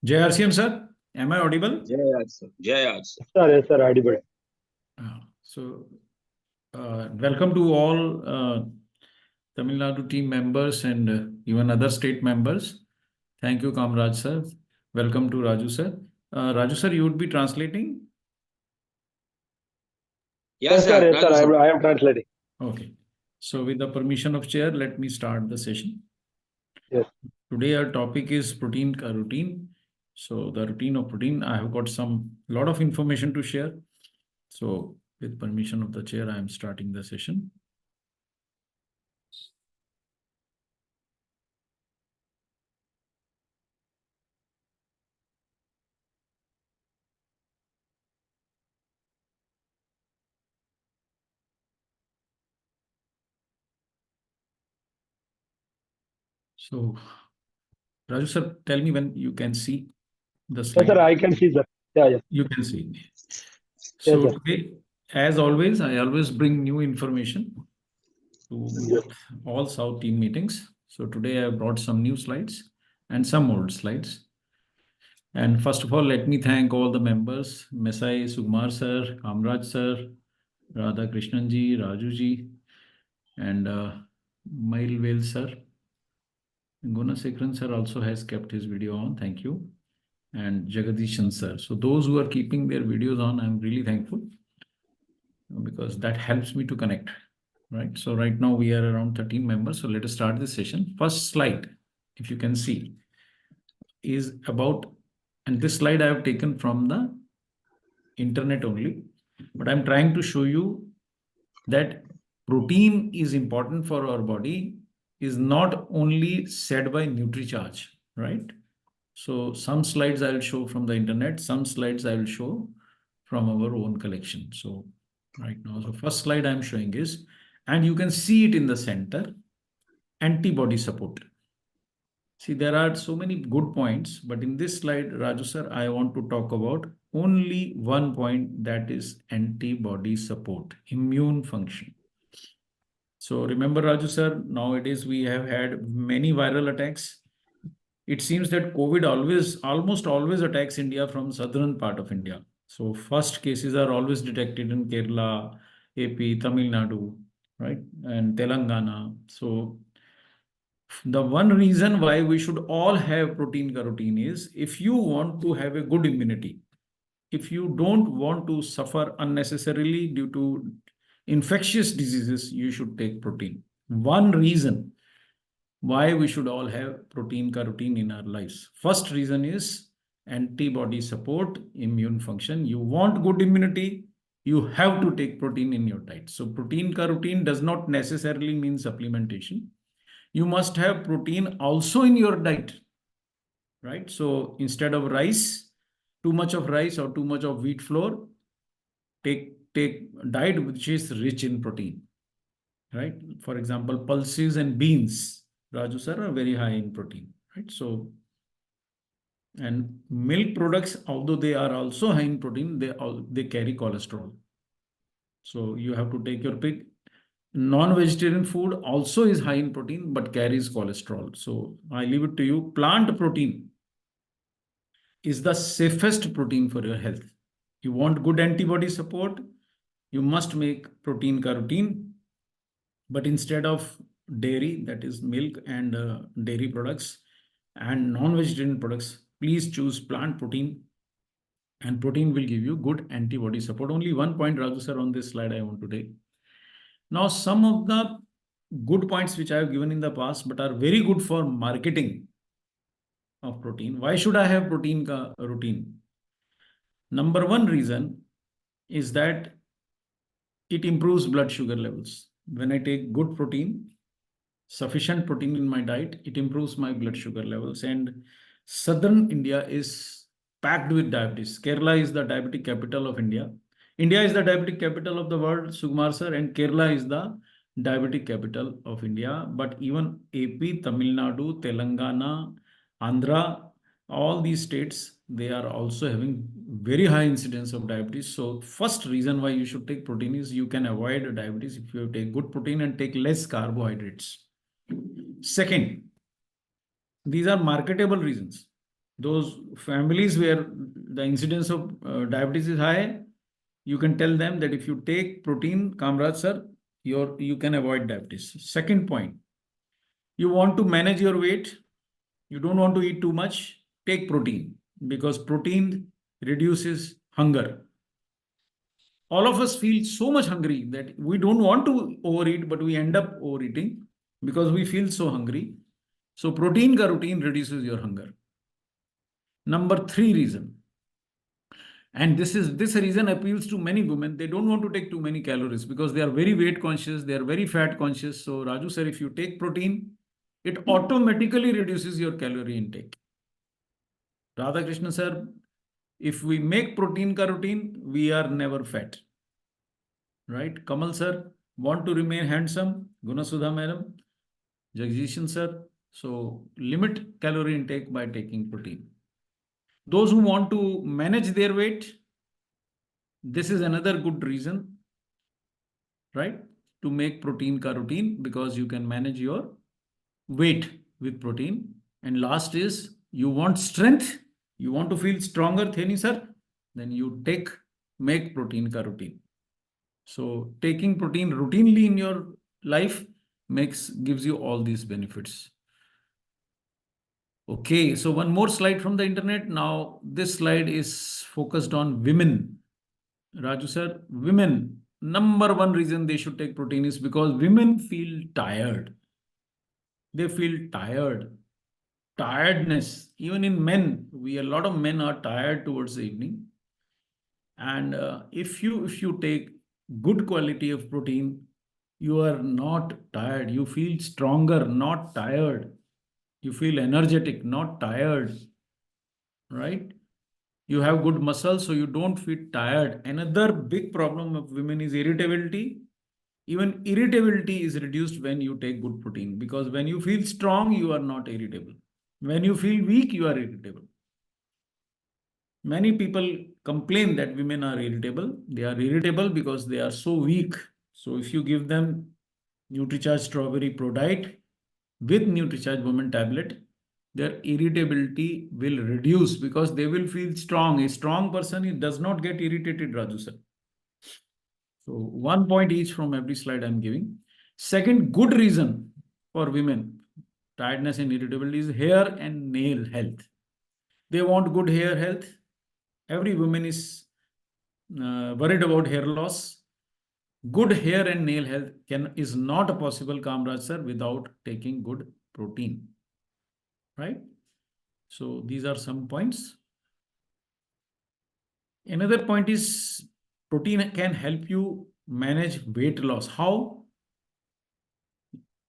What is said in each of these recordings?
Jay RCM, sir. Am I audible? Jai sir. Jai sir. Yes, sir, audible. So, welcome to all Tamil Nadu team members and even other state members. Thank you, Kamraj sir. Welcome to Raju sir. Raju sir, you would be translating? Yes, sir. Yes, sir, Raju, sir. I am translating. Okay. So, with the permission of chair, let me start the session. Yes. Today our topic is protein ka routine. So, the routine of protein, I have got lot of information to share. So, with permission of the chair, I am starting the session. So, Raju sir, tell me when you can see the slide. Yes, sir, I can see, sir. Yeah. You can see. Yes, So sir. today, as always, I always bring new information to both all South team meetings. So today I brought some new slides and some old slides. And first of all, let me thank all the members, Mesai Sugmar sir, Kamraj sir, Radha Krishnan ji, Raju ji, and Mailwell sir. Gunasekharan sir also has kept his video on. Thank you. And Jagadishan sir. So those who are keeping their videos on, I'm really thankful because that helps me to connect, right? So right now we are around 13 members. So let us start this session. First slide, if you can see, is about, and this slide I have taken from the internet only, but I'm trying to show you that protein is important for our body is not only said by NutriCharge, right? So some slides I will show from the internet, some slides I will show from our own collection. So right now, so first slide I'm showing is, and you can see it in the center, antibody support. See, there are so many good points, but in this slide, Raju sir, I want to talk about only one point, that is antibody support, immune function. So remember, Raju sir, nowadays we have had many viral attacks. It seems that COVID almost always attacks India from southern part of India. So first cases are always detected in Kerala, AP, Tamil Nadu, right? And Telangana. So the one reason why we should all have protein ka routine is if you want to have a good immunity, if you don't want to suffer unnecessarily due to infectious diseases, you should take protein. One reason why we should all have protein ka routine in our lives. First reason is antibody support, immune function. You want good immunity, you have to take protein in your diet. So protein ka routine does not necessarily mean supplementation. You must have protein also in your diet, right? So instead of rice, too much of rice or too much of wheat flour, take diet which is rich in protein, right? For example, pulses and beans, Raju sir, are very high in protein, right? So, and milk products, although they are also high in protein, they carry cholesterol. So you have to take your pick. Non-vegetarian food also is high in protein but carries cholesterol. So I leave it to you. Plant protein is the safest protein for your health. You want good antibody support, you must make protein ka routine. But instead of dairy, that is milk and dairy products and non-vegetarian products, please choose plant protein, and protein will give you good antibody support. Only one point, Raju sir, on this slide I want to take. Now, some of the good points which I have given in the past, but are very good for marketing of protein. Why should I have protein ka routine? Number one reason is that it improves blood sugar levels. When I take good protein, sufficient protein in my diet, it improves my blood sugar levels. And southern India is packed with diabetes. Kerala is the diabetic capital of India. India is the diabetic capital of the world, Sugmar sir, and Kerala is the diabetic capital of India. But even AP, Tamil Nadu, Telangana, Andhra, all these states, they are also having very high incidence of diabetes. So first reason why you should take protein is you can avoid diabetes if you take good protein and take less carbohydrates. Second, these are marketable reasons. Those families where the incidence of diabetes is high, you can tell them that if you take protein, Kamraj sir, you can avoid diabetes. Second point, you want to manage your weight, you don't want to eat too much, take protein because protein reduces hunger. All of us feel so much hungry that we don't want to overeat, but we end up overeating because we feel so hungry. So protein ka routine reduces your hunger. Number 3 reason, and this reason appeals to many women. They don't want to take too many calories because they are very weight conscious, they are very fat conscious. So Raju sir, if you take protein, it automatically reduces your calorie intake. Radhakrishna sir, if we make protein ka routine, we are never fat. Right? Kamal sir, want to remain handsome? Gunasudha madam, Jagdishan sir. So limit calorie intake by taking protein. Those who want to manage their weight, this is another good reason, right? To make protein ka routine because you can manage your weight with protein. And last is you want strength, you want to feel stronger, Theni sir, then you make protein ka routine. So taking protein routinely in your life gives you all these benefits. Okay, so one more slide from the internet. Now this slide is focused on women. Raju sir, women, number 1 reason they should take protein is because women feel tired. They feel tired. Tiredness, even in men, a lot of men are tired towards the evening. And if you take good quality of protein, you are not tired. You feel stronger, not tired. You feel energetic, not tired. Right? You have good muscles, so you don't feel tired. Another big problem of women is irritability. Even irritability is reduced when you take good protein because when you feel strong, you are not irritable. When you feel weak, you are irritable. Many people complain that women are irritable. They are irritable because they are so weak. So if you give them NutriCharge Strawberry Pro Diet with NutriCharge Women tablet, their irritability will reduce because they will feel strong. A strong person does not get irritated, Raju sir. So 1 point each from every slide I'm giving. Second good reason for women, tiredness and irritability is hair and nail health. They want good hair health. Every woman is worried about hair loss. Good hair and nail health is not possible, Kamraj sir, without taking good protein. Right? So these are some points. Another point is protein can help you manage weight loss. How?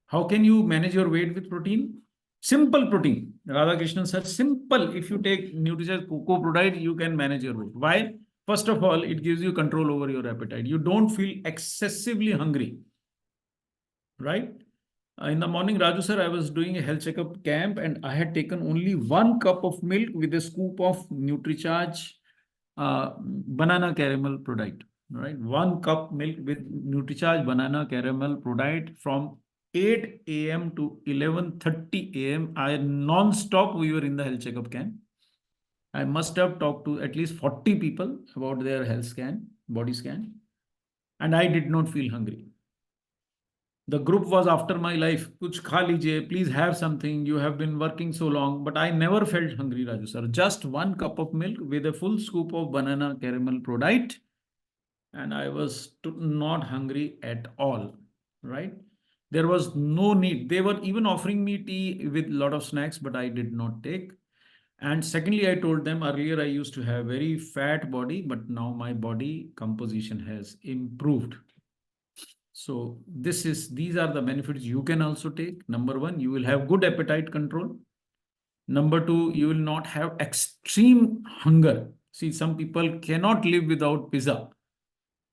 How can you manage your weight with protein? Simple protein. Radhakrishnan sir, simple. If you take NutriCharge Cocoa Pro Diet, you can manage your weight. Why? First of all, it gives you control over your appetite. You don't feel excessively hungry. Right? In the morning, Raju sir, I was doing a health checkup camp and I had taken only 1 cup of milk with a scoop of NutriCharge banana caramel Pro Diet. Right? 1 cup milk with NutriCharge banana caramel Pro Diet from 8 a.m. to 11:30 a.m. I non-stop we were in the health checkup camp. I must have talked to at least 40 people about their health scan, body scan, and I did not feel hungry. The group was after my life. Kuch kha lijiye, please have something. You have been working so long, but I never felt hungry, Raju sir. Just 1 cup of milk with a full scoop of banana caramel Pro Diet, and I was not hungry at all. Right? There was no need. They were even offering me tea with a lot of snacks, but I did not take. And secondly, I told them earlier I used to have very fat body, but now my body composition has improved. So these are the benefits you can also take. Number 1, you will have good appetite control. Number 2, you will not have extreme hunger. See, some people cannot live without pizza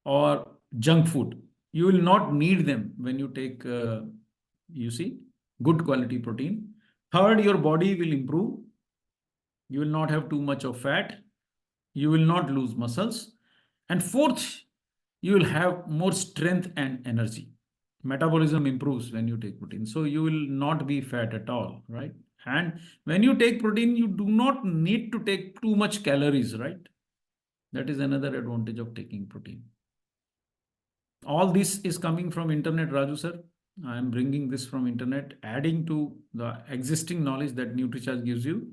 or junk food. You will not need them when you take, good quality protein. Third, your body will improve. You will not have too much of fat. You will not lose muscles. And fourth, you will have more strength and energy. Metabolism improves when you take protein. So you will not be fat at all, right? And when you take protein, you do not need to take too much calories, right? That is another advantage of taking protein. All this is coming from internet, Raju sir. I am bringing this from internet, adding to the existing knowledge that NutriCharge gives you.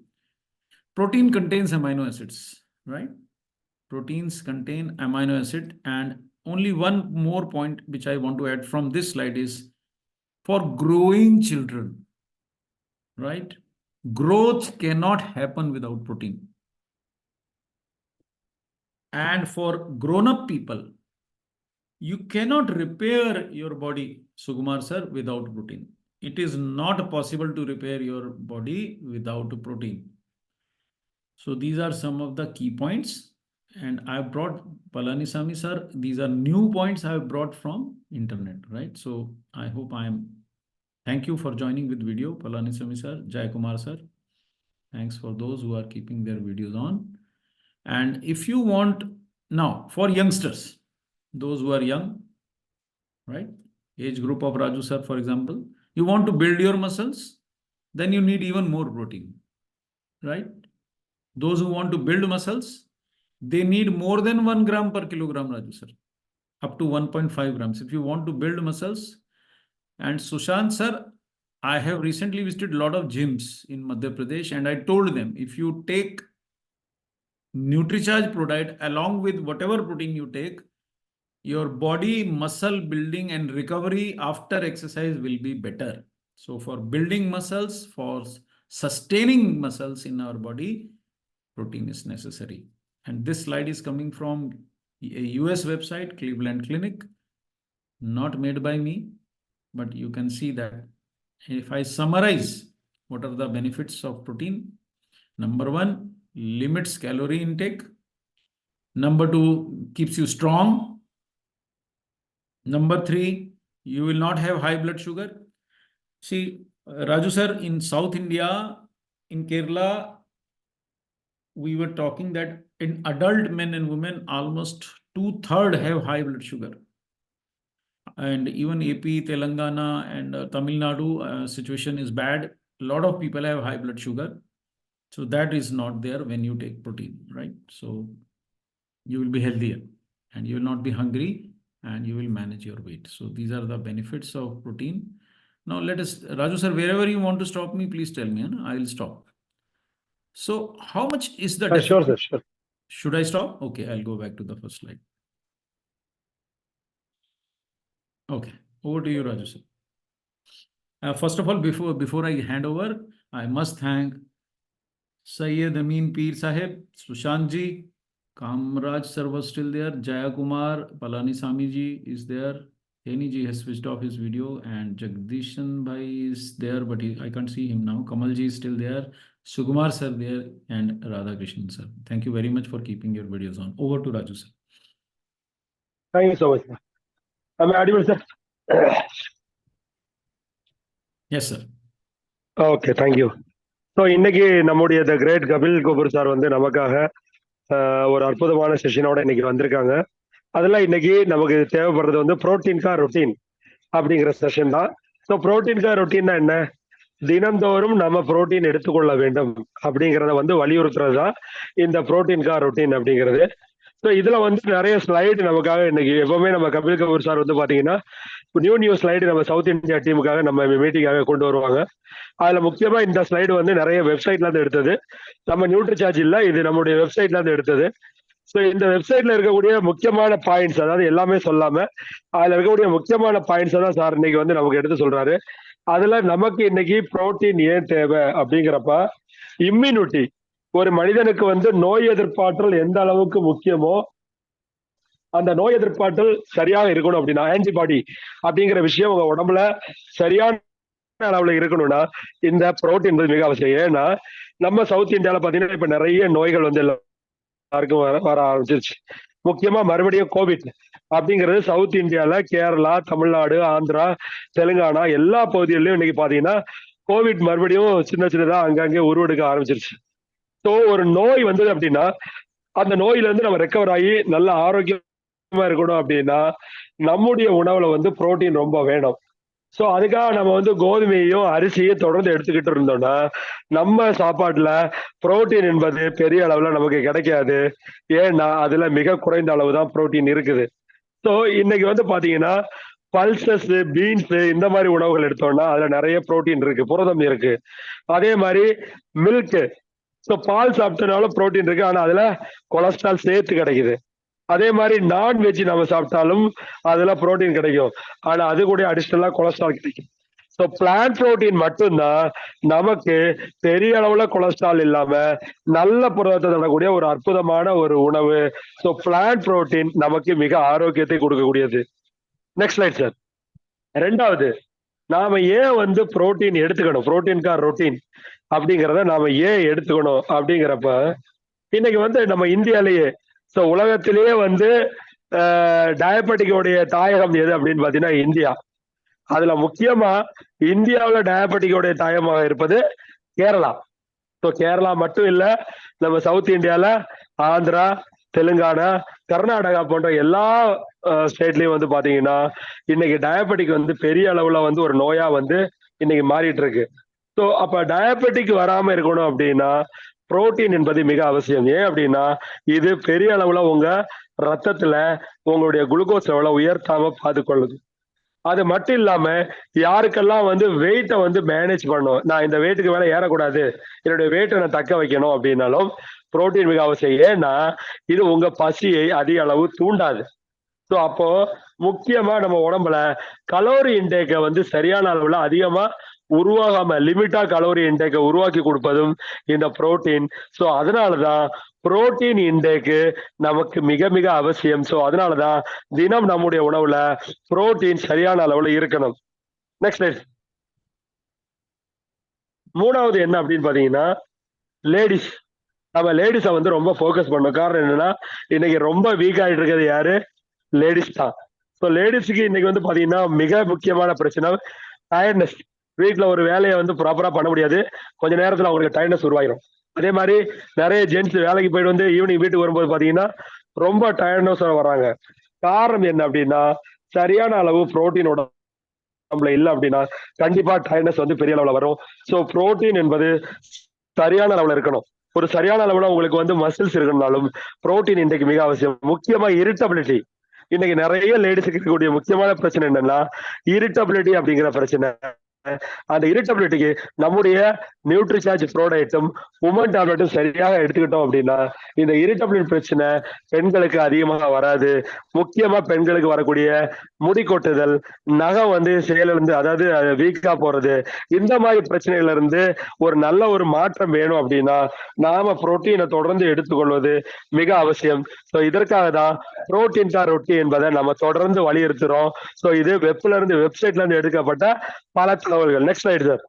Protein contains amino acids, right? Proteins contain amino acid, and only one more point which I want to add from this slide is for growing children, right? Growth cannot happen without protein. And for grown-up people, you cannot repair your body, Sukumar sir, without protein. It is not possible to repair your body without protein. So these are some of the key points. And I brought Palanisamy sir. These are new points I have brought from internet, right? So I hope thank you for joining with video, Palanisamy sir, Jai Kumar sir. Thanks for those who are keeping their videos on. And if you want, now for youngsters, those who are young, right? Age group of Raju sir, for example, you want to build your muscles, then you need even more protein, right? Those who want to build muscles, they need more than 1 gram per kilogram, Raju sir, up to 1.5 grams. If you want to build muscles, and Sushant sir, I have recently visited a lot of gyms in Madhya Pradesh, and I told them, if you take NutriCharge product along with whatever protein you take, your body muscle building and recovery after exercise will be better. So for building muscles, for sustaining muscles in our body, protein is necessary. And this slide is coming from a US website, Cleveland Clinic, not made by me, but you can see that. If I summarize, what are the benefits of protein? Number 1, limits calorie intake. Number 2, keeps you strong. Number 3, you will not have high blood sugar. See, Raju sir, in South India, in Kerala, we were talking that in adult men and women, almost 2/3 have high blood sugar. And even AP, Telangana, and Tamil Nadu situation is bad. A lot of people have high blood sugar. So that is not there when you take protein, right? So you will be healthier and you will not be hungry and you will manage your weight. So these are the benefits of protein. Now let us, Raju sir, wherever you want to stop me, please tell me, I will stop. So how much is the difference? Sure, sir, sure. Should I stop? Okay, I'll go back to the first slide. Okay, over to you, Raju sir. First of all, before I hand over, I must thank Syed Amin Peer Sahib, Sushant ji, Kamraj sir was still there, Jaya Kumar, Palanisamy ji is there, Heni ji has switched off his video, and Jagdishan bhai is there, but I can't see him now. Kamal ji is still there, Sukumar sir there, and Radhakrishnan sir. Thank you very much for keeping your videos on. Over to Raju sir. Thank you so much, sir. Am I audible, sir? Yes, sir. Okay, thank you. So இன்னைக்கு நம்முடைய the great Kapil Kapoor sir வந்து நமக்காக ஒரு அற்புதமான செஷனோட இன்னைக்கு வந்திருக்காங்க. அதெல்லாம் இன்னைக்கு நமக்கு தேவைப்படுறது வந்து புரோட்டீன்கா ரொட்டீன் அப்படிங்கிற செஷன் தான். ஸோ புரோட்டீன்கா ரொட்டீன்னா என்ன? தினந்தோறும் நம்ம புரோட்டீன் எடுத்துக்கொள்ள வேண்டும் அப்படிங்கிறத வந்து வலியுறுத்துறது தான் இந்த புரோட்டீன்கா ரொட்டீன் அப்படிங்கிறது. ஸோ இதுல வந்து நிறைய ஸ்லைடு நமக்காக இன்னைக்கு எப்பவுமே நம்ம கபில் கபூர் சார் வந்து பாத்தீங்கன்னா நியூ ஸ்லைடு நம்ம சவுத் இந்தியா டீமுக்காக நம்ம மீட்டிங்காக கொண்டு வருவாங்க. அதுல முக்கியமா இந்த ஸ்லைடு வந்து நிறைய வெப்சைட்ல இருந்து எடுத்தது. நம்ம NutriCharge இல்ல, இது நம்முடைய வெப்சைட்ல இருந்து எடுத்தது. ஸோ இந்த வெப்சைட்ல இருக்கக்கூடிய முக்கியமான பாயிண்ட்ஸ், அதாவது எல்லாமே சொல்லாம அதுல இருக்கக்கூடிய முக்கியமான பாயிண்ட்ஸ் தான் சார் இன்னைக்கு வந்து நமக்கு எடுத்து சொல்றாரு. அதுல நமக்கு இன்னைக்கு புரோட்டீன் ஏன் தேவை அப்படிங்கிறப்ப, இம்யூனிட்டி, ஒரு மனிதனுக்கு வந்து நோய் எதிர்ப்பாற்றல் எந்த அளவுக்கு முக்கியமோ அந்த நோய் எதிர்ப்பாற்றல் சரியாக இருக்கணும் அப்படின்னா, ஆன்டிபாடி அப்படிங்கிற விஷயம் உங்க உடம்புல சரியான அளவுல இருக்கணும்னா இந்த புரோட்டீன் மிக அவசியம். ஏன்னா நம்ம சவுத் இந்தியால பாத்தீங்கன்னா இப்ப நிறைய நோய்கள் வந்து எல்லாருக்கும் வர ஆரம்பிச்சிருச்சு. முக்கியமா மறுபடியும் கோவிட் அப்படிங்கிறது சவுத் இந்தியால கேரளா, தமிழ்நாடு, ஆந்திரா, தெலுங்கானா எல்லா பகுதிகளிலும் இன்னைக்கு பாத்தீங்கன்னா கோவிட் மறுபடியும் சின்னதா அங்கங்கே உருவெடுக்க ஆரம்பிச்சிருச்சு. ஸோ ஒரு நோய் வந்தது அப்படின்னா அந்த நோயில இருந்து நம்ம ரெக்கவர் ஆகி நல்ல ஆரோக்கியமா இருக்கணும் அப்படின்னா நம்முடைய உணவுல வந்து புரோட்டீன் ரொம்ப வேணும். ஸோ அதுக்காக நம்ம வந்து கோதுமையையும் அரிசியும் தொடர்ந்து எடுத்துக்கிட்டு இருந்தோம்னா நம்ம சாப்பாட்டுல புரோட்டீன் என்பது பெரிய அளவுல நமக்கு கிடைக்காது. ஏன்னா அதுல மிக குறைந்த அளவு தான் புரோட்டீன் இருக்குது. ஸோ இன்னைக்கு வந்து பாத்தீங்கன்னா பல்சஸ், பீன்ஸ் இந்த மாதிரி உணவுகள் எடுத்தோம்னா அதுல நிறைய புரோட்டீன் இருக்கு, புரதம் இருக்கு. அதே மாதிரி மில்க், ஸோ பால் சாப்பிட்டனாலும் புரோட்டீன் இருக்கு, ஆனா அதுல கொலஸ்ட்ரால் சேர்த்து கிடைக்குது. அதே மாதிரி நான்வெஜ் நம்ம சாப்பிட்டாலும் அதுல புரோட்டீன் கிடைக்கும், ஆனா அது கூட அடிஷனலா கொலஸ்ட்ரால் கிடைக்கும். ஸோ பிளான்ட் புரோட்டீன் மட்டும்தான் நமக்கு பெரிய அளவுல கொலஸ்ட்ரால் இல்லாம நல்ல புரதத்தை தரக்கூடிய ஒரு அற்புதமான ஒரு உணவு. ஸோ பிளான்ட் புரோட்டீன் நமக்கு மிக ஆரோக்கியத்தை கொடுக்கக்கூடியது. Next slide sir. ரெண்டாவது, நாம ஏன் வந்து புரோட்டீன் எடுத்துக்கணும், புரோட்டீன் ரொட்டீன் அப்படிங்கிறத நாம ஏன் எடுத்துக்கணும் அப்படிங்கிறப்ப இன்னைக்கு வந்து நம்ம இந்தியாலேயே, ஸோ உலகத்திலேயே வந்து டயபெட்டிக்கோடைய தாயகம் எது அப்படின்னு பாத்தீங்கன்னா இந்தியா. அதுல முக்கியமா இந்தியாவில் டயபெட்டிக்கோடைய தாயகமாக இருப்பது கேரளா. ஸோ கேரளா மட்டும் இல்ல, நம்ம சவுத் இந்தியால ஆந்திரா, தெலுங்கானா, கர்நாடகா போன்ற எல்லா ஸ்டேட்லயும் வந்து பாத்தீங்கன்னா இன்னைக்கு டயபெட்டிக் வந்து பெரிய அளவுல வந்து ஒரு நோயா வந்து இன்னைக்கு மாறிட்டு இருக்கு. ஸோ அப்ப டயபெட்டிக் வராம இருக்கணும் அப்படின்னா புரோட்டீன் என்பது மிக அவசியம். ஏன் அப்படின்னா இது பெரிய அளவுல உங்க ரத்தத்துல உங்களுடைய குளுக்கோஸ் லெவலை உயர்த்தாம பார்த்துக்கொள்ளுது. அது மட்டும் இல்லாம யாருக்கெல்லாம் வந்து வெயிட்டை வந்து மேனேஜ் பண்ணும், நான் இந்த வெயிட்டுக்கு மேல ஏறக்கூடாது, என்னுடைய வெயிட்டை நான் தக்க வைக்கணும் அப்படின்னாலும் புரோட்டீன் மிக அவசியம். ஏன்னா இது உங்க பசியை அதிக அளவு தூண்டாது. ஸோ அப்போ முக்கியமா நம்ம உடம்புல கலோரி இன்டேக்கை வந்து சரியான அளவுல அதிகமா உருவாகாம லிமிட்டா கலோரி இன்டேக்கை உருவாக்கி கொடுப்பதும் இந்த புரோட்டீன். ஸோ அதனாலதான் புரோட்டீன் இன்டேக்கு நமக்கு மிக மிக அவசியம். ஸோ அதனாலதான் தினம் நம்முடைய உணவுல புரோட்டீன் சரியான அளவுல இருக்கணும். நெக்ஸ்ட், மூணாவது என்ன அப்படின்னு பாத்தீங்கன்னா லேடிஸ். நம்ம லேடிஸை வந்து ரொம்ப ஃபோக்கஸ் பண்ணணும். காரணம் என்னன்னா இன்னைக்கு ரொம்ப வீக் ஆகிட்டு இருக்கிறது யாரு, லேடிஸ் தான். ஸோ லேடிஸுக்கு இன்னைக்கு வந்து பாத்தீங்கன்னா மிக முக்கியமான பிரச்சனை டயர்ட்னஸ். வீட்டுல ஒரு வேலையை வந்து ப்ராப்பரா பண்ண முடியாது, கொஞ்ச நேரத்துல அவங்களுக்கு டயர்ட்னஸ் உருவாயிரும். அதே மாதிரி நிறைய ஜென்ட்ஸ் வேலைக்கு போயிட்டு வந்து ஈவினிங் வீட்டுக்கு வரும்போது பாத்தீங்கன்னா ரொம்ப டயர்ட்னஸ் வர்றாங்க. காரணம் என்ன அப்படின்னா சரியான அளவு புரோட்டீனோட நம்மள இல்லை அப்படின்னா கண்டிப்பா டயர்ட்னஸ் வந்து பெரிய அளவுல வரும். ஸோ புரோட்டீன் என்பது சரியான அளவுல இருக்கணும். ஒரு சரியான அளவுல உங்களுக்கு வந்து மசில்ஸ் இருக்கணும்னாலும் புரோட்டீன் இன்றைக்கு மிக அவசியம். முக்கியமா இரிட்டபிலிட்டி. இன்னைக்கு நிறைய லேடிஸுக்கு இருக்கக்கூடிய முக்கியமான பிரச்சனை என்னன்னா இரிட்டபிலிட்டி அப்படிங்கிற பிரச்சனை. அந்த இரிட்டபிலிட்டிக்கு நம்முடைய நியூட்ரிசார்ஜ் ப்ரோடக்ட்டும் உமன் டேப்லெட்டும் சரியாக எடுத்துக்கிட்டோம் அப்படின்னா இந்த இரிட்டபிலிட்டி பிரச்சனை பெண்களுக்கு அதிகமாக வராது. முக்கியமா பெண்களுக்கு வரக்கூடிய முடி கொட்டுதல், நகம் வந்து செயலிருந்து அதாவது வீக்கா போறது, இந்த மாதிரி பிரச்சனைகள்ல இருந்து ஒரு நல்ல ஒரு மாற்றம் வேணும் அப்படின்னா நாம புரோட்டீனை தொடர்ந்து எடுத்துக்கொள்வது மிக அவசியம். ஸோ இதற்காக தான் புரோட்டீன் ரொட்டி என்பதை நம்ம தொடர்ந்து வலியுறுத்துறோம். ஸோ இது வெப்சைட்ல இருந்து எடுக்கப்பட்ட பல தகவல்கள். Next slide sir.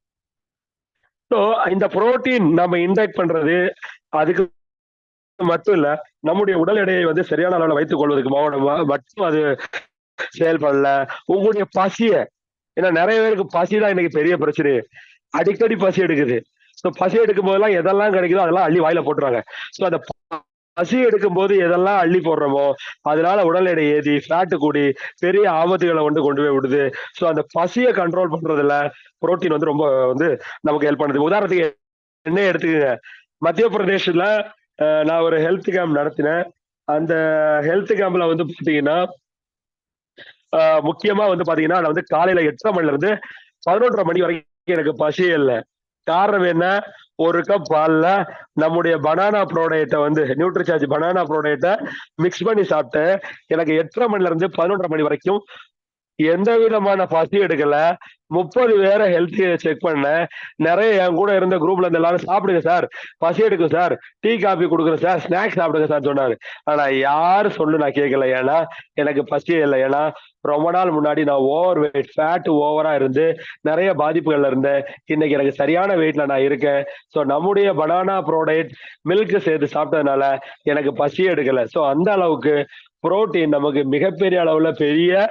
ஸோ இந்த புரோட்டீன் நம்ம இன்டேக் பண்றது அதுக்கு மட்டும் இல்ல, நம்முடைய உடல் எடையை வந்து சரியான அளவில் வைத்துக் கொள்வதற்கு மட்டும் அது செயல்படல, உங்களுடைய பசிய, ஏன்னா நிறைய பேருக்கு பசி தான் இன்னைக்கு பெரிய பிரச்சனை. அடிக்கடி பசி எடுக்குது. ஸோ பசி எடுக்கும் போதெல்லாம் எதெல்லாம் கிடைக்குதோ அதெல்லாம் அள்ளி வாயில போட்டுருவாங்க. ஸோ அந்த பசி எடுக்கும் போது எதெல்லாம் அள்ளி போடுறோமோ அதனால உடல் எடை ஏறி ஃபேட்டு கூடி பெரிய ஆபத்துகளை வந்து கொண்டு போய் விடுது. ஸோ அந்த பசியை கண்ட்ரோல் பண்றதுல புரோட்டீன் வந்து ரொம்ப வந்து நமக்கு ஹெல்ப் பண்ணுது. உதாரணத்துக்கு என்ன எடுத்துக்கங்க, மத்திய பிரதேஷ்ல நான் ஒரு ஹெல்த் கேம்ப் நடத்தினேன். அந்த ஹெல்த் கேம்ப்ல வந்து பாத்தீங்கன்னா முக்கியமா வந்து பாத்தீங்கன்னா நான் வந்து காலையில 8:30 மணில இருந்து 11:30 மணி வரைக்கும் எனக்கு பசியே இல்லை. காரணம் என்ன, ஒரு கப் பால்ல நம்முடைய பனானா ப்ரோடக்ட்டை வந்து நியூட்ரிசார்ஜ் பனானா ப்ரோடக்ட்டை மிக்ஸ் பண்ணி சாப்பிட்டு எனக்கு 8:30 மணில இருந்து 11:30 மணி வரைக்கும் எந்த விதமான பசி எடுக்கல. 30 பேரை ஹெல்த் செக் பண்ணேன். நிறைய என் கூட இருந்த குரூப்ல இருந்து எல்லாரும் சாப்பிடுங்க சார், பசி எடுக்கும் சார், டீ காபி கொடுக்குறேன் சார், ஸ்நாக்ஸ் சாப்பிடுங்க சார் சொன்னாரு. ஆனா யாரு சொல்லு நான் கேட்கல. ஏன்னா எனக்கு பசியே இல்லை. ஏன்னா ரொம்ப நாள் முன்னாடி நான் ஓவர் வெயிட், ஃபேட் ஓவரா இருந்து நிறைய பாதிப்புகள்ல இருந்தேன். இன்னைக்கு எனக்கு சரியான வெயிட்ல நான் இருக்கேன். ஸோ நம்முடைய பனானா ப்ரோடக்ட் மில்க் சேர்த்து சாப்பிட்டதுனால எனக்கு பசியே எடுக்கல. ஸோ அந்த அளவுக்கு புரோட்டீன் நமக்கு மிகப்பெரிய அளவுல பெரிய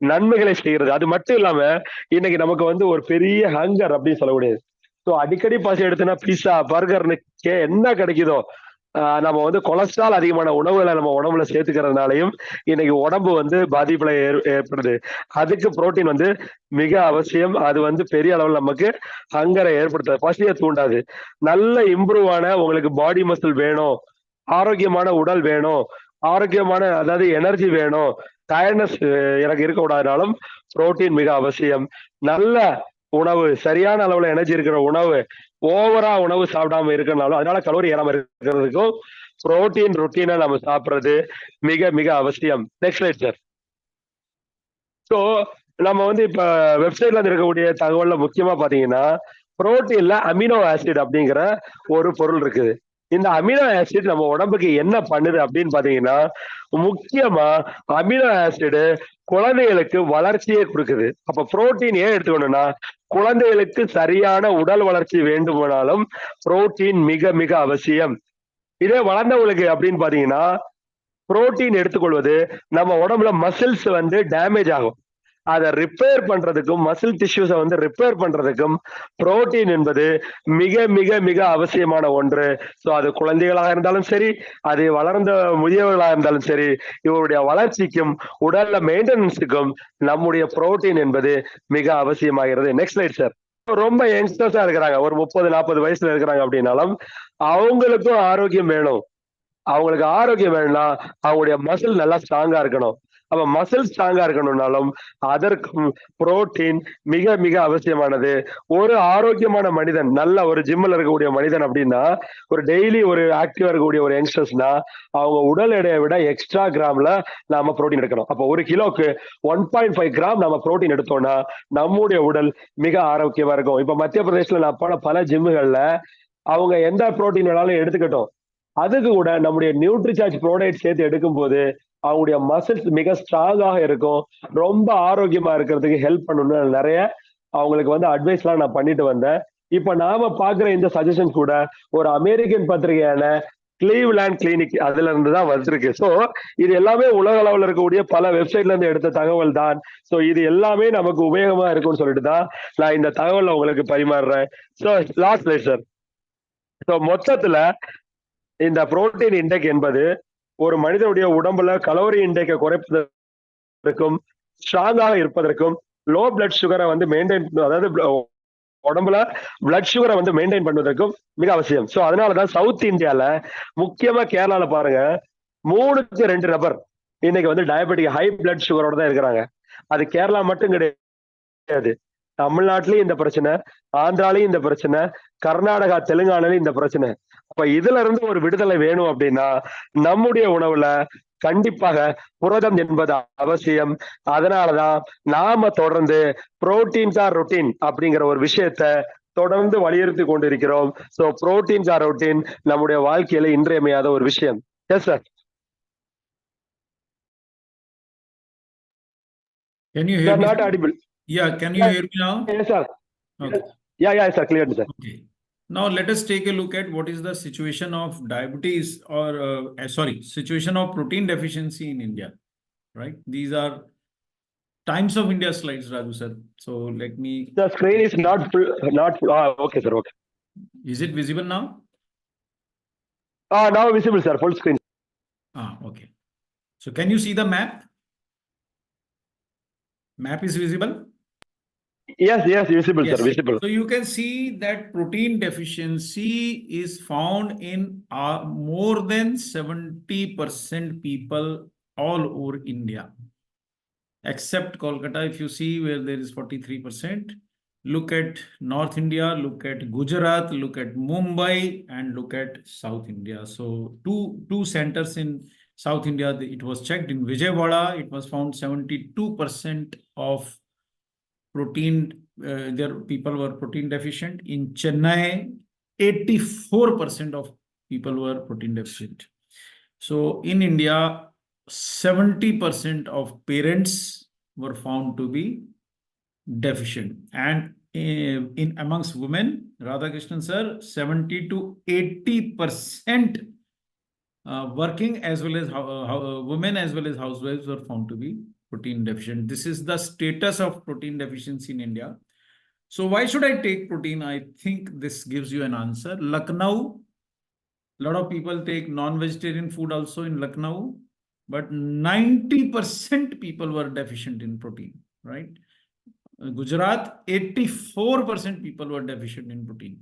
நன்மைகளை செய்கிறது. அது மட்டும் இல்லாம இன்னைக்கு நமக்கு வந்து ஒரு பெரிய ஹங்கர் அப்படின்னு சொல்ல முடியாது. ஸோ அடிக்கடி பசி எடுத்துனா பீஸா, பர்கர்னு என்ன கிடைக்குதோ நம்ம வந்து கொலஸ்ட்ரால் அதிகமான உணவுகளை நம்ம உடம்புல சேர்த்துக்கிறதுனாலையும் இன்னைக்கு உடம்பு வந்து பாதிப்புல ஏற்படுது. அதுக்கு புரோட்டீன் வந்து மிக அவசியம். அது வந்து பெரிய அளவில் நமக்கு ஹங்கரை ஏற்படுத்தாது, பசியை தூண்டாது. நல்ல இம்ப்ரூவ் ஆன உங்களுக்கு பாடி மசில் வேணும், ஆரோக்கியமான உடல் வேணும், ஆரோக்கியமான அதாவது எனர்ஜி வேணும், டயர்ட்னஸ் எனக்கு இருக்கக்கூடாதுனாலும் புரோட்டீன் மிக அவசியம். நல்ல உணவு, சரியான அளவுல எனர்ஜி இருக்கிற உணவு, ஓவரா உணவு சாப்பிடாம இருக்கனாலும் அதனால கலோரி ஏறாம இருக்கிறதுக்கும் புரோட்டீன் ரொட்டீனா நம்ம சாப்பிடுறது மிக மிக அவசியம். Next slide sir. ஸோ நம்ம வந்து இப்ப வெப்சைட்ல இருக்கக்கூடிய தகவல்ல முக்கியமா பாத்தீங்கன்னா புரோட்டீன்ல அமினோ ஆசிட் அப்படிங்கிற ஒரு பொருள் இருக்குது. இந்த அமினோ ஆசிட் நம்ம உடம்புக்கு என்ன பண்ணுது அப்படின்னு பாத்தீங்கன்னா முக்கியமா அமினோ ஆசிட் குழந்தைகளுக்கு வளர்ச்சியை கொடுக்குது. அப்ப புரோட்டீன் ஏன் எடுத்துக்கணும்னா குழந்தைகளுக்கு சரியான உடல் வளர்ச்சி வேண்டுமானாலும் புரோட்டீன் மிக மிக அவசியம். இதே வளர்ந்தவங்களுக்கு அப்படின்னு பாத்தீங்கன்னா புரோட்டீன் எடுத்துக்கொள்வது நம்ம உடம்புல மசில்ஸ் வந்து டேமேஜ் ஆகும், அதை ரிப்பேர் பண்றதுக்கும் மசில் டிஷ்யூஸை வந்து ரிப்பேர் பண்றதுக்கும் புரோட்டீன் என்பது மிக மிக மிக அவசியமான ஒன்று. ஸோ அது குழந்தைகளாக இருந்தாலும் சரி, அது வளர்ந்த முதியவர்களாக இருந்தாலும் சரி, இவருடைய வளர்ச்சிக்கும் உடல்ல மெயின்டெனன்ஸுக்கும் நம்முடைய புரோட்டீன் என்பது மிக அவசியமாகிறது. Next slide sir. ரொம்ப யங்ஸ்டர்ஸா இருக்கிறாங்க, ஒரு 30-40 வயசுல இருக்கிறாங்க அப்படின்னாலும் அவங்களுக்கும் ஆரோக்கியம் வேணும். அவங்களுக்கு ஆரோக்கியம் வேணும்னா அவங்களுடைய மசில் நல்லா ஸ்ட்ராங்கா இருக்கணும். அப்ப மசில் ஸ்ட்ராங்கா இருக்கணும்னாலும் அதற்கும் புரோட்டீன் மிக மிக அவசியமானது. ஒரு ஆரோக்கியமான மனிதன், நல்ல ஒரு ஜிம்ல இருக்கக்கூடிய மனிதன் அப்படின்னா, ஒரு டெய்லி ஒரு ஆக்டிவா இருக்கக்கூடிய ஒரு யங்ஸ்டர்ஸ்னா அவங்க உடல் எடையை விட எக்ஸ்ட்ரா கிராம்ல நாம புரோட்டீன் எடுக்கணும். அப்ப 1 கிலோக்கு 1.5 கிராம் நம்ம புரோட்டீன் எடுத்தோம்னா நம்முடைய உடல் மிக ஆரோக்கியமா இருக்கும். இப்ப மத்திய பிரதேசல நான் போன பல ஜிம்முகள்ல அவங்க எந்த புரோட்டீன் வேணாலும் எடுத்துக்கட்டும், அதுக்கு கூட நம்முடைய நியூட்ரிசார்ஜ் ப்ரோடைட் சேர்த்து எடுக்கும் போது அவங்களுடைய மசில்ஸ் மிக ஸ்ட்ராங்காக இருக்கும், ரொம்ப ஆரோக்கியமா இருக்கிறதுக்கு ஹெல்ப் பண்ணணும்னு நிறைய அவங்களுக்கு வந்து அட்வைஸ் எல்லாம் நான் பண்ணிட்டு வந்தேன். இப்ப நாம பாக்குற இந்த சஜஷன் கூட ஒரு அமெரிக்கன் பத்திரிகையான கிளீவ்லேண்ட் கிளினிக் அதுல இருந்து தான் வந்திருக்கு. சோ இது எல்லாமே உலக அளவில் இருக்கக்கூடிய பல வெப்சைட்ல இருந்து எடுத்த தகவல் தான். சோ இது எல்லாமே நமக்கு உபயோகமா இருக்கும்னு சொல்லிட்டு தான் நான் இந்த தகவலை உங்களுக்கு பரிமாறுறேன். So last slide sir. So மொத்தத்துல இந்த புரோட்டீன் இன்டேக் என்பது ஒரு மனிதனுடைய உடம்புல கலோரி இன்டேக்கை குறைப்பதற்கும் ஸ்ட்ராங்காக இருப்பதற்கும் லோ பிளட் சுகரை வந்து மெயின்டைன், அதாவது உடம்புல பிளட் சுகரை வந்து மெயின்டைன் பண்ணுவதற்கும் மிக அவசியம். சோ அதனாலதான் சவுத் இந்தியால முக்கியமா கேரளால பாருங்க 3க்கு 2 நபர் இன்னைக்கு வந்து டயபெட்டிக் ஹை பிளட் சுகரோட தான் இருக்கிறாங்க. அது கேரளா மட்டும் கிடையாது, தமிழ்நாட்டிலயும் இந்த பிரச்சனை, ஆந்திராலையும் இந்த பிரச்சனை, கர்நாடகா தெலுங்கானாலையும் இந்த பிரச்சனை. அப்ப இதுல இருந்து ஒரு விடுதலை வேணும் அப்படின்னா நம்முடைய உணவுல கண்டிப்பாக புரதம் என்பது அவசியம். அதனாலதான் நாம தொடர்ந்து புரோட்டீன்ஸ் ஆர் ரொட்டீன் அப்படிங்கிற ஒரு விஷயத்த தொடர்ந்து வலியுறுத்தி கொண்டிருக்கிறோம். சோ புரோட்டீன்ஸ் ஆர் ரொட்டீன் நம்முடைய வாழ்க்கையில இன்றியமையாத ஒரு விஷயம். Yes sir. Can you hear me? Not audible. Yeah, can you hear me now? Yes sir. Okay. Yeah sir, clear sir. Okay. Now let us take a look at what is the situation of diabetes or situation of protein deficiency in India, right? These are Times of India slides, Raju sir. So let me. The screen is not full, okay sir, okay. Is it visible now? Now visible sir, full screen. Okay. So can you see the map? Map is visible? Yes, visible Yes. sir, visible. So you can see that protein deficiency is found in more than 70% people all over India, except Kolkata. If you see where there is 43%, look at North India, look at Gujarat, look at Mumbai, and look at South India. So two centers in South India, it was checked. In Vijayawada, it was found 72% of protein, their people were protein deficient. In Chennai, 84% of people were protein deficient. So in India, 70% of parents were found to be deficient. And in amongst women, Radhakrishnan sir, 70 to 80% working as well as women as well as housewives were found to be protein deficient. This is the status of protein deficiency in India. So why should I take protein? I think this gives you an answer. Lucknow A lot of people take non-vegetarian food also in Lucknow, but 90% people were deficient in protein, right? Gujarat, 84% people were deficient in protein.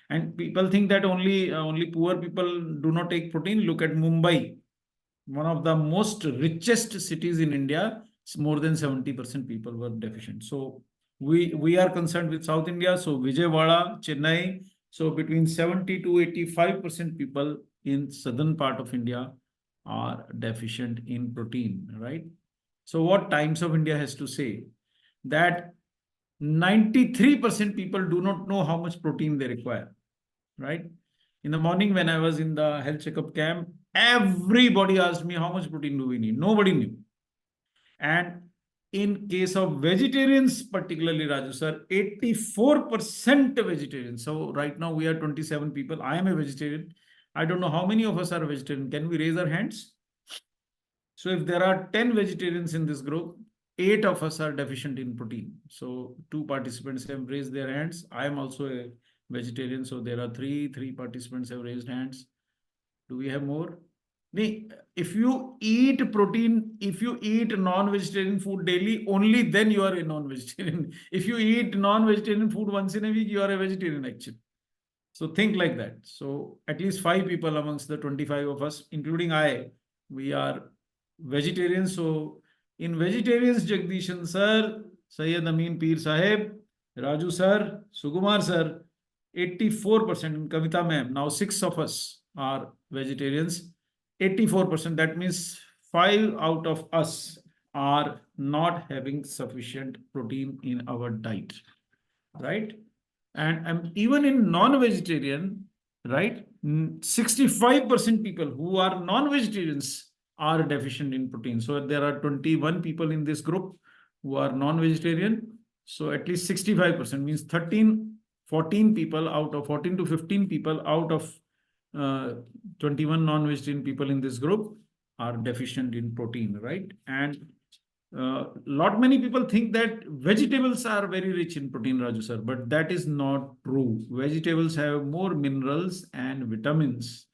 And people think that only poor people do not take protein. Look at Mumbai, one of the most richest cities in India. It's more than 70% people were deficient. So we are concerned with South India. So Vijayawada, Chennai. So between 70 to 85% people in southern part of India are deficient in protein, right? So what Times of India has to say that 93% people do not know how much protein they require, right? In the morning when I was in the health checkup camp, everybody asked me how much protein do we need? Nobody knew. And in case of vegetarians, particularly Raju sir, 84% vegetarians. So right now we are 27 people. I am a vegetarian. I don't know how many of us are vegetarian. Can we raise our hands? So if there are 10 vegetarians in this group, 8 of us are deficient in protein. So 2 participants have raised their hands. I am also a vegetarian. So there are 3 participants have raised hands. Do we have more? If you eat protein, if you eat non-vegetarian food daily, only then you are a non-vegetarian. If you eat non-vegetarian food once in a week, you are a vegetarian actually. So think like that. So at least 5 people amongst the 25 of us, including I, we are vegetarians. So in vegetarians, Jagdishan sir, Sayyid Amin Peer Sahib, Raju sir, Sukumar sir, 84%, in Kavita ma'am. Now 6 of us are vegetarians. 84%, that means 5 out of us are not having sufficient protein in our diet, right? And even in non-vegetarian, right, 65% people who are non-vegetarians are deficient in protein. So there are 21 people in this group who are non-vegetarian. So at least 65% means 14 people out of 14 to 15 people out of 21 non-vegetarian people in this group are deficient in protein, right? And lot many people think that vegetables are very rich in protein, Raju sir, but that is not true. Vegetables have more minerals and vitamins,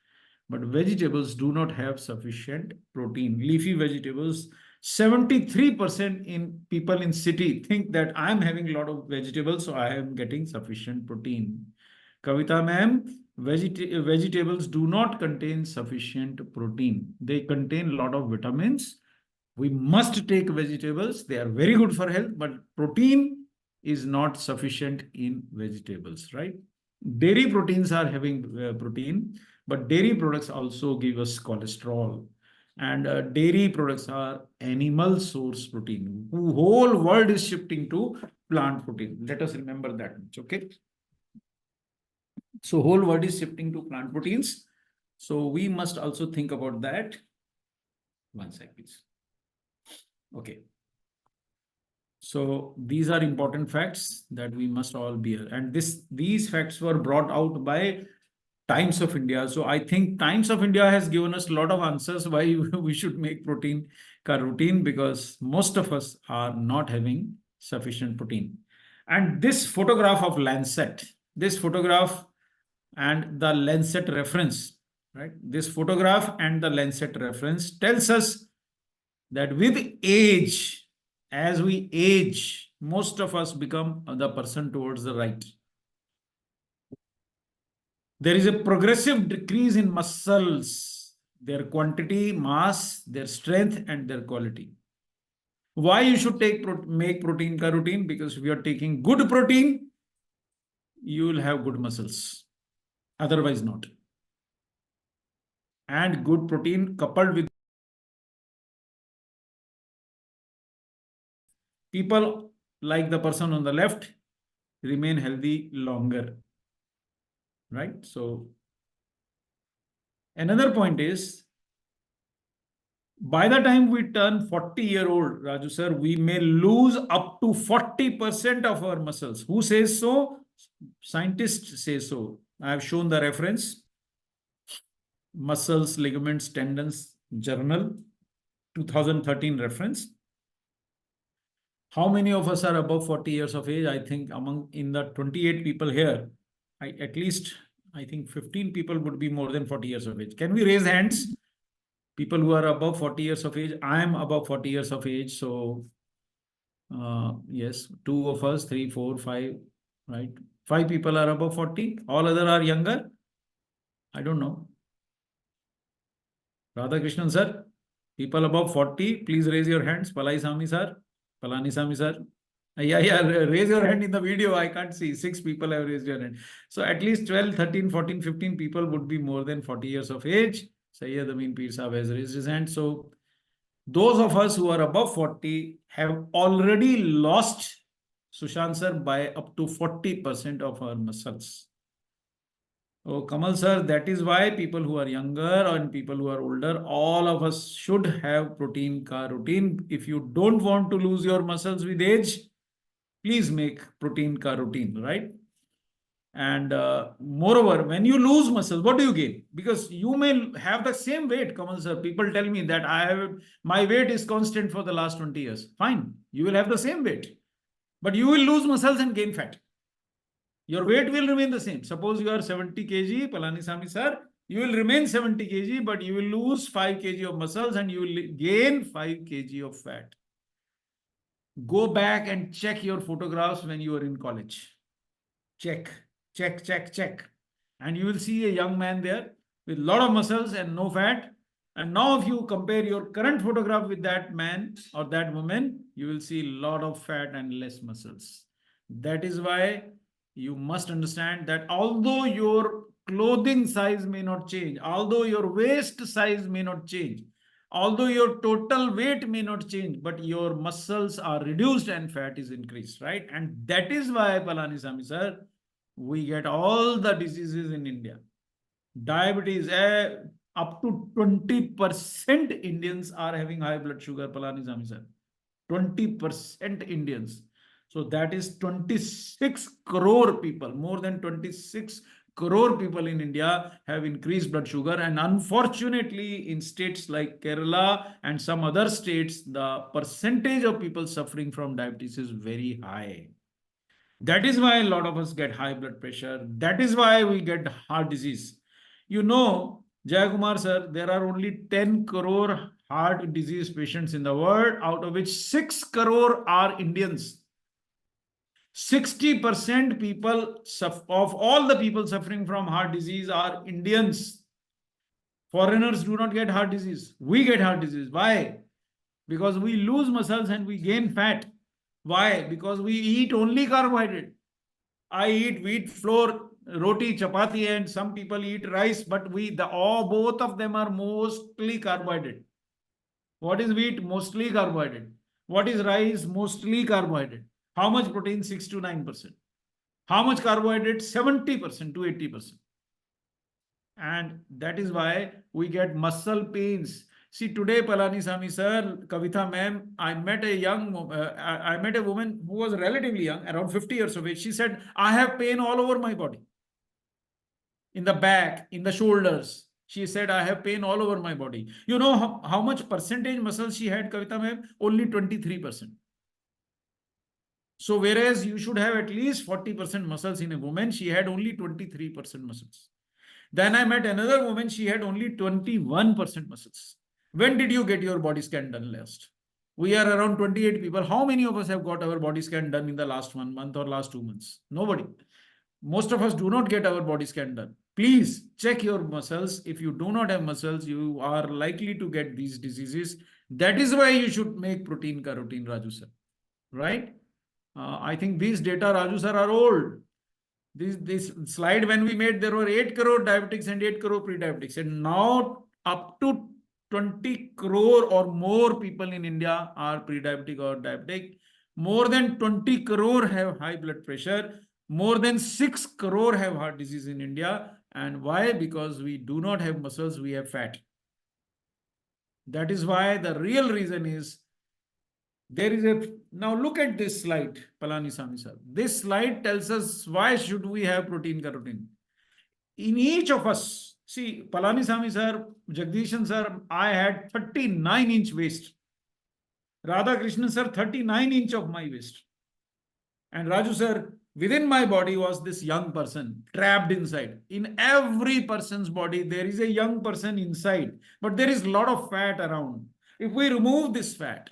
but vegetables do not have sufficient protein. Leafy vegetables, 73% in people in city think that I am having a lot of vegetables, so I am getting sufficient protein. Kavita ma'am, vegetables do not contain sufficient protein. They contain a lot of vitamins. We must take vegetables. They are very good for health, but protein is not sufficient in vegetables, right? Dairy proteins are having protein, but dairy products also give us cholesterol. And dairy products are animal source protein. The whole world is shifting to plant protein. Let us remember that much, okay? So whole world is shifting to plant proteins. So we must also think about that. One sec, please. Okay. So these are important facts that we must all bear. And these facts were brought out by Times of India. So I think Times of India has given us a lot of answers why we should make protein ka routine, because most of us are not having sufficient protein. And this photograph of Lancet, this photograph and the Lancet reference, right? This photograph and the Lancet reference tells us that with age, as we age, most of us become the person towards the right. There is a progressive decrease in muscles, their quantity, mass, their strength, and their quality. Why you should make protein ka routine? Because if you are taking good protein, you will have good muscles. Otherwise not. And good protein coupled with people like the person on the left remain healthy longer, right? So another point is, by the time we turn 40-year-old, Raju sir, we may lose up to 40% of our muscles. Who says so? Scientists say so. I have shown the reference. Muscles, ligaments, tendons journal, 2013 reference. How many of us are above 40 years of age? I think in the 28 people here, at least I think 15 people would be more than 40 years of age. Can we raise hands? People who are above 40 years of age. I am above 40 years of age. So, yes, 2 of us, 3, 4, 5, right? 5 people are above 40. All other are younger. I don't know. Radhakrishnan sir, people above 40, please raise your hands. Palaisamy sir, Palanisamy sir. Yeah, raise your hand in the video. I can't see. 6 people have raised your hand. So at least 12, 13, 14, 15 people would be more than 40 years of age. Sayyid Amin Peer Sahab has raised his hand. So those of us who are above 40 have already lost, Sushant sir, by up to 40% of our muscles. Oh, Kamal sir, that is why people who are younger and people who are older, all of us should have protein ka routine. If you don't want to lose your muscles with age, please make protein ka routine, right? And moreover, when you lose muscles, what do you gain? Because you may have the same weight, Kamal sir. People tell me that my weight is constant for the last 20 years. Fine, you will have the same weight, but you will lose muscles and gain fat. Your weight will remain the same. Suppose you are 70 kg, Palanisamy sir, you will remain 70 kg, but you will lose 5 kg of muscles and you will gain 5 kg of fat. Go back and check your photographs when you were in college. Check. And you will see a young man there with a lot of muscles and no fat. And now if you compare your current photograph with that man or that woman, you will see a lot of fat and less muscles. That is why you must understand that although your clothing size may not change, although your waist size may not change, although your total weight may not change, but your muscles are reduced and fat is increased, right? And that is why, Palanisamy sir, we get all the diseases in India. Diabetes, up to 20% Indians are having high blood sugar, Palanisamy sir. 20% Indians. So that is 26 crore people, more than 26 crore people in India have increased blood sugar. And unfortunately, in states like Kerala and some other states, the percentage of people suffering from diabetes is very high. That is why a lot of us get high blood pressure. That is why we get heart disease. You know, Jayakumar sir, there are only 10 crore heart disease patients in the world, out of which 6 crore are Indians. 60% people of all the people suffering from heart disease are Indians. Foreigners do not get heart disease. We get heart disease. Why? Because we lose muscles and we gain fat. Why? Because we eat only carbohydrate. I eat wheat flour, roti, chapati, and some people eat rice, but both of them are mostly carbohydrate. What is wheat? Mostly carbohydrate. What is rice? Mostly carbohydrate. How much protein? 6 to 9%. How much carbohydrate? 70% to 80%. And that is why we get muscle pains. See, today, Palanisamy sir, Kavitha ma'am, I met a woman who was relatively young, around 50 years of age. She said, I have pain all over my body. In the back, in the shoulders. She said, I have pain all over my body. You know how much percentage muscles she had, Kavitha ma'am? Only 23%. So whereas you should have at least 40% muscles in a woman, she had only 23% muscles. Then I met another woman, she had only 21% muscles. When did you get your body scan done last? We are around 28 people. How many of us have got our body scan done in the last 1 month or last 2 months? Nobody. Most of us do not get our body scan done. Please check your muscles. If you do not have muscles, you are likely to get these diseases. That is why you should make protein ka routine, Raju sir. Right? I think these data, Raju sir, are old. This slide when we made, there were 8 crore diabetics and 8 crore pre-diabetics. And now up to 20 crore or more people in India are pre-diabetic or diabetic. More than 20 crore have high blood pressure. More than 6 crore have heart disease in India. And why? Because we do not have muscles, we have fat. That is why the real reason is now look at this slide, Palanisamy sir. This slide tells us why should we have protein ka routine. In each of us, see, Palanisamy sir, Jagdishan sir, I had 39-inch waist. Radhakrishnan sir, 39 inch of my waist. And Raju sir, within my body was this young person trapped inside. In every person's body, there is a young person inside, but there is a lot of fat around. If we remove this fat,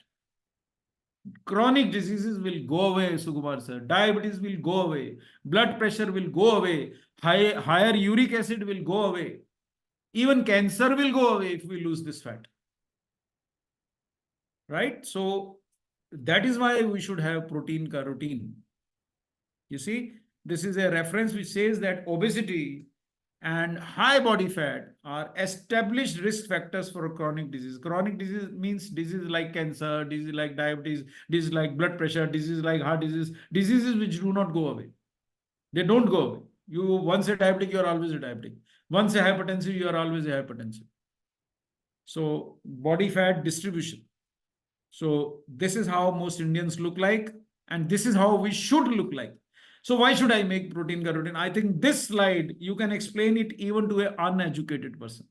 chronic diseases will go away, Sukumar sir. Diabetes will go away. Blood pressure will go away. Higher uric acid will go away. Even cancer will go away if we lose this fat. Right? So that is why we should have protein ka routine. You see, this is a reference which says that obesity and high body fat are established risk factors for chronic disease. Chronic disease means disease like cancer, disease like diabetes, disease like blood pressure, disease like heart disease, diseases which do not go away. They don't go away. You once a diabetic, you are always a diabetic. Once a hypertensive, you are always a hypertensive. So body fat distribution. So this is how most Indians look like, and this is how we should look like. So why should I make protein ka routine? I think this slide, you can explain it even to an uneducated person.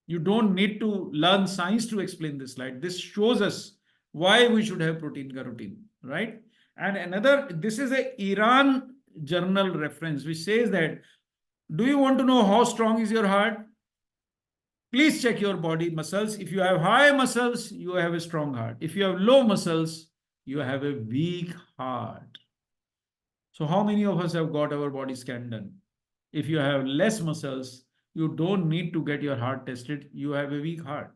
You don't need to learn science to explain this slide. This shows us why we should have protein ka routine, right? And another, this is a Iran journal reference which says that, do you want to know how strong is your heart? Please check your body muscles. If you have high muscles, you have a strong heart. If you have low muscles, you have a weak heart. So how many of us have got our body scan done? If you have less muscles, you don't need to get your heart tested. You have a weak heart.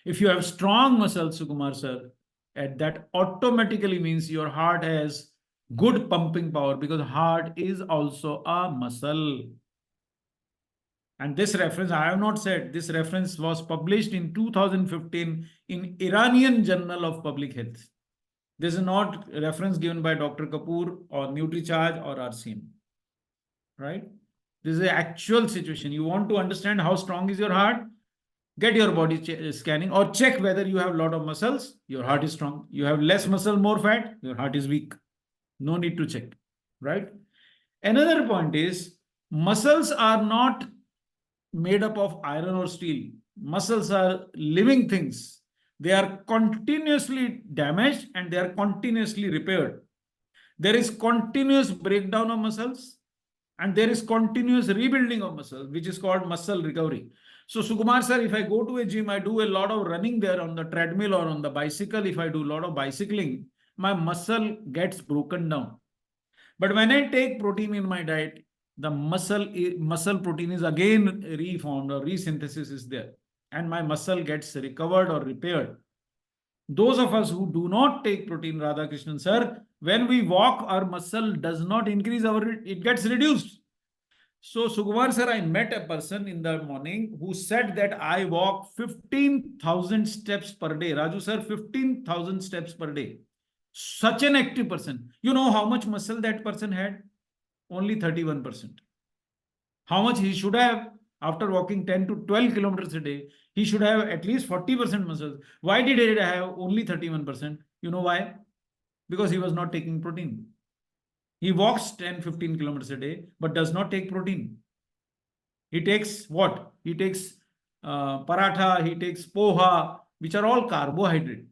If you have strong muscles, Sukumar sir, that automatically means your heart has good pumping power, because heart is also a muscle. And this reference, I have not said, this reference was published in 2015 in Iranian Journal of Public Health. This is not a reference given by Dr. Kapoor or NutriCharge or RCM, right? This is the actual situation. You want to understand how strong is your heart? Get your body scanning or check whether you have a lot of muscles, your heart is strong. You have less muscle, more fat, your heart is weak. No need to check, right? Another point is, muscles are not made up of iron or steel. Muscles are living things. They are continuously damaged and they are continuously repaired. There is continuous breakdown of muscles and there is continuous rebuilding of muscles, which is called muscle recovery. So Sukumar sir, if I go to a gym, I do a lot of running there on the treadmill or on the bicycle. If I do a lot of bicycling, my muscle gets broken down. But when I take protein in my diet, the muscle protein is again reformed or resynthesis is there, and my muscle gets recovered or repaired. Those of us who do not take protein, Radhakrishnan sir, when we walk, our muscle does not increase, it gets reduced. So Sukumar sir, I met a person in the morning who said that I walk 15,000 steps per day. Raju sir, 15,000 steps per day. Such an active person. You know how much muscle that person had? Only 31%. How much he should have after walking 10 to 12 kilometers a day? He should have at least 40% muscles. Why did he have only 31%? You know why? Because he was not taking protein. He walks 10-15 kilometers a day, but does not take protein. He takes what? He takes paratha, he takes poha, which are all carbohydrate.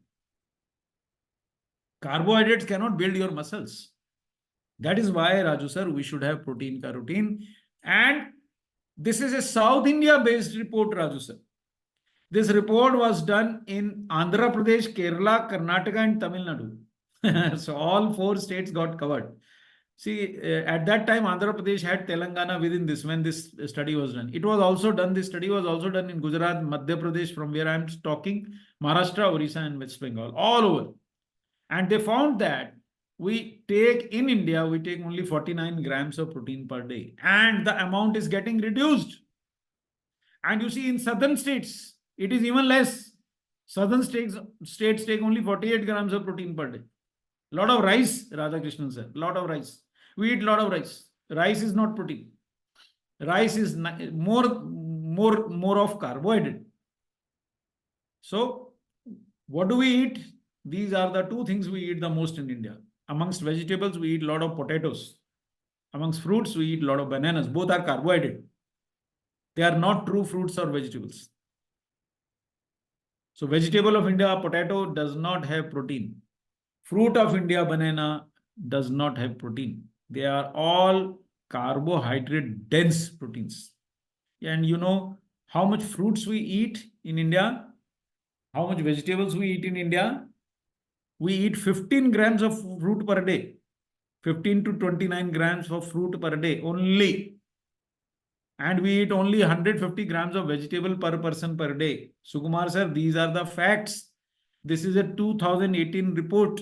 Carbohydrates cannot build your muscles. That is why, Raju sir, we should have protein ka routine. And this is a South India based report, Raju sir. This report was done in Andhra Pradesh, Kerala, Karnataka and Tamil Nadu. So all 4 states got covered. See, at that time, Andhra Pradesh had Telangana within this when this study was done. It was also done, this study was also done in Gujarat, Madhya Pradesh, from where I am talking, Maharashtra, Orissa and West Bengal, all over. And they found that we take in India, we take only 49 grams of protein per day, and the amount is getting reduced. And you see, in southern states, it is even less. Southern states take only 48 grams of protein per day. Lot of rice, Radhakrishnan sir, lot of rice. We eat lot of rice. Rice is not protein. Rice is more of carbohydrate. So, what do we eat? These are the 2 things we eat the most in India. Amongst vegetables, we eat a lot of potatoes. Amongst fruits, we eat a lot of bananas. Both are carbohydrate. They are not true fruits or vegetables. So vegetable of India, potato, does not have protein. Fruit of India, banana, does not have protein. They are all carbohydrate dense proteins. And you know how much fruits we eat in India? How much vegetables we eat in India? We eat 15 grams of fruit per day. 15 to 29 grams of fruit per day only. And we eat only 150 grams of vegetable per person per day. Sukumar sir, these are the facts. This is a 2018 report.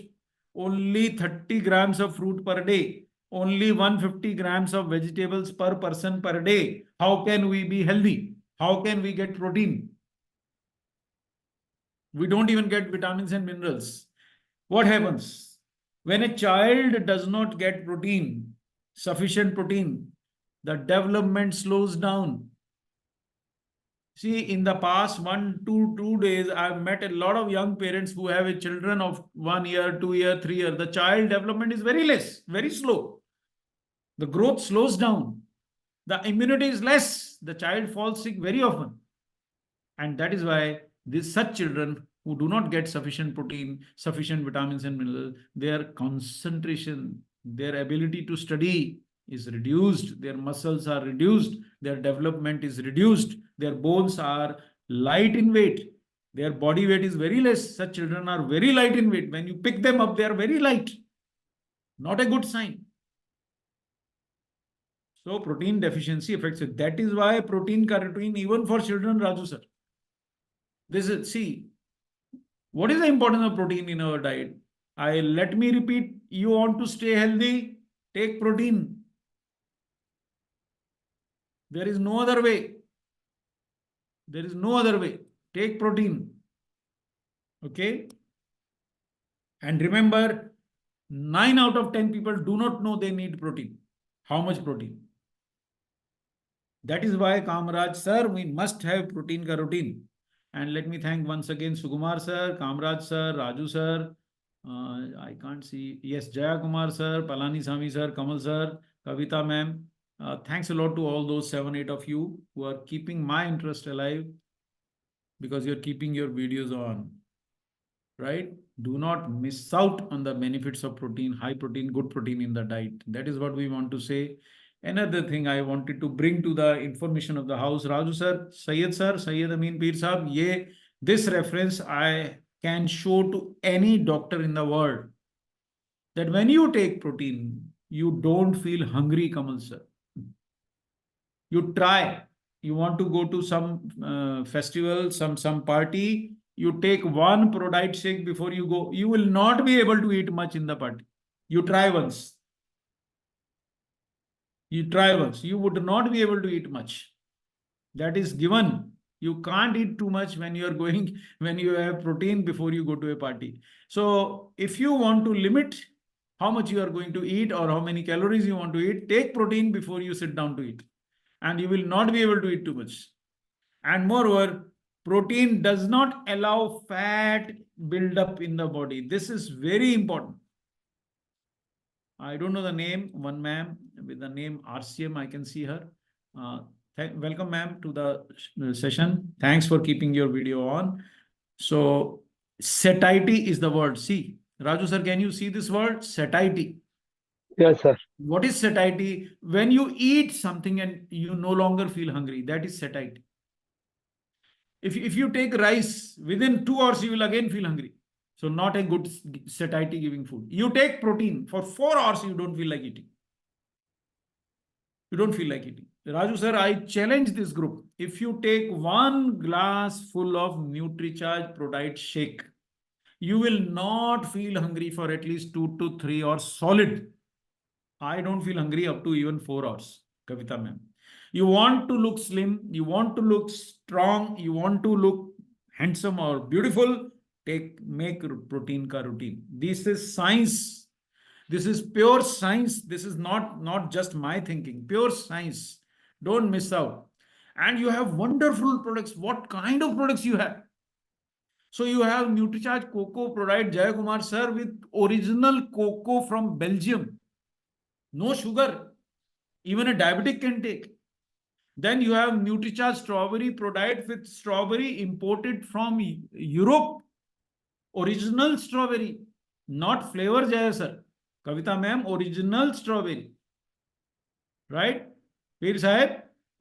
Only 30 grams of fruit per day. Only 150 grams of vegetables per person per day. How can we be healthy? How can we get protein? We don't even get vitamins and minerals. What happens? When a child does not get protein, sufficient protein, the development slows down. See, in the past 2 days, I've met a lot of young parents who have a children of 1 year, 2 year, 3 year. The child development is very less, very slow. The growth slows down. The immunity is less. The child falls sick very often. And that is why such children who do not get sufficient protein, sufficient vitamins and minerals, their concentration, their ability to study is reduced, their muscles are reduced, their development is reduced, their bones are light in weight, their body weight is very less. Such children are very light in weight. When you pick them up, they are very light. Not a good sign. So protein deficiency affects it. That is why protein carotene, even for children, Raju sir. This is, see, what is the importance of protein in our diet? Let me repeat, you want to stay healthy, take protein. There is no other way. There is no other way. Take protein. Okay? And remember, 9 out of 10 people do not know they need protein. How much protein? That is why, Kamraj sir, we must have protein ka routine. And let me thank once again Sukumar sir, Kamraj sir, Raju sir. I can't see. Yes, Jaya Kumar sir, Palani Sami sir, Kamal sir, Kavita ma'am. Thanks a lot to all those 7, 8 of you who are keeping my interest alive because you're keeping your videos on. Right? Do not miss out on the benefits of protein, high protein, good protein in the diet. That is what we want to say. Another thing I wanted to bring to the information of the house, Raju sir, Syed Amin Peer Sahab, this reference I can show to any doctor in the world that when you take protein, you don't feel hungry, Kamal sir. You try. You want to go to some festival, some party, you take one Prodite shake before you go. You will not be able to eat much in the party. You try once. You try once. You would not be able to eat much. That is given. You can't eat too much when you are going, when you have protein before you go to a party. So if you want to limit how much you are going to eat or how many calories you want to eat, take protein before you sit down to eat. And you will not be able to eat too much. And moreover, protein does not allow fat buildup in the body. This is very important. I don't know the name, one ma'am with the name RCM, I can see her. Welcome ma'am to the session. Thanks for keeping your video on. So satiety is the word. See, Raju sir, can you see this word? Satiety. Yes, sir. What is satiety? When you eat something and you no longer feel hungry, that is satiety. If you take rice, within 2 hours, you will again feel hungry. So not a good satiety giving food. You take protein, for 4 hours, you don't feel like eating. You don't feel like eating. Raju sir, I challenge this group. If you take 1 glass full of NutriCharge Prodite shake, you will not feel hungry for at least 2 to 3 hours solid. I don't feel hungry up to even 4 hours, Kavita ma'am. You want to look slim, you want to look strong, you want to look handsome or beautiful, make protein ka routine. This is science. This is pure science. This is not just my thinking, pure science. Don't miss out. And you have wonderful products. What kind of products you have? So you have NutriCharge Cocoa Prodite Jaya Kumar sir with original cocoa from Belgium. No sugar. Even a diabetic can take. Then you have NutriCharge Strawberry Prodite with strawberry imported from Europe. Original strawberry, not flavor Jaya sir. Kavita ma'am, original strawberry. Right? Peer Sahib,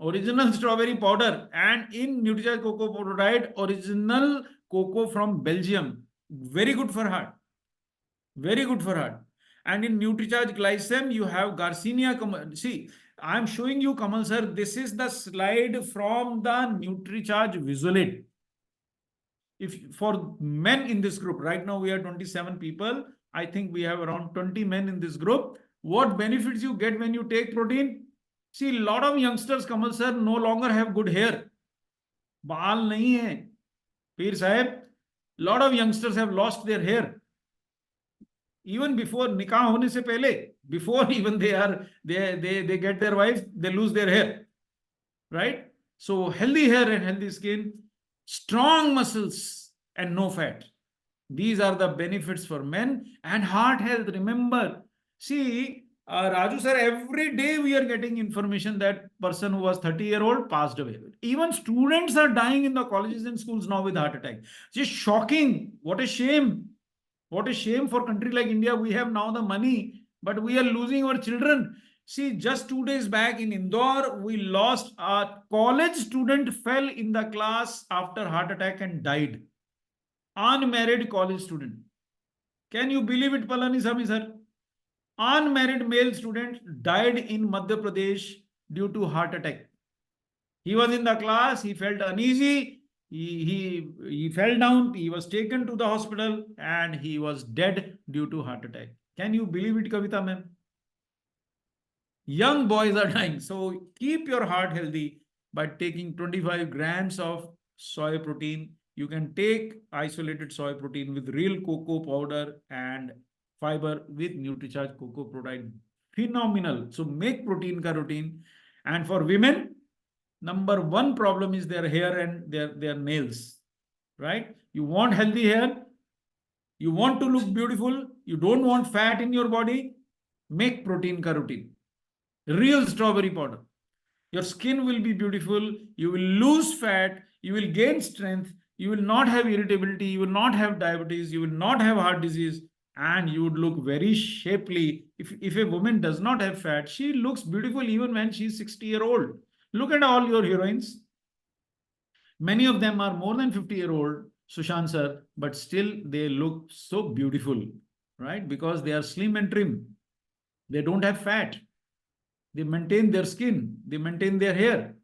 original strawberry powder. And in Nutricharge Cocoa Prototype, original cocoa from Belgium. Very good for heart. Very good for heart. And in Nutricharge Glycem, you have Garcinia. See, I am showing you, Kamal sir, this is the slide from the Nutricharge Visual Aid. If for men in this group, right now we are 27 people. I think we have around 20 men in this group. What benefits you get when you take protein? See, a lot of youngsters, Kamal sir, no longer have good hair. Baal nahi hai. Peer Sahib, lot of youngsters have lost their hair. Even before nikah hone se pehle, before even they get their wife, they lose their hair. Right? So healthy hair and healthy skin, strong muscles and no fat. These are the benefits for men. And heart health, remember, see, Raju sir, every day we are getting information that person who was 30-year-old passed away. Even students are dying in the colleges and schools now with heart attack. Just shocking. What a shame. What a shame for a country like India. We have now the money, but we are losing our children. See, just 2 days back in Indore, we lost a college student, fell in the class after heart attack and died. Unmarried college student. Can you believe it, Palaniswamy sir? Unmarried male student died in Madhya Pradesh due to heart attack. He was in the class, he felt uneasy, he fell down, he was taken to the hospital and he was dead due to heart attack. Can you believe it, Kavita ma'am? Young boys are dying. So keep your heart healthy by taking 25 grams of soy protein. You can take isolated soy protein with real cocoa powder and fiber with Nutricharge Cocoa Prototype. Phenomenal. So make protein ka routine. And for women, number one problem is their hair and their nails. Right? You want healthy hair. You want to look beautiful. You don't want fat in your body. Make protein ka routine. Real strawberry powder. Your skin will be beautiful. You will lose fat. You will gain strength. You will not have irritability. You will not have diabetes. You will not have heart disease. And you would look very shapely. If a woman does not have fat, she looks beautiful even when she's 60-year-old. Look at all your heroines. Many of them are more than 50-year-old, Sushant sir, but still they look so beautiful, right? Because they are slim and trim. They don't have fat. They maintain their skin. They maintain their hair,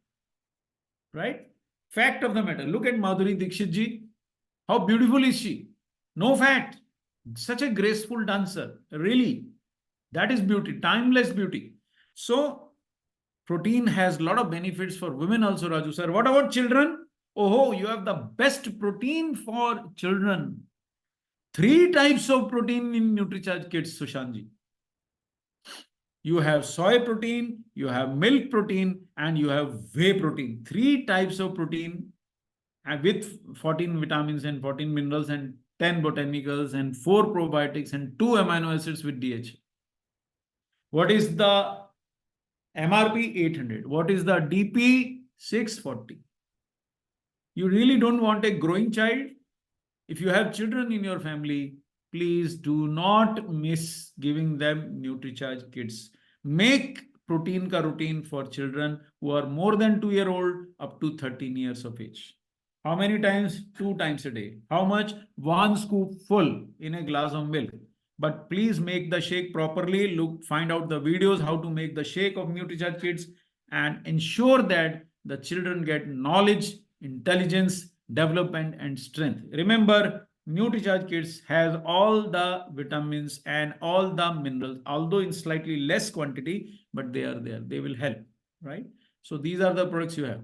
right? Fact of the matter. Look at Madhuri Dixit ji. How beautiful is she? No fat. Such a graceful dancer. Really. That is beauty. Timeless beauty. So, protein has a lot of benefits for women also, Raju sir. What about children? Oh, you have the best protein for children. 3 types of protein in Nutricharge Kids, Sushant. You have soy protein, you have milk protein, and you have whey protein. 3 types of protein with 14 vitamins and 14 minerals and 10 botanicals and 4 probiotics and 2 amino acids with DHA. What is the MRP? 800. What is the DP? 640. You really don't want a growing child? If you have children in your family, please do not miss giving them Nutricharge Kids. Make protein ka routine for children who are more than 2-year-old up to 13 years of age. How many times? 2 times a day. How much? 1 scoop full in a glass of milk. But please make the shake properly. Look, find out the videos how to make the shake of Nutricharge Kids and ensure that the children get knowledge, intelligence, development, and strength. Remember, Nutricharge Kids has all the vitamins and all the minerals, although in slightly less quantity, but they are there. They will help, right? So these are the products you have.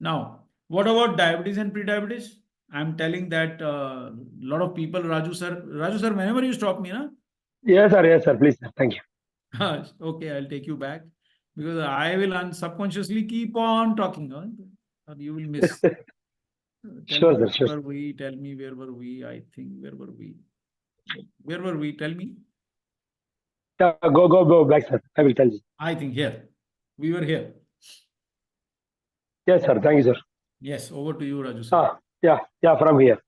Now, what about diabetes and pre-diabetes? I'm telling that a lot of people, Raju sir, whenever you stop me, na? Yes, sir, please, sir. Thank you. Okay, I'll take you back because I will subconsciously keep on talking, or you will miss. Sure, sir. Sure. Where were we? Tell me, where were we? I think, where were we? Where were we? Tell me. Yeah, go back, sir. I will tell you. I think here. We were here. Yes, sir. Thank you, sir. Yes, over to you, Raju sir. Yeah, from here.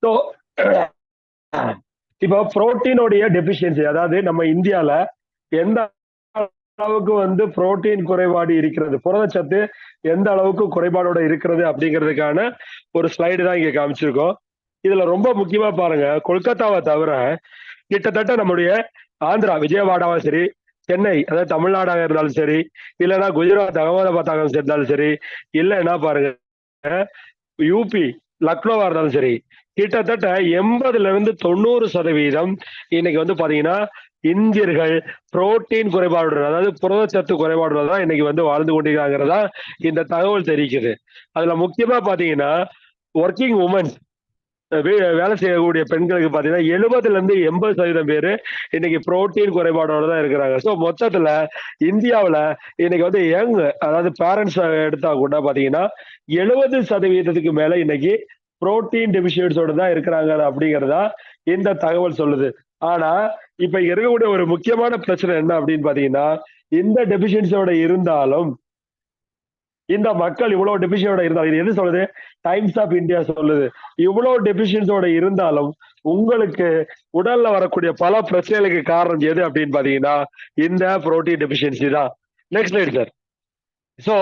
So, இப்போ புரோட்டீனோடைய deficiency, அதாவது நம்ம இந்தியால எந்த அளவுக்கு வந்து protein குறைபாடு இருக்கிறது, புரதச்சத்து எந்த அளவுக்கு குறைபாடோட இருக்கிறது அப்படிங்கிறதுக்கான ஒரு ஸ்லைடு தான் இங்க காமிச்சிருக்கோம். இதுல ரொம்ப முக்கியமா பாருங்க, கொல்கத்தாவை தவிர கிட்டத்தட்ட நம்முடைய ஆந்திரா விஜயவாடாவும் சரி, சென்னை அதாவது தமிழ்நாடாக இருந்தாலும் சரி, இல்லைன்னா குஜராத் அகமதாபாத்தாக இருந்தாலும் சரி, இல்லைன்னா பாருங்க யூபி லக்னோவா இருந்தாலும் சரி, கிட்டத்தட்ட 80% இன்னைக்கு வந்து பாத்தீங்கன்னா இந்தியர்கள் புரோட்டீன் குறைபாடு, அதாவது புரதச்சத்து குறைபாடு தான் இன்னைக்கு வந்து வாழ்ந்து கொண்டிருக்காங்கிறதா இந்த தகவல் தெரிவிக்குது. அதுல முக்கியமா பாத்தீங்கன்னா ஒர்க்கிங் உமன்ஸ், வேலை செய்யக்கூடிய பெண்களுக்கு பாத்தீங்கன்னா 70% பேரு இன்னைக்கு புரோட்டீன் குறைபாடோட தான் இருக்கிறாங்க. ஸோ மொத்தத்துல இந்தியாவுல இன்னைக்கு வந்து யங், அதாவது பேரண்ட்ஸ் எடுத்தா கூட பாத்தீங்கன்னா 70% மேல இன்னைக்கு புரோட்டீன் டெபிஷியன்ஸோட தான் இருக்கிறாங்க அப்படிங்கிறதா இந்த தகவல் சொல்லுது. ஆனா இப்ப இருக்கக்கூடிய ஒரு முக்கியமான பிரச்சனை என்ன அப்படின்னு பாத்தீங்கன்னா, இந்த டெபிஷியன்ஸோட இருந்தாலும் இந்த மக்கள் இவ்வளவு டெபிஷியன்ஸோட இருந்தாலும், இது எது சொல்லுது? டைம்ஸ் ஆஃப் இந்தியா சொல்லுது. இவ்வளவு டெபிஷியன்ஸோட இருந்தாலும் உங்களுக்கு உடல்ல வரக்கூடிய பல பிரச்சனைகளுக்கு காரணம் எது அப்படின்னு பாத்தீங்கன்னா இந்த புரோட்டீன் டெபிஷியன்சி தான். Next slide sir. சோ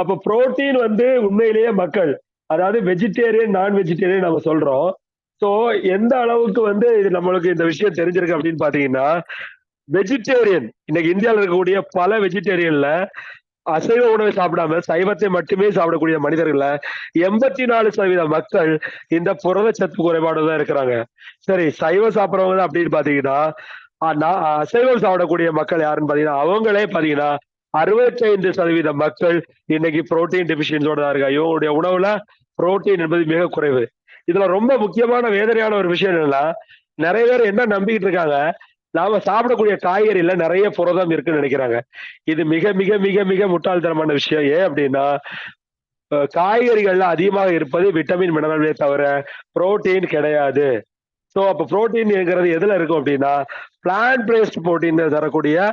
அப்ப புரோட்டீன் வந்து உண்மையிலேயே மக்கள், அதாவது வெஜிடேரியன் நான் வெஜிடேரியன் நம்ம சொல்றோம். சோ எந்த அளவுக்கு வந்து இது நம்மளுக்கு இந்த விஷயம் தெரிஞ்சிருக்கு அப்படின்னு பாத்தீங்கன்னா, வெஜிடேரியன் இன்னைக்கு இந்தியாவில் இருக்கக்கூடிய பல வெஜிடேரியன்ல அசைவ உணவை சாப்பிடாம சைவத்தை மட்டுமே சாப்பிடக்கூடிய மனிதர்கள 84% மக்கள் இந்த புரதச்சத்து குறைபாடு தான் இருக்கிறாங்க. சரி, சைவம் சாப்பிடுறவங்க அப்படின்னு பாத்தீங்கன்னா அசைவம் சாப்பிடக்கூடிய மக்கள் யாருன்னு பாத்தீங்கன்னா அவங்களே பாத்தீங்கன்னா 65% மக்கள் இன்னைக்கு புரோட்டீன் டெபிஷியன்ஸோட தான் இருக்காங்க. இவங்களுடைய உணவுல புரோட்டீன் என்பது மிக குறைவு. இதுல ரொம்ப முக்கியமான வேதனையான ஒரு விஷயம் என்னன்னா, நிறைய பேர் என்ன நம்பிக்கிட்டு இருக்காங்க, நாம சாப்பிடக்கூடிய காய்கறில நிறைய புரதம் இருக்குன்னு நினைக்கிறாங்க. இது மிக மிக மிக மிக முட்டாள்தனமான விஷயம். ஏன் அப்படின்னா காய்கறிகள்ல அதிகமாக இருப்பது விட்டமின் மினரலே தவிர புரோட்டீன் கிடையாது. சோ அப்ப புரோட்டீன்ங்கிறது எதுல இருக்கும் அப்படின்னா பிளான்ட் பேஸ்ட் புரோட்டீன் தரக்கூடிய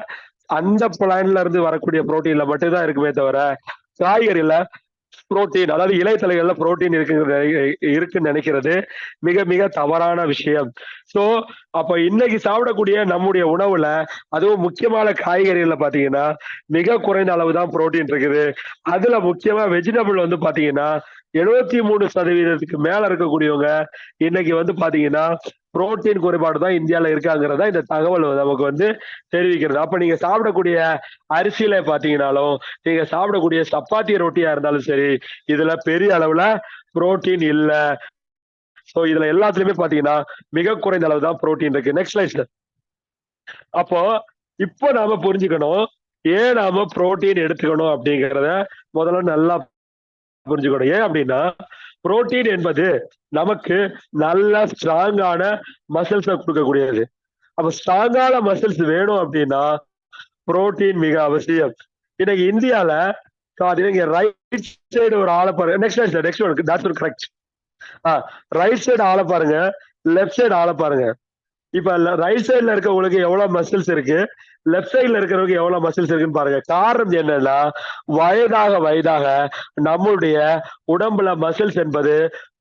அந்த பிளான்ட்ல இருந்து வரக்கூடிய புரோட்டீன்ல மட்டும்தான் இருக்குமே தவிர காய்கறில புரோட்டீன், அதாவது இலைத்தலைகள்ல புரோட்டீன் இருக்குன்னு நினைக்கிறது மிக மிக தவறான விஷயம். சோ அப்ப இன்னைக்கு சாப்பிடக்கூடிய நம்முடைய உணவுல அதுவும் முக்கியமான காய்கறிகள்ல பாத்தீங்கன்னா மிக குறைந்த அளவு தான் புரோட்டீன் இருக்குது. அதுல முக்கியமா வெஜிடபிள் வந்து பாத்தீங்கன்னா 73% மேல இருக்கக்கூடியவங்க இன்னைக்கு வந்து பாத்தீங்கன்னா புரோட்டீன் குறைபாடு தான் இந்தியால இருக்காங்கிறதா இந்த தகவல் நமக்கு வந்து தெரிவிக்கிறது. அப்ப நீங்க சாப்பிடக்கூடிய அரிசியில பாத்தீங்கன்னாலும், நீங்க சாப்பிடக்கூடிய சப்பாத்தி ரொட்டியா இருந்தாலும் சரி, இதுல பெரிய அளவுல புரோட்டீன் இல்ல. சோ இதுல எல்லாத்துலயுமே பாத்தீங்கன்னா மிக குறைந்த அளவு தான் புரோட்டீன் இருக்கு. Next slide sir. அப்போ இப்போ நாம புரிஞ்சுக்கணும், ஏன் நாம புரோட்டீன் எடுத்துக்கணும் அப்படிங்கிறத முதல்ல நல்லா புரிஞ்சுக்கணும். ஏன் அப்படின்னா புரோட்டீன் என்பது நமக்கு நல்ல ஸ்ட்ராங்கான மசில்ஸ கொடுக்கக்கூடியது. அப்ப ஸ்ட்ராங்கான மசில்ஸ் வேணும் அப்படின்னா புரோட்டீன் மிக அவசியம். இன்னைக்கு இந்தியால நீங்க ரைட் சைடு ஒரு ஆளை பாருங்க. Next one that's one correct. Right side ஆளை பாருங்க, லெஃப்ட் சைடு ஆளை பாருங்க. இப்ப ரைட் சைடுல இருக்கவங்களுக்கு எவ்வளவு மசில்ஸ் இருக்கு, லெஃப்ட் சைடுல இருக்கிறவங்க எவ்வளவு மசில்ஸ் இருக்குன்னு பாருங்க. காரணம் என்னன்னா வயதாக நம்மளுடைய உடம்புல மசில்ஸ் என்பது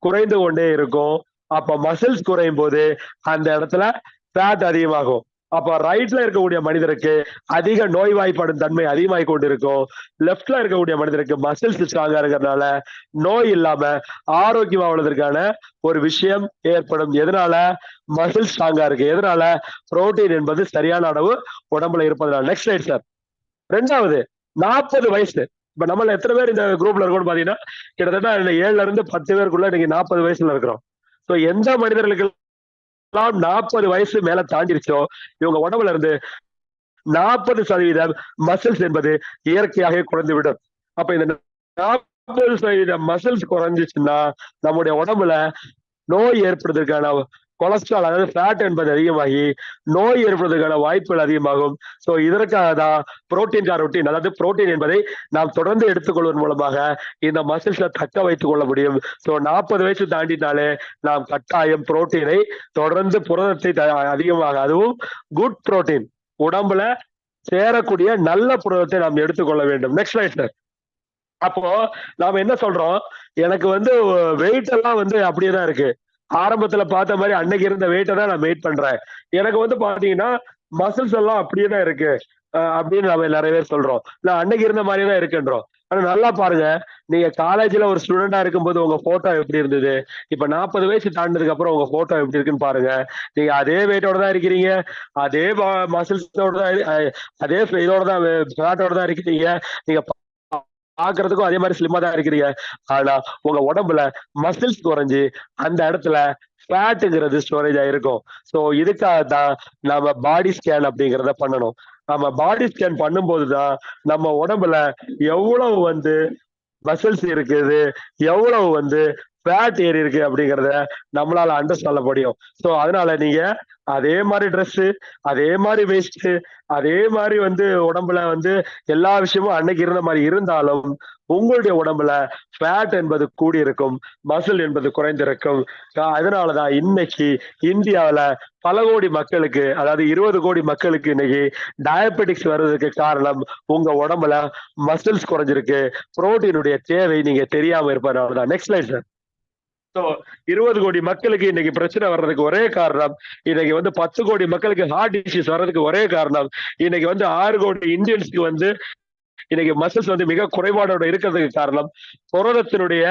குறைந்து கொண்டே இருக்கும். அப்ப மசில்ஸ் குறையும் போது அந்த இடத்துல ஃபேட் அதிகமாகும். அப்ப ரைட்ல இருக்கக்கூடிய மனிதருக்கு அதிக நோய்வாய்ப்படும் தன்மை அதிகமாகி கொண்டு இருக்கும். லெப்ட்ல இருக்கக்கூடிய மனிதருக்கு மசில்ஸ் ஸ்ட்ராங்கா இருக்கிறதுனால நோய் இல்லாம ஆரோக்கியமா உள்ளதற்கான ஒரு விஷயம் ஏற்படும். எதனால? மசில் ஸ்ட்ராங்கா இருக்கு. எதனால? புரோட்டீன் என்பது சரியான அளவு உடம்புல இருப்பதனால. Next slide sir. ரெண்டாவது 40 வயசு. இப்ப நம்மள எத்தனை பேர் இந்த குரூப்ல இருக்கோம்னு பாத்தீங்கன்னா கிட்டத்தட்ட 7ல இருந்து 10 பேருக்குள்ள இன்னைக்கு 40 வயசுல இருக்கிறோம். சோ எந்த மனிதர்களுக்கு 40 வயசு மேல தாண்டிருச்சோ இவங்க உடம்புல இருந்து 40% மசில்ஸ் என்பது இயற்கையாக குறைந்துவிடும். அப்ப இந்த 40% மசில்ஸ் குறைஞ்சிச்சுன்னா நம்முடைய உடம்புல நோய் ஏற்படுவதற்கான கொலஸ்ட்ரால், அதாவது ஃபேட் என்பது அதிகமாகி நோய் ஏற்படுவதற்கான வாய்ப்புகள் அதிகமாகும். சோ இதற்காக தான் புரோட்டீன் ரொட்டீன், அதாவது புரோட்டீன் என்பதை நாம் தொடர்ந்து எடுத்துக்கொள்வதன் மூலமாக இந்த மசில்ஸை தக்க வைத்துக் கொள்ள முடியும். சோ 40 வயசு தாண்டினாலே நாம் கட்டாயம் புரோட்டீனை தொடர்ந்து புரதத்தை அதிகமாக, அதுவும் குட் புரோட்டீன், உடம்புல சேரக்கூடிய நல்ல புரதத்தை நாம் எடுத்துக்கொள்ள வேண்டும். Next slide sir. அப்போ நாம என்ன சொல்றோம், எனக்கு வந்து வெயிட் எல்லாம் வந்து அப்படியே தான் இருக்கு, ஆரம்பத்துல பார்த்த மாதிரி அன்னைக்கு இருந்த வெயிட்டை தான் நான் வெயிட் பண்றேன். எனக்கு வந்து பாத்தீங்கன்னா மசில்ஸ் எல்லாம் அப்படியே தான் இருக்கு அப்படின்னு நம்ம நிறைய பேர் சொல்றோம். நான் அன்னைக்கு இருந்த மாதிரியே தான் இருக்குன்றோம். ஆனா நல்லா பாருங்க, நீங்க காலேஜ்ல ஒரு ஸ்டூடெண்டா இருக்கும்போது உங்க போட்டோ எப்படி இருந்தது, இப்ப 40 வயசு தாண்டினதுக்கு அப்புறம் உங்க போட்டோ எப்படி இருக்குன்னு பாருங்க. நீங்க அதே வெயிட்டோட தான் இருக்கிறீங்க, அதே மசில்ஸோட தான் அதே இதோட தான் ஃபேட்டோட தான் இருக்கிறீங்க. நீங்க பாக்குறதுக்கும் அதே மாதிரி ஸ்லிம்மா தான் இருக்கிறீங்க. ஆனா உங்க உடம்புல மசில்ஸ் குறைஞ்சு அந்த இடத்துல ஃபேட்டுங்கிறது ஸ்டோரேஜ் ஆயிருக்கும். ஸோ இதுக்காக தான் நம்ம பாடி ஸ்கேன் அப்படிங்கிறத பண்ணணும். நம்ம பாடி ஸ்கேன் பண்ணும்போது தான் நம்ம உடம்புல எவ்வளவு வந்து மசில்ஸ் இருக்குது, எவ்வளவு வந்து ஃபேட் ஏறி இருக்கு அப்படிங்கிறத நம்மளால அண்டர்ஸ்டாண்ட் பண்ண முடியும். ஸோ அதனால நீங்க அதே மாதிரி ட்ரெஸ், அதே மாதிரி வேஸ்ட், அதே மாதிரி வந்து உடம்புல வந்து எல்லா விஷயமும் அன்னைக்கு இருந்த மாதிரி இருந்தாலும் உங்களுடைய உடம்புல ஃபேட் என்பது கூடியிருக்கும், மசில் என்பது குறைந்திருக்கும். அதனாலதான் இன்னைக்கு இந்தியாவில பல கோடி மக்களுக்கு, அதாவது 20 கோடி மக்களுக்கு இன்னைக்கு டயபெட்டிக்ஸ் வர்றதுக்கு காரணம் உங்க உடம்புல மசில்ஸ் குறைஞ்சிருக்கு, புரோட்டீனுடைய தேவை நீங்க தெரியாம இருப்பதனாலதான். Next slide sir. So 20 crore மக்களுக்கு இன்னைக்கு பிரச்சனை வர்றதுக்கு ஒரே காரணம், இன்னைக்கு வந்து 10 கோடி மக்களுக்கு ஹார்ட் டிசீஸ் வர்றதுக்கு ஒரே காரணம், இன்னைக்கு வந்து 6 கோடி இந்தியன்ஸ்க்கு வந்து இன்னைக்கு மசில்ஸ் வந்து மிக குறைபாடோட இருக்கிறதுக்கு காரணம், புரதத்தினுடைய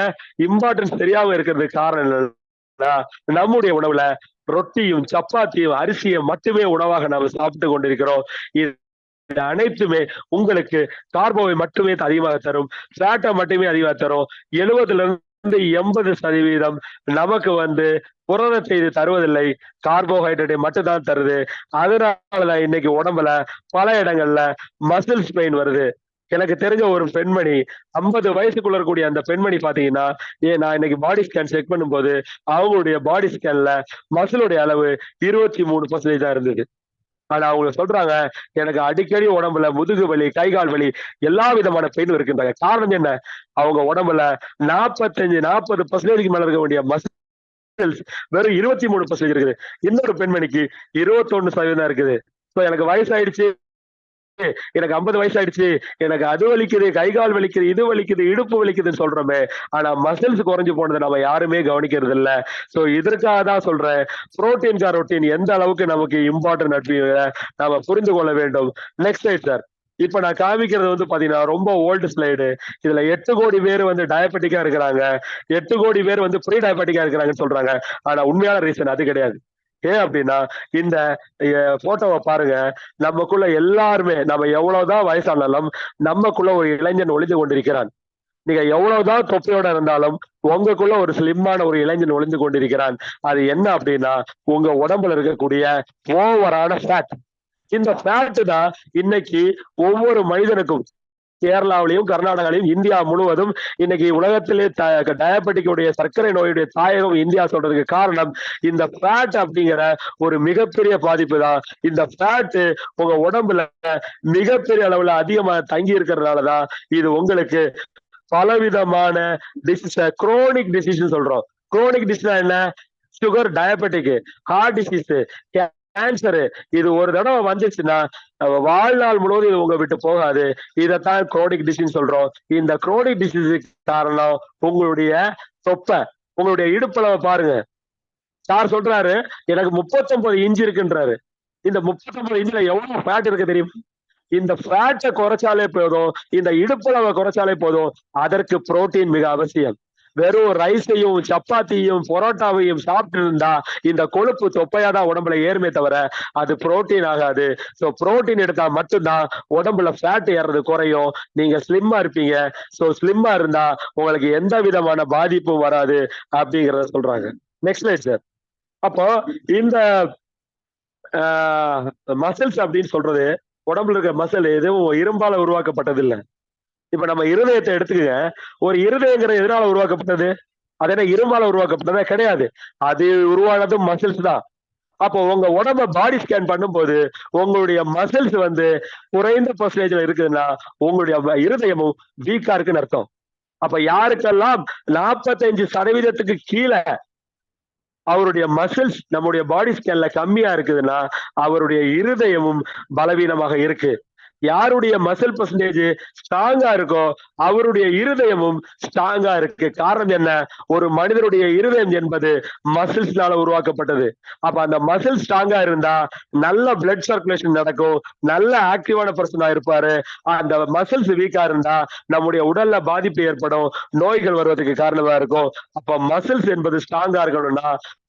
இம்பார்ட்டன்ஸ் தெரியாம இருக்கிறதுக்கு காரணம் என்னன்னா, நம்முடைய உணவுல ரொட்டியும் சப்பாத்தியும் அரிசியும் மட்டுமே உணவாக நாம சாப்பிட்டு கொண்டிருக்கிறோம். இது அனைத்துமே உங்களுக்கு கார்போவை மட்டுமே அதிகமாக தரும், ஃபேட்டை மட்டுமே அதிகமாக தரும். 70% நமக்கு வந்து புரதத்தை இது தருவதில்லை, கார்போஹைட்ரேட்டை மட்டும் தான் தருது. அதனால இன்னைக்கு உடம்புல பல இடங்கள்ல மசில்ஸ் பெயின் வருது. எனக்கு தெரிஞ்ச ஒரு பெண்மணி 50 வயசுக்குள்ள இருக்கக்கூடிய அந்த பெண்மணி பாத்தீங்கன்னா, நான் இன்னைக்கு பாடி ஸ்கேன் செக் பண்ணும்போது அவங்களுடைய பாடி ஸ்கேன்ல மசிலுடைய அளவு 23% தான் இருந்தது. ஆனா அவங்க சொல்றாங்க, எனக்கு அடிக்கடி உடம்புல முதுகு வலி, கை கால் வலி, எல்லா விதமான பெயினும் இருக்குன்றாங்க. காரணம் என்ன? அவங்க உடம்புல 40% மேல இருக்க வேண்டிய மசில்ஸ் வெறும் 23% இருக்குது. இன்னொரு பெண்மணிக்கு 21% இருக்குது. எனக்கு வயசாயிடுச்சு, எனக்கு 50 வயசு ஆயிடுச்சு, எனக்கு அது வலிக்குது, கை கால் வலிக்குது, இது வலிக்குது, இடுப்பு வலிக்குதுன்னு சொல்றோமே, ஆனா மசில்ஸ் குறைஞ்சு போனதை நம்ம யாருமே கவனிக்கிறது இல்ல. சோ இதற்காக தான் சொல்றேன், புரோட்டீன் ரொட்டீன் எந்த அளவுக்கு நமக்கு இம்பார்ட்டன்ட் அப்படிங்கிறத நாம புரிந்து கொள்ள வேண்டும். Next slide sir. இப்ப நான் காமிக்கிறது வந்து பாத்தீங்கன்னா ரொம்ப ஓல்டு ஸ்லைடு. இதுல 8 கோடி பேர் வந்து டயபெட்டிக்கா இருக்கிறாங்க, 8 கோடி பேர் வந்து ப்ரீ டயபெட்டிக்கா இருக்கிறாங்கன்னு சொல்றாங்க. ஆனா உண்மையான ரீசன் அது கிடையாது. ஏன் அப்படின்னா, இந்த போட்டோவை பாருங்க, நமக்குள்ள எல்லாருமே, நம்ம எவ்வளவுதான் வயசானாலும் நமக்குள்ள ஒரு இளைஞன் ஒளிந்து கொண்டிருக்கிறான். நீங்க எவ்வளவுதான் தொப்பையோட இருந்தாலும் உங்களுக்குள்ள ஒரு ஸ்லிம்மான ஒரு இளைஞன் ஒளிந்து கொண்டிருக்கிறான். அது என்ன அப்படின்னா, உங்க உடம்புல இருக்கக்கூடிய ஓவரான ஃபேட். இந்த ஃபேட் தான் இன்னைக்கு ஒவ்வொரு மனிதனுக்கும், கேரளாவிலையும் கர்நாடகாலையும் இந்தியா முழுவதும் இன்னைக்கு உலகத்திலே டயபெட்டிக்குடைய சர்க்கரை நோயுடைய தாயகம் இந்தியா சொல்றதுக்கு காரணம் இந்த ஃபேட் அப்படிங்கிற ஒரு மிகப்பெரிய பாதிப்பு தான். இந்த ஃபேட் உங்க உடம்புல மிகப்பெரிய அளவுல அதிகமா தங்கி இருக்கிறதுனாலதான் இது உங்களுக்கு பலவிதமான டிசீஸ், குரோனிக் டிசீஸ் சொல்றோம். குரோனிக் டிசீஸ் என்ன? Sugar, diabetic, heart disease, cancer. இது ஒரு தடவை வந்துச்சுன்னா வாழ்நாள் முழுவதும் இது உங்க விட்டு போகாது. இதைத்தான் குரோனிக் டிசீஸ் சொல்றோம். இந்த குரோனிக் டிசீஸுக்கு காரணம் உங்களுடைய தொப்பை, உங்களுடைய இடுப்பளவை பாருங்க. சார் சொல்றாரு எனக்கு 39 இன்ச் இருக்குன்றாரு. இந்த 39 இன்ச்ல எவ்வளவு ஃபேட் இருக்கு தெரியுமா? இந்த ஃபேட்டை குறைச்சாலே போதும், இந்த இடுப்பளவை குறைச்சாலே போதும். அதற்கு புரோட்டீன் மிக அவசியம். வெறும் ரைஸையும் சப்பாத்தியும் பரோட்டாவையும் சாப்பிட்டு இருந்தா இந்த கொழுப்பு தொப்பையாதான் உடம்புல ஏறுமே தவிர அது புரோட்டீன் ஆகாது. சோ புரோட்டீன் எடுத்தா மட்டும்தான் உடம்புல ஃபேட் ஏறது குறையும், நீங்க ஸ்லிம்மா இருப்பீங்க. சோ ஸ்லிம்மா இருந்தா உங்களுக்கு எந்த விதமான பாதிப்பும் வராது அப்படிங்கறத சொல்றாங்க. Next slide sir. அப்போ இந்த மசில்ஸ் அப்படின்னு சொல்றது, உடம்புல இருக்க மசில் எதுவும் இரும்பால உருவாக்கப்பட்டது இல்ல. இப்ப நம்ம இருதயத்தை எடுத்துக்கங்க, ஒரு இருதயங்கிற எதனால உருவாக்கப்பட்டது? அது என்ன இரும்பால உருவாக்கப்பட்டதே கிடையாது. அது உருவானதும் மசில்ஸ் தான். அப்போ உங்க உடம்ப பாடி ஸ்கேன் பண்ணும்போது உங்களுடைய மசில்ஸ் வந்து குறைந்த பெர்சன்டேஜ்ல இருக்குதுன்னா உங்களுடைய இருதயமும் வீக்கா இருக்குன்னு அர்த்தம். அப்ப யாருக்கெல்லாம் 45% கீழே அவருடைய மசில்ஸ் நம்முடைய பாடி ஸ்கேன்ல கம்மியா இருக்குதுன்னா அவருடைய இருதயமும் பலவீனமாக இருக்கு. யாருடைய மசில் பர்சன்டேஜ் ஸ்ட்ராங்கா இருக்கோ அவருடைய இருதயமும் ஸ்ட்ராங்கா இருக்கு. காரணம் என்ன? ஒரு மனிதனுடைய இருதயம் என்பது மசில்ஸ்னால உருவாக்கப்பட்டது. அப்ப அந்த மசில் ஸ்ட்ராங்கா இருந்தா நல்ல பிளட் சர்க்குலேஷன் நடக்கும், நல்ல ஆக்டிவான பர்சனா இருப்பாரு. அந்த மசில்ஸ் வீக்கா இருந்தா நம்முடைய உடல்ல பாதிப்பு ஏற்படும், நோய்கள் வருவதற்கு காரணமா இருக்கும். அப்ப மசில்ஸ் என்பது ஸ்ட்ராங்கா இருக்கணும்னா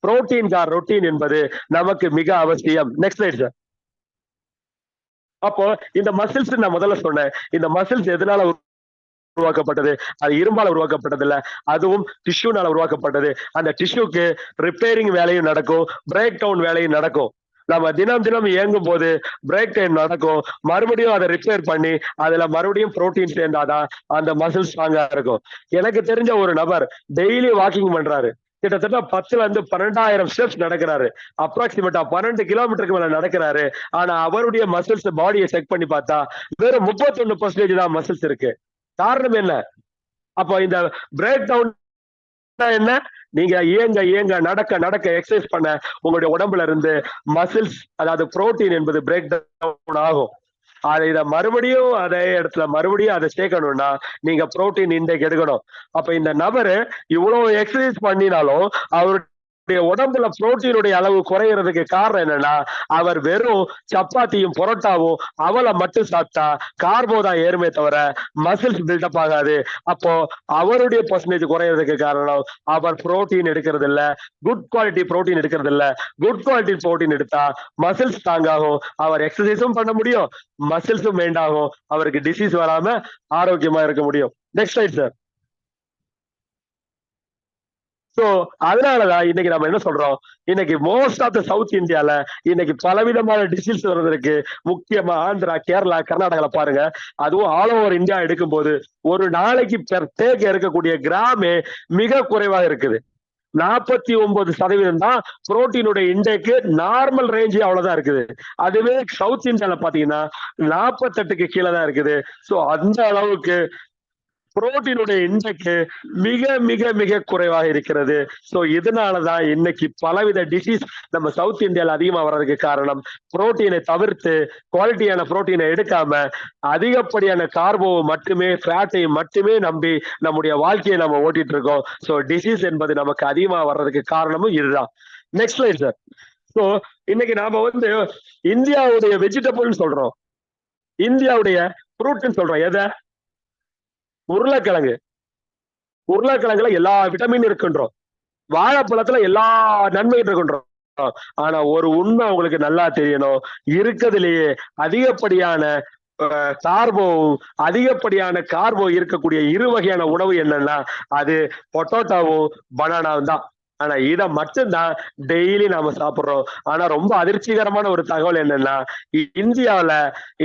ரொட்டீன் என்பது நமக்கு மிக அவசியம். Next slide sir. அப்போ இந்த மசில்ஸ் நான் முதல்ல சொன்னேன், இந்த மசில்ஸ் எதனால உருவாக்கப்பட்டது? அது இரும்பால உருவாக்கப்பட்டது இல்ல, அதுவும் டிஷ்யூனால உருவாக்கப்பட்டது. அந்த டிஷ்யூக்கு ரிப்பேரிங் வேலையும் நடக்கும், பிரேக் டவுன் வேலையும் நடக்கும். நம்ம தினம் இயங்கும் போது பிரேக் டைம் நடக்கும், மறுபடியும் அதை ரிப்பேர் பண்ணி அதுல மறுபடியும் புரோட்டீன் சேர்ந்தாதான் அந்த மசில் ஸ்ட்ராங்கா இருக்கும். எனக்கு தெரிஞ்ச ஒரு நபர் டெய்லி வாக்கிங் பண்றாரு, கிட்டத்தட்ட 10ல இருந்து 12,000 ஸ்டெப்ஸ் நடக்கிறாரு, அப்ராக்சிமேட்டா 12 கிலோமீட்டருக்கு மேல நடக்கிறாரு. ஆனா அவருடைய மசில்ஸ் பாடியை செக் பண்ணி பார்த்தா வெறும் 31% தான் மசில்ஸ் இருக்கு. காரணம் என்ன? அப்போ இந்த பிரேக் டவுன் என்ன? நீங்க இயங்க நடக்க எக்ஸசைஸ் பண்ண உங்களுடைய உடம்புல இருந்து மசில்ஸ், அதாவது புரோட்டீன் என்பது பிரேக் டவுன் ஆகும். இத மறுபடியும் அதே இடத்துல மறுபடியும் அதை சேர்க்கணும்னா நீங்க புரோட்டீன் இன்டேக் எடுக்கணும். அப்ப இந்த நபரு இவ்வளவு எக்ஸசைஸ் பண்ணினாலும் அவருடைய உடம்புல புரோட்டீனுடைய அளவு குறையறதுக்கு காரணம் என்னன்னா, அவர் வெறும் சப்பாத்தியும் பரோட்டாவும் அவலை மட்டும் சாப்பிட்டா கார்போ தான் ஏறுமே தவிர மசில்ஸ் பில்டப் ஆகாது. அப்போ அவருடைய பர்சன்டேஜ் குறையறதுக்கு காரணம் அவர் புரோட்டீன் எடுக்கிறது இல்ல, குட் குவாலிட்டி புரோட்டீன் எடுக்கிறது இல்ல. குட் குவாலிட்டி புரோட்டீன் எடுத்தா மசில்ஸ் ஸ்ட்ராங் ஆகும், அவர் எக்ஸசைஸும் பண்ண முடியும், மசில்ஸும் மெயின்ட் ஆகும், அவருக்கு டிசீஸ் வராம ஆரோக்கியமா இருக்க முடியும். Next slide sir. சோ அதனாலதான் இன்னைக்கு நம்ம என்ன சொல்றோம், இன்னைக்கு மோஸ்ட் ஆஃப் த சவுத் இந்தியால இன்னைக்கு பலவிதமான டிசீஸ் வர்றதுக்கு முக்கியமா ஆந்திரா, கேரளா, கர்நாடகால பாருங்க. அதுவும் ஆல் ஓவர் இந்தியா எடுக்கும் போது ஒரு நாளைக்கு பெர் டேக்கு இருக்கக்கூடிய கிராமே மிக குறைவாக இருக்குது. 49% தான் புரோட்டீனுடைய இன்டேக்கு. நார்மல் ரேஞ்சு அவ்வளவுதான் இருக்குது. அதுவே சவுத் இந்தியால பாத்தீங்கன்னா 48க்கு கீழே தான் இருக்குது. சோ அந்த அளவுக்கு புரோட்டீனுடைய இன்டெக்கு மிக குறைவாக இருக்கிறது. சோ இதனாலதான் இன்னைக்கு பலவித டிசீஸ் நம்ம சவுத் இந்தியால அதிகமா வர்றதுக்கு காரணம், புரோட்டீனை தவிர்த்து குவாலிட்டியான புரோட்டீனை எடுக்காம அதிகப்படியான கார்போவை மட்டுமே, ஃபேட்டையும் மட்டுமே நம்பி நம்முடைய வாழ்க்கையை நம்ம ஓட்டிட்டு இருக்கோம். சோ டிசீஸ் என்பது நமக்கு அதிகமா வர்றதுக்கு காரணமும் இதுதான். Next slide sir. சோ இன்னைக்கு நாம இந்தியாவுடைய வெஜிடபிள்னு சொல்றோம், இந்தியாவுடைய ஃப்ரூட்னு சொல்றோம். எதை? உருளைக்கிழங்குல எல்லா விட்டமின் இருக்குன்றோம், வாழைப்பழத்துல எல்லா நன்மையும் இருக்குன்றோம். ஆனா ஒரு உண்மை உங்களுக்கு நல்லா தெரியணும், இருக்கிறதுலயே அதிகப்படியான கார்போ இருக்கக்கூடிய இரு வகையான உணவு என்னன்னா அது பொட்டோட்டாவும் பனானாவும் தான். ஆனா இதை மட்டும்தான் டெய்லி நாம சாப்பிடுறோம். ஆனா ரொம்ப அதிர்ச்சிகரமான ஒரு தகவல் என்னன்னா, இந்தியாவில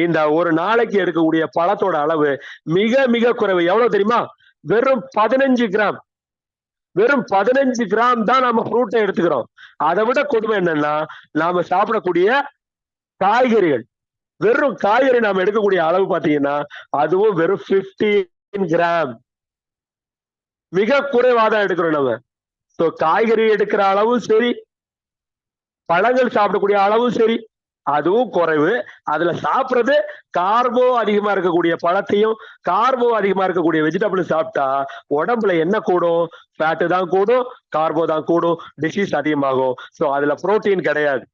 இந்த ஒரு நாளைக்கு எடுக்கக்கூடிய பழத்தோட அளவு மிக குறைவு. எவ்வளவு தெரியுமா? வெறும் 15 கிராம். வெறும் 15 கிராம் தான் நம்ம ஃப்ரூட்டை எடுத்துக்கிறோம். அதை விட கொடுமை என்னன்னா, நாம சாப்பிடக்கூடிய காய்கறிகள், வெறும் காய்கறி நாம எடுக்கக்கூடிய அளவு பாத்தீங்கன்னா அதுவும் வெறும் 15 கிராம். மிக குறைவாதான் எடுக்கிறோம் நம்ம. சோ காய்கறி எடுக்கிற அளவும் சரி, பழங்கள் சாப்பிடக்கூடிய அளவும் சரி, அதுவும் குறைவு. அதுல சாப்பிடுறது கார்போ அதிகமா இருக்கக்கூடிய பழத்தையும் கார்போ அதிகமா இருக்கக்கூடிய வெஜிடபிள் சாப்பிட்டா உடம்புல என்ன கூடும்? ஃபேட்டு தான் கூடும், கார்போ தான் கூடும், டிசீஸ் அதிகமாகும். சோ அதுல புரோட்டீன் கிடையாது.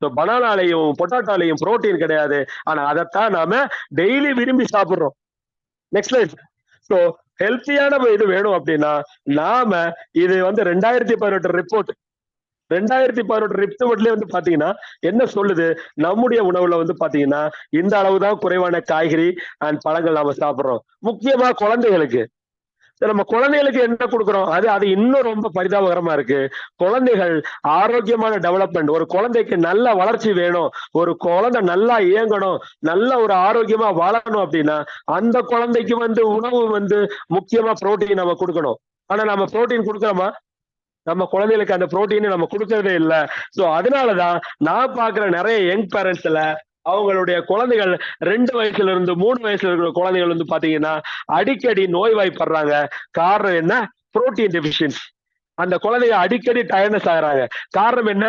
ஸோ பனானாலையும் பொட்டாட்டோலையும் புரோட்டீன் கிடையாது. ஆனா அதைத்தான் நாம டெய்லி விரும்பி சாப்பிடுறோம். Next slide. ஸோ ஹெல்த்தியான இது வேணும் அப்படின்னா நாம இது 2018 ரிப்போர்ட், 2018 ரிப்போர்ட்லயே பாத்தீங்கன்னா என்ன சொல்லுது, நம்முடைய உணவுல பாத்தீங்கன்னா இந்த அளவுதான் குறைவான காய்கறி அண்ட் பழங்கள் நாம சாப்பிடுறோம். முக்கியமா குழந்தைகளுக்கு. நம்ம குழந்தைகளுக்கு என்ன கொடுக்குறோம்? அது இன்னும் ரொம்ப பரிதாபகரமா இருக்கு. குழந்தைகள் ஆரோக்கியமான டெவலப்மெண்ட், ஒரு குழந்தைக்கு நல்ல வளர்ச்சி வேணும், ஒரு குழந்தை நல்லா இயங்கணும், நல்ல ஒரு ஆரோக்கியமா வாழணும் அப்படின்னா அந்த குழந்தைக்கு உணவு முக்கியமா புரோட்டீன் நம்ம கொடுக்கணும். ஆனா நம்ம புரோட்டீன் கொடுக்கறோமா? நம்ம குழந்தைகளுக்கு அந்த புரோட்டீன் நம்ம கொடுக்கறதே இல்லை. சோ அதனாலதான் நான் பாக்குற நிறைய யங் பேரண்ட்ஸ்ல அவங்களுடைய குழந்தைகள் 2 வயசுல இருந்து 3 வயசுல இருக்கிற குழந்தைகள் பாத்தீங்கன்னா அடிக்கடி நோய்வாய்ப்படுறாங்க. காரணம் என்ன? Protein deficiency. அந்த குழந்தைங்க அடிக்கடி டயர்னஸ் ஆகுறாங்க. காரணம் என்ன?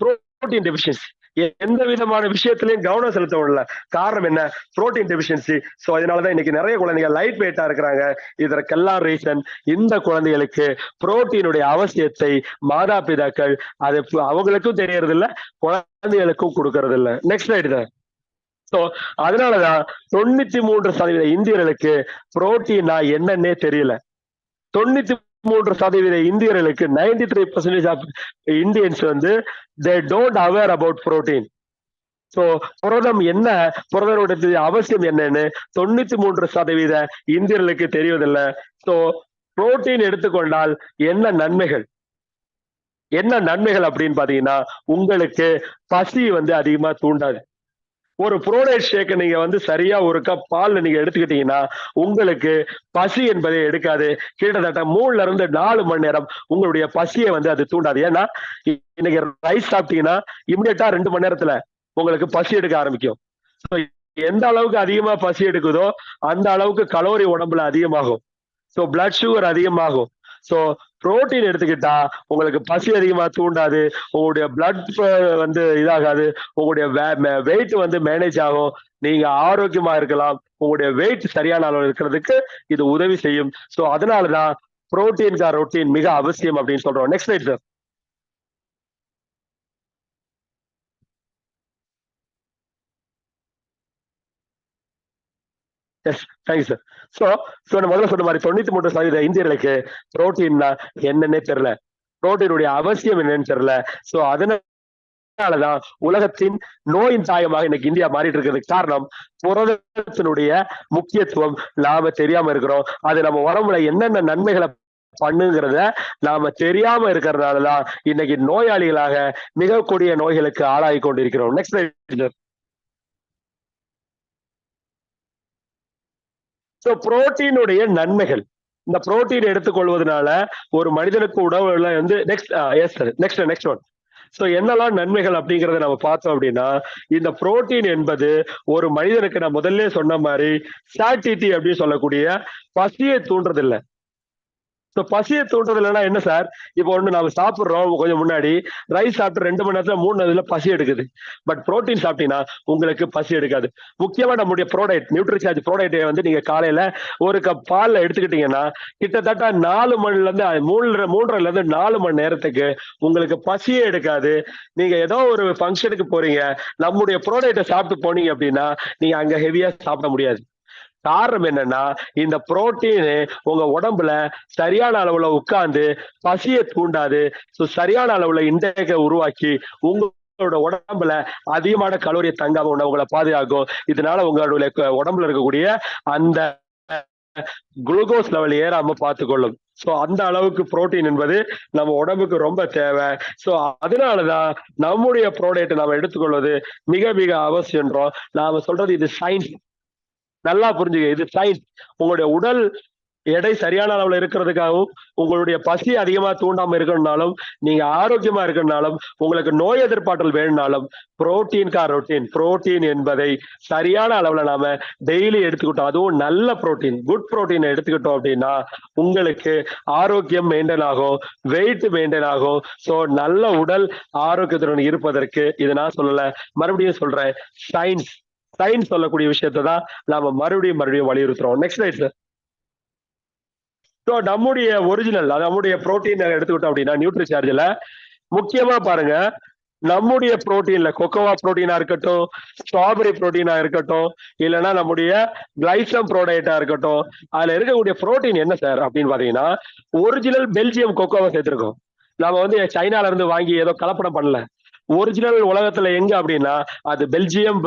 Protein deficiency. எந்த விதமான விஷயத்திலையும் கவனம் செலுத்த முடியல. காரணம் என்ன? Protein deficiency. சோ அதனாலதான் இன்னைக்கு நிறைய குழந்தைகள் லைட் வெயிட்டா இருக்கிறாங்க. இதற்கெல்லாம் ரீசன் இந்த குழந்தைகளுக்கு புரோட்டீனுடைய அவசியத்தை மாதா பிதாக்கள் அது அவங்களுக்கும் தெரியறது இல்ல, குழந்தைகளுக்கும் கொடுக்கறது இல்ல. நெக்ஸ்ட் ஸ்லைடு தான். சோ அதனாலதான் 93% இந்தியர்களுக்கு புரோட்டீனா என்னன்னே தெரியல. 93% இந்தியர்களுக்கு 93% ஆஃப் இந்தியன்ஸ் வந்து they don't aware about protein. So புரதம் என்ன, புரதனுடைய அவசியம் என்னன்னு 93% இந்தியர்களுக்கு தெரிவதில்ல. சோ புரோட்டீன் எடுத்துக்கொண்டால் என்ன நன்மைகள், என்ன நன்மைகள் அப்படின்னு பாத்தீங்கன்னா, உங்களுக்கு பசி வந்து அதிகமா தூண்டாது. ஒரு புரோடைட் ஷேக் நீங்க வந்து சரியா ஒரு கப் பால் நீங்க எடுத்துக்கிட்டீங்கன்னா உங்களுக்கு பசி என்பதை எடுக்காது. கிட்டத்தட்ட 3ல இருந்து 4 மணி நேரம் உங்களுடைய பசியை வந்து அது தூண்டாது. ஏன்னா இன்னைக்கு ரைஸ் சாப்பிட்டீங்கன்னா இமிடியட்டா 2 மணி நேரத்துல உங்களுக்கு பசி எடுக்க ஆரம்பிக்கும். எந்த அளவுக்கு அதிகமா பசி எடுக்குதோ அந்த அளவுக்கு கலோரி உடம்புல அதிகமாகும். சோ பிளட் சுகர் அதிகமாகும். சோ புரோட்டீன் எடுத்துக்கிட்டா உங்களுக்கு பசி அதிகமா தூண்டாது, உங்களுடைய பிளட் வந்து இதாகாது, உங்களுடைய வெயிட் வந்து மேனேஜ் ஆகும், நீங்க ஆரோக்கியமா இருக்கலாம், உங்களுடைய வெயிட் சரியான அளவு இருக்கிறதுக்கு இது உதவி செய்யும். சோ அதனாலதான் புரோட்டீன் ரொட்டீன் மிக அவசியம் அப்படின்னு சொல்றோம். Next slide sir. Yes, thank you sir. So நான் முதல்ல சொன்ன மாதிரி 93% இந்தியர்களுக்கு புரோட்டீன்னா என்னன்னே தெரியல, புரோட்டீனுடைய அவசியம் என்னன்னு தெரியல. சோ அதனாலதான் உலகத்தின் நோயின் தாயமாக இன்னைக்கு இந்தியா மாறிட்டு இருக்கிறதுக்கு காரணம் புரதத்தினுடைய முக்கியத்துவம் நாம தெரியாம இருக்கிறோம். அது நம்ம உடம்புல என்னென்ன நன்மைகளை பண்ணுங்கிறத நாம தெரியாம இருக்கிறதுனாலதான் இன்னைக்கு நோயாளிகளாக மிக கொடிய நோய்களுக்கு ஆளாகி கொண்டிருக்கிறோம். Next slide. சோ புரோட்டீனுடைய நன்மைகள், இந்த புரோட்டீன் எடுத்துக்கொள்வதனால ஒரு மனிதனுக்கு உடவுல வந்து நெக்ஸ்ட் ஒன். சோ என்னெல்லாம் நன்மைகள் அப்படிங்கறத நம்ம பார்த்தோம் அப்படின்னா, இந்த புரோட்டீன் என்பது ஒரு மனிதனுக்கு நான் முதல்ல சொன்ன மாதிரி சாட்டிட்டி அப்படின்னு சொல்லக்கூடிய பசியை தூண்டுறதில்லை. சோ பசியை தூண்டுறதுலன்னா என்ன சார், இப்போ ஒண்ணு நம்ம சாப்பிடுறோம், கொஞ்சம் முன்னாடி ரைஸ் சாப்பிட்டு 2 மணி நேரத்துல 3 நேரத்துல பசி எடுக்குது. பட் புரோட்டீன் சாப்பிட்டீங்கன்னா உங்களுக்கு பசி எடுக்காது. முக்கியமா நம்முடைய ப்ரோடைட், நியூட்ரிசார்ஜ் ப்ரோடைட்டை வந்து நீங்க காலையில ஒரு கப் பால்ல எடுத்துக்கிட்டீங்கன்னா கிட்டத்தட்ட 4 மணில இருந்து 3:30ல இருந்து 4 மணி நேரத்துக்கு உங்களுக்கு பசியே எடுக்காது. நீங்க ஏதோ ஒரு ஃபங்க்ஷனுக்கு போறீங்க, நம்முடைய ப்ரோடைட்டை சாப்பிட்டு போனீங்க அப்படின்னா நீங்க அங்க ஹெவியா சாப்பிட முடியாது. காரணம் என்னன்னா, இந்த புரோட்டீன் உங்க உடம்புல சரியான அளவுல உட்கார்ந்து பசியை தூண்டாது. சோ சரியான அளவுல இன்டேக்கை உருவாக்கி உங்களோட உடம்புல அதிகமான கலோரியை தங்காம உங்களை பாதுகாக்கும். இதனால உங்களுடைய உடம்புல இருக்கக்கூடிய அந்த குளுக்கோஸ் லெவல் ஏறாம பார்த்துக்கொள்ளும். சோ அந்த அளவுக்கு புரோட்டீன் என்பது நம்ம உடம்புக்கு ரொம்ப தேவை. சோ அதனாலதான் நம்முடைய ப்ரோடைட்டை நாம எடுத்துக்கொள்வது மிக மிக அவசியம்ன்றோம். நாம சொல்றது இது சயின்ஸ், நல்லா புரிஞ்சுக்க, இது சயின்ஸ். உங்களுடைய உடல் எடை சரியான அளவுல இருக்கிறதுக்காகவும் உங்களுடைய பசி அதிகமா தூண்டாம இருக்கணும்னாலும் நீங்க ஆரோக்கியமா இருக்கணும்னாலும் உங்களுக்கு நோய் எதிர்ப்பாற்றல் வேணும்னாலும் புரோட்டீன் என்பதை சரியான அளவுல நாம டெய்லி எடுத்துக்கிட்டோம், அதுவும் நல்ல புரோட்டீன், குட் புரோட்டீன் எடுத்துக்கிட்டோம் அப்படின்னா உங்களுக்கு ஆரோக்கியம் மெயின்டைன் ஆகும், வெயிட் மெயின்டைன் ஆகும். சோ நல்ல உடல் ஆரோக்கியத்துடன் இருப்பதற்கு இது நான் சொல்லல, மறுபடியும் சொல்றேன், சயின்ஸ் சொல்லக்கூடிய விஷயத்தை தான் நாம மறுபடியும் வலியுறுத்துறோம். Next slide sir. சோ நம்முடைய ஒரிஜினல், நம்முடைய புரோட்டீன் எடுத்துக்கிட்டோம் அப்படின்னா நியூட்ரிசார்ஜ்ல முக்கியமா பாருங்க, நம்முடைய புரோட்டீன்ல கொக்கோவா புரோட்டீனா இருக்கட்டும், ஸ்ட்ராபெரி புரோட்டீனா இருக்கட்டும், இல்லைன்னா நம்முடைய கிளைசம் ப்ரோடைட்டா இருக்கட்டும், அதுல இருக்கக்கூடிய புரோட்டீன் என்ன சார் அப்படின்னு பாத்தீங்கன்னா ஒரிஜினல் பெல்ஜியம் கொக்கோவா சேர்த்திருக்கோம். நாம வந்து சைனால இருந்து வாங்கி ஏதோ கலப்படம் பண்ணல. ஒரிஜினல் உலகத்துல எங்க அப்படின்னா அது பெல்ஜியம்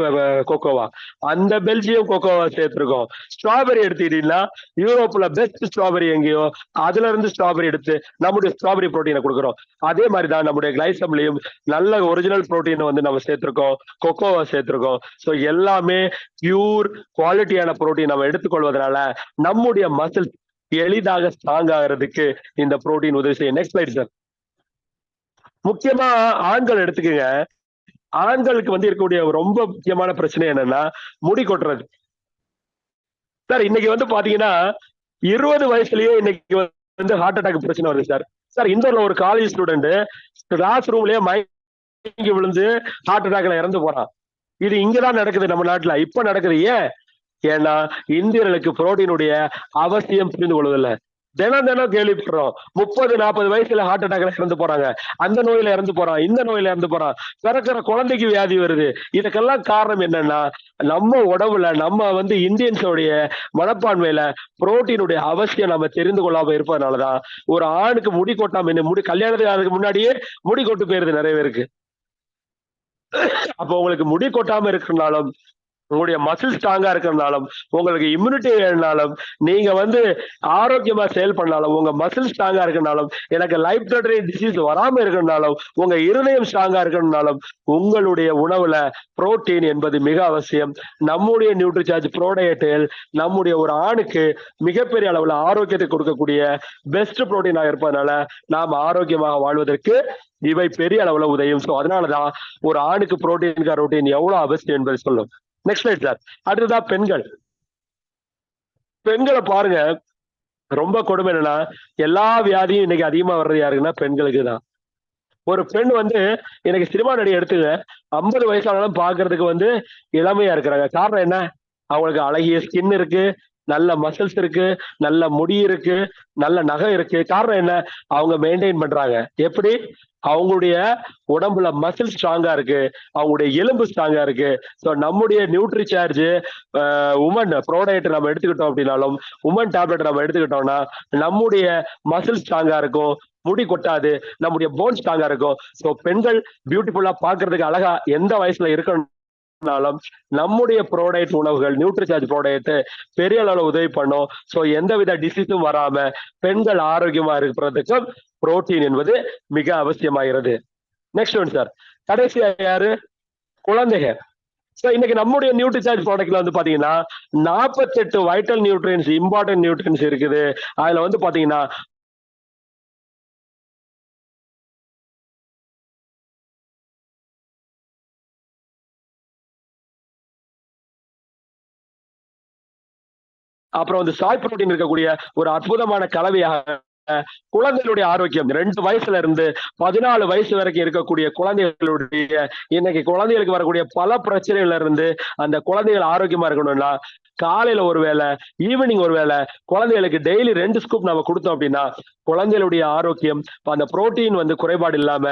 கொக்கோவா, அந்த பெல்ஜியம் கொக்கோவா சேர்த்திருக்கோம். ஸ்ட்ராபெரி எடுத்துக்கிட்டீங்கன்னா யூரோப்ல பெஸ்ட் ஸ்ட்ராபெரி எங்கேயோ அதுல இருந்து ஸ்ட்ராபெரி எடுத்து நம்முடைய ஸ்ட்ராபெரி புரோட்டீனை கொடுக்குறோம். அதே மாதிரிதான் நம்முடைய கிளைசம்லயும் நல்ல ஒரிஜினல் புரோட்டீன் வந்து நம்ம சேர்த்திருக்கோம், கொக்கோவா சேர்த்திருக்கோம். சோ எல்லாமே பியூர் குவாலிட்டியான புரோட்டீன் நம்ம எடுத்துக்கொள்வதனால நம்முடைய மசில் எளிதாக ஸ்ட்ராங் ஆகிறதுக்கு இந்த புரோட்டீன் உதவி செய்யும். Next slide sir. முக்கியமா ஆண்கள் எடுத்துக்கங்க, ஆண்களுக்கு வந்து இருக்கக்கூடிய ரொம்ப முக்கியமான பிரச்சனை என்னன்னா முடி கொட்டுறது. சார் இன்னைக்கு வந்து பாத்தீங்கன்னா 20 வயசுலயே இன்னைக்கு வந்து ஹார்ட் அட்டாக் பிரச்சனை வருது சார். இந்தூர்ல ஒரு காலேஜ் ஸ்டூடெண்ட் கிளாஸ் ரூம்லயே இங்க விழுந்து ஹார்ட் அட்டாக்ல இறந்து போறான். இது இங்கதான் நடக்குது நம்ம நாட்டுல. இப்ப நடக்குது. ஏன்? ஏன்னா இந்தியர்களுக்கு புரோட்டீனுடைய அவசியம் புரிந்து கொள்வதில்லை. தினம் தினம் கேள்விப்படுறோம். 30-40 வயசுல ஹார்ட் அட்டாக்ல இறந்து போறாங்க. அந்த நோயில இறந்து போறான், இந்த நோயில இறந்து போறான். பிறக்கிற குழந்தைக்கு வியாதி வருது. இதுக்கெல்லாம் காரணம் என்னன்னா, நம்ம உடம்புல நம்ம இந்தியன்ஸோடைய மனப்பான்மையில புரோட்டீனுடைய அவசியம் நம்ம தெரிந்து கொள்ளாம இருப்பதனாலதான் ஒரு ஆணுக்கு முடி கொட்டாம முடி கல்யாணத்துக்கு அதுக்கு முன்னாடியே முடி கொட்டு போயிருது நிறைய பேருக்கு. அப்ப உங்களுக்கு முடி கொட்டாம இருக்கிறனாலும், உங்களுடைய மசில் ஸ்ட்ராங்கா இருக்கிறனாலும், உங்களுக்கு இம்யூனிட்டி வேணுனாலும், நீங்க ஆரோக்கியமா செயல் பண்ணாலும், உங்க மசில் ஸ்ட்ராங்கா இருக்கனாலும், எனக்கு லைஃப் த்ரெட்டனிங் டிசீஸ் வராம இருக்கனாலும், உங்க இருதயம் ஸ்ட்ராங்கா இருக்கனாலும், உங்களுடைய உணவுல புரோட்டீன் என்பது மிக அவசியம். நம்முடைய நியூட்ரிசார்ஜ் ப்ரோடயட்டில் நம்முடைய ஒரு ஆணுக்கு மிகப்பெரிய அளவுல ஆரோக்கியத்தை கொடுக்கக்கூடிய பெஸ்ட் புரோட்டீனா இருப்பதனால நாம் ஆரோக்கியமாக வாழ்வதற்கு இவை பெரிய அளவுல உதவும். சோ அதனாலதான் ஒரு ஆணுக்கு புரோட்டீன் கரோட்டீன் எவ்வளவு அவசியம் என்பதை சொல்லும். Next slide sir. அடுத்ததா பெண்கள். பெண்களை பாருங்க, ரொம்ப கொடுமை என்னன்னா, எல்லா வியாதியும் இன்னைக்கு அதிகமா வர்றது யாருக்குன்னா பெண்களுக்கு தான். ஒரு பெண் எனக்கு சினிமா நடிகை எடுத்துங்க, 50 வயசானாலும் பாக்குறதுக்கு இளமையா இருக்கிறாங்க. காரணம் என்ன? அவங்களுக்கு அழகிய ஸ்கின் இருக்கு, நல்ல மசில்ஸ் இருக்கு, நல்ல முடி இருக்கு, நல்ல நகை இருக்கு. காரணம் என்ன? அவங்க மெயின்டைன் பண்றாங்க. எப்படி? அவங்களுடைய உடம்புல மசில் ஸ்ட்ராங்கா இருக்கு, அவங்களுடைய எலும்பு ஸ்ட்ராங்கா இருக்கு. ஸோ நம்முடைய நியூட்ரிசார்ஜ் உமன் ப்ரோடக்ட் நம்ம எடுத்துக்கிட்டோம் அப்படின்னாலும், உமன் டேப்லெட் நம்ம எடுத்துக்கிட்டோம்னா நம்முடைய மசில் ஸ்ட்ராங்கா இருக்கும், முடி கொட்டாது, நம்முடைய போன் ஸ்ட்ராங்கா இருக்கும். ஸோ பெண்கள் பியூட்டிஃபுல்லா பாக்குறதுக்கு அழகா எந்த வயசுல இருக்கணும் நம்முடைய ப்ரோடக்ட் உணவுகள் நியூட்ரிசார்ஜ் ப்ரோடக்ட் பெரிய அளவுல உதவி பண்ணும். சோ எந்தவித டிசீஸும் வராம பெண்கள் ஆரோக்கியமா இருக்கிறதுக்கும் புரோட்டீன் என்பது மிக அவசியமாகிறது. Next one sir. கடைசியா யாரு? குழந்தைகள். சோ இன்னைக்கு நம்முடைய நியூட்ரிசார்ஜ் ப்ராடக்ட்ல பாத்தீங்கன்னா 48 வைட்டல் நியூட்ரியன்ஸ், இம்பார்ட்டன்ட் நியூட்ரியன்ஸ் இருக்குது. அதுல பாத்தீங்கன்னா அப்புறம் சாய் புரோட்டீன் இருக்கக்கூடிய ஒரு அற்புதமான கலவையாக குழந்தைகளுடைய ஆரோக்கியம் 2 வயசுல இருந்து 14 வயசு வரைக்கும் இருக்கக்கூடிய குழந்தைகளுடைய இன்னைக்கு குழந்தைகளுக்கு வரக்கூடிய பல பிரச்சனைகள்ல இருந்து அந்த குழந்தைகள் ஆரோக்கியமா இருக்கணும்னா காலையில ஒரு வேளை, ஈவினிங் ஒரு வேளை குழந்தைகளுக்கு டெய்லி 2 ஸ்கூப் நம்ம கொடுத்தோம் அப்படின்னா குழந்தைகளுடைய ஆரோக்கியம் அந்த புரோட்டீன் குறைபாடு இல்லாம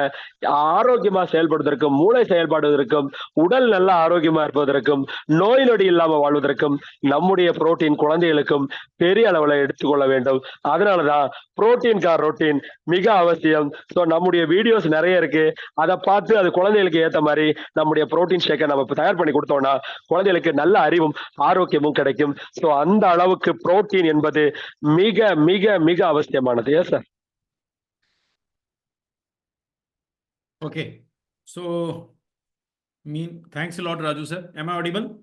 ஆரோக்கியமா செயல்படுவதற்கும், மூளை செயல்படுவதற்கும், உடல் நல்ல ஆரோக்கியமா இருப்பதற்கும், நோய் நொடி இல்லாம வாழ்வதற்கும் நம்முடைய புரோட்டீன் குழந்தைகளுக்கும் பெரிய அளவுல எடுத்துக்கொள்ள வேண்டும். அதனாலதான் புரோட்டீன் ரொட்டீன் மிக அவசியம். ஸோ நம்முடைய வீடியோஸ் நிறைய இருக்கு, அதை பார்த்து அது குழந்தைகளுக்கு ஏற்ற மாதிரி நம்முடைய புரோட்டீன் ஷேக்கை நம்ம தயார் பண்ணி கொடுத்தோம்னா குழந்தைகளுக்கு நல்ல அறிவும் ஆரோக்கியமும் கிடைக்கும். ஸோ அந்த அளவுக்கு புரோட்டீன் என்பது மிக மிக மிக அவசியமானது. ஏன் sir? Okay. So, thanks a lot, Raju sir. Am I audible?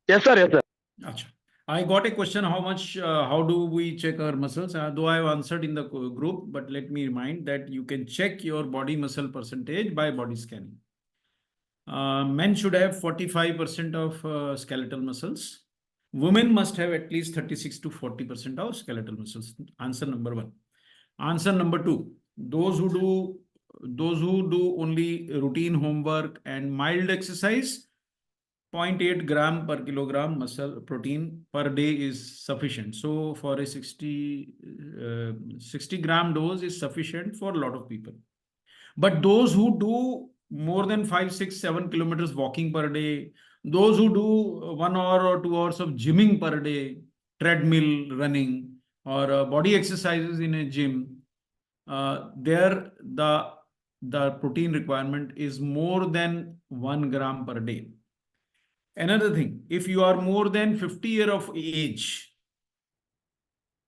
Yes sir, yes sir. Achha. I got a question, how do we check our muscles? Though I have answered in the group, but let me remind that you can check your body muscle percentage by body scanning. Men should have 45% of skeletal muscles. Women must have at least 36 to 40% of skeletal muscles. Answer number 1. Answer number 2. Those who do only routine homework and mild exercise, 0.8 gram per kilogram muscle protein per day is sufficient. So for a 60 gram dose is sufficient for a lot of people. But those who do more than 5, 6, 7 kilometers walking per day, those who do 1 hour or 2 hours of gymming per day, treadmill, running, or body exercises in a gym, there the protein requirement is more than 1 gram per day. Another thing, if you are more than 50 years of age,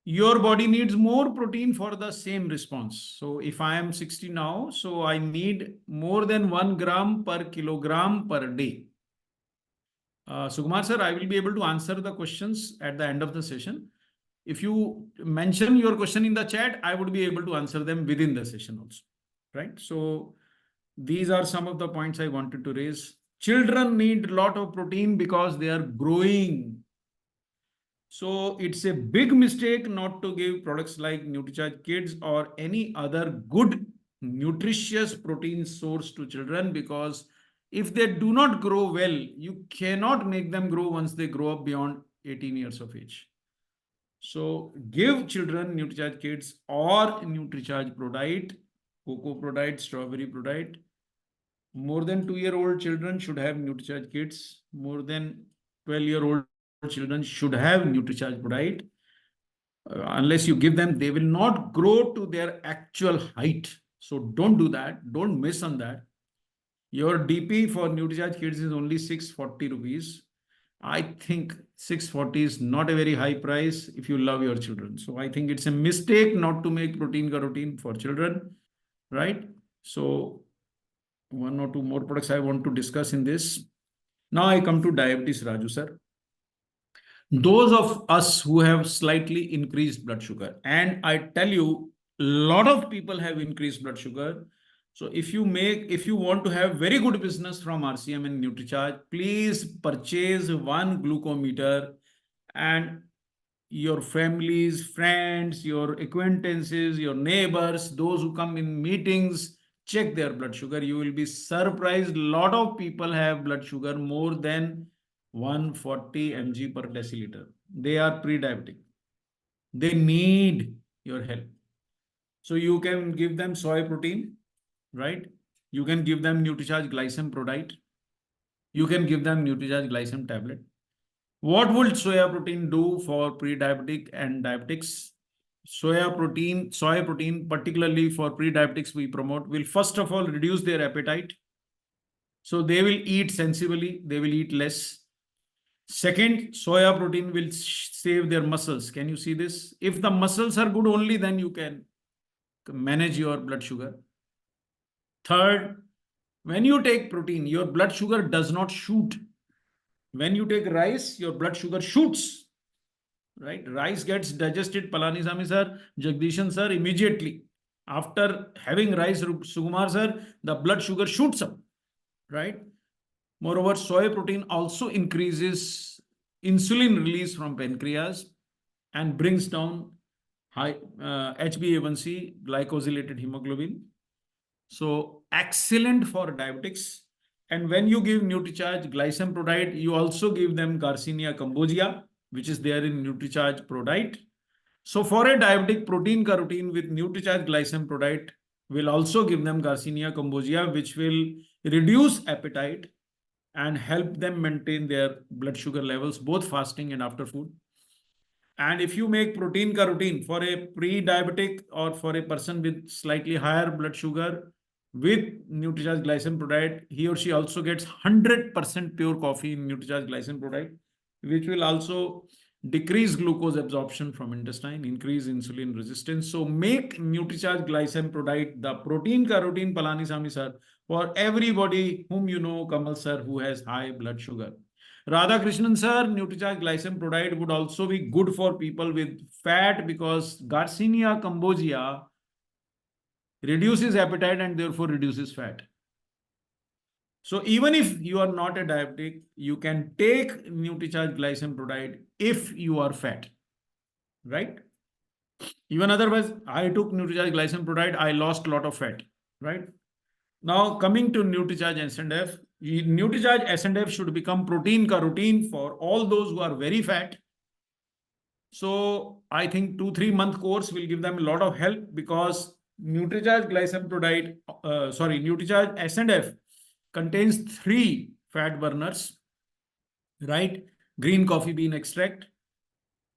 your body needs more protein for the same response. So if I am 60 now, so I need more than 1 gram per kilogram per day. Sukumar sir, I will be able to answer the questions at the end of the session. If you mention your question in the chat, I would be able to answer them within the session also, right? So these are some of the points I wanted to raise. Children need a lot of protein because they are growing. So it's a big mistake not to give products like NutriCharge Kids or any other good nutritious protein source to children, because if they do not grow well, you cannot make them grow once they grow up beyond 18 years of age. So give children NutriCharge Kids or NutriCharge Prodite, Cocoa Prodite, Strawberry Prodite. More than 2-year-old children should have NutriCharge Kids. More than 12-year-old children should have NutriCharge Prodite. Unless you give them, they will not grow to their actual height. So don't do that. Don't miss on that. Your DP for NutriCharge Kids is only 640 rupees. I think 640 is not a very high price if you love your children. So I think it's a mistake not to make protein ka routine for children, right? So 1 or 2 more products I want to discuss in this. Now I come to diabetes, Raju sir. Those of us who have slightly increased blood sugar, and I tell you, a lot of people have increased blood sugar. So if you want to have very good business from RCM and NutriCharge, please purchase one glucometer, and your families, friends, your acquaintances, your neighbors, those who come in meetings, check their blood sugar. You will be surprised. A lot of people have blood sugar more than 140 mg per deciliter. They are pre-diabetic. They need your help. So you can give them soy protein, right? You can give them NutriCharge Glycem Prodite. You can give them NutriCharge Glycem tablet. What would soya protein do for pre-diabetic and diabetics? Soy protein, particularly for pre-diabetics, we promote, will first of all reduce their appetite. So they will eat sensibly, they will eat less. Second, soya protein will save their muscles. Can you see this? If the muscles are good only, then you can manage your blood sugar. Third, when you take protein, your blood sugar does not shoot. When you take rice, your blood sugar shoots, right? Rice gets digested, Palanisamy sir, Jagdishan sir, immediately. After having rice, Sukumar sir, the blood sugar shoots up, right? Moreover, soy protein also increases insulin release from pancreas and brings down high HbA1c, glycosylated hemoglobin. So excellent for diabetics. And when you give NutriCharge Glycem Prodite, you also give them Garcinia cambogia, which is there in NutriCharge Prodite. So for a diabetic, protein ka routine with NutriCharge Glycem Prodite will also give them Garcinia cambogia, which will reduce appetite and help them maintain their blood sugar levels, both fasting and after food. And if you make protein ka routine for a pre-diabetic or for a person with slightly higher blood sugar with NutriCharge Glycem Prodite, he or she also gets 100% pure coffee in NutriCharge Glycem Prodite, which will also decrease glucose absorption from intestine, increase insulin resistance. So make NutriCharge Glycem Prodite the protein ka routine, Palanisamy sir, for everybody whom you know, Kamal sir, who has high blood sugar. Radhakrishnan sir, NutriCharge Glycem Prodite would also be good for people with fat, because Garcinia cambogia reduces appetite and therefore reduces fat. So even if you are not a diabetic, you can take NutriCharge Glycem Prodite if you are fat, right? Even otherwise, I took NutriCharge Glycem Prodite, I lost a lot of fat, right? Now coming to NutriCharge S&F, NutriCharge S&F should become protein ka routine for all those who are very fat. So I think 2-3 month course will give them a lot of help, because NutriCharge Glycem Prodite, NutriCharge S&F contains 3 fat burners, right? Green coffee bean extract,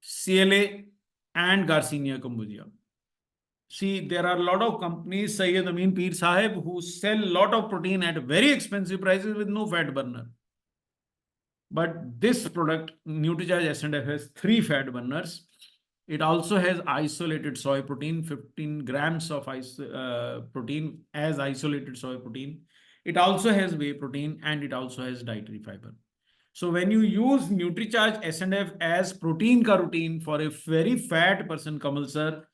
CLA, and Garcinia cambogia. See, there are a lot of companies, Syed Amin Peer Sahib, who sell a lot of protein at very expensive prices with no fat burner. But this product, NutriCharge S&F, has 3 fat burners. It also has isolated soy protein, 15 grams of protein as isolated soy protein. It also has whey protein, and it also has dietary fiber. So when you use NutriCharge S&F as protein ka routine for a very fat person, Kamal sir,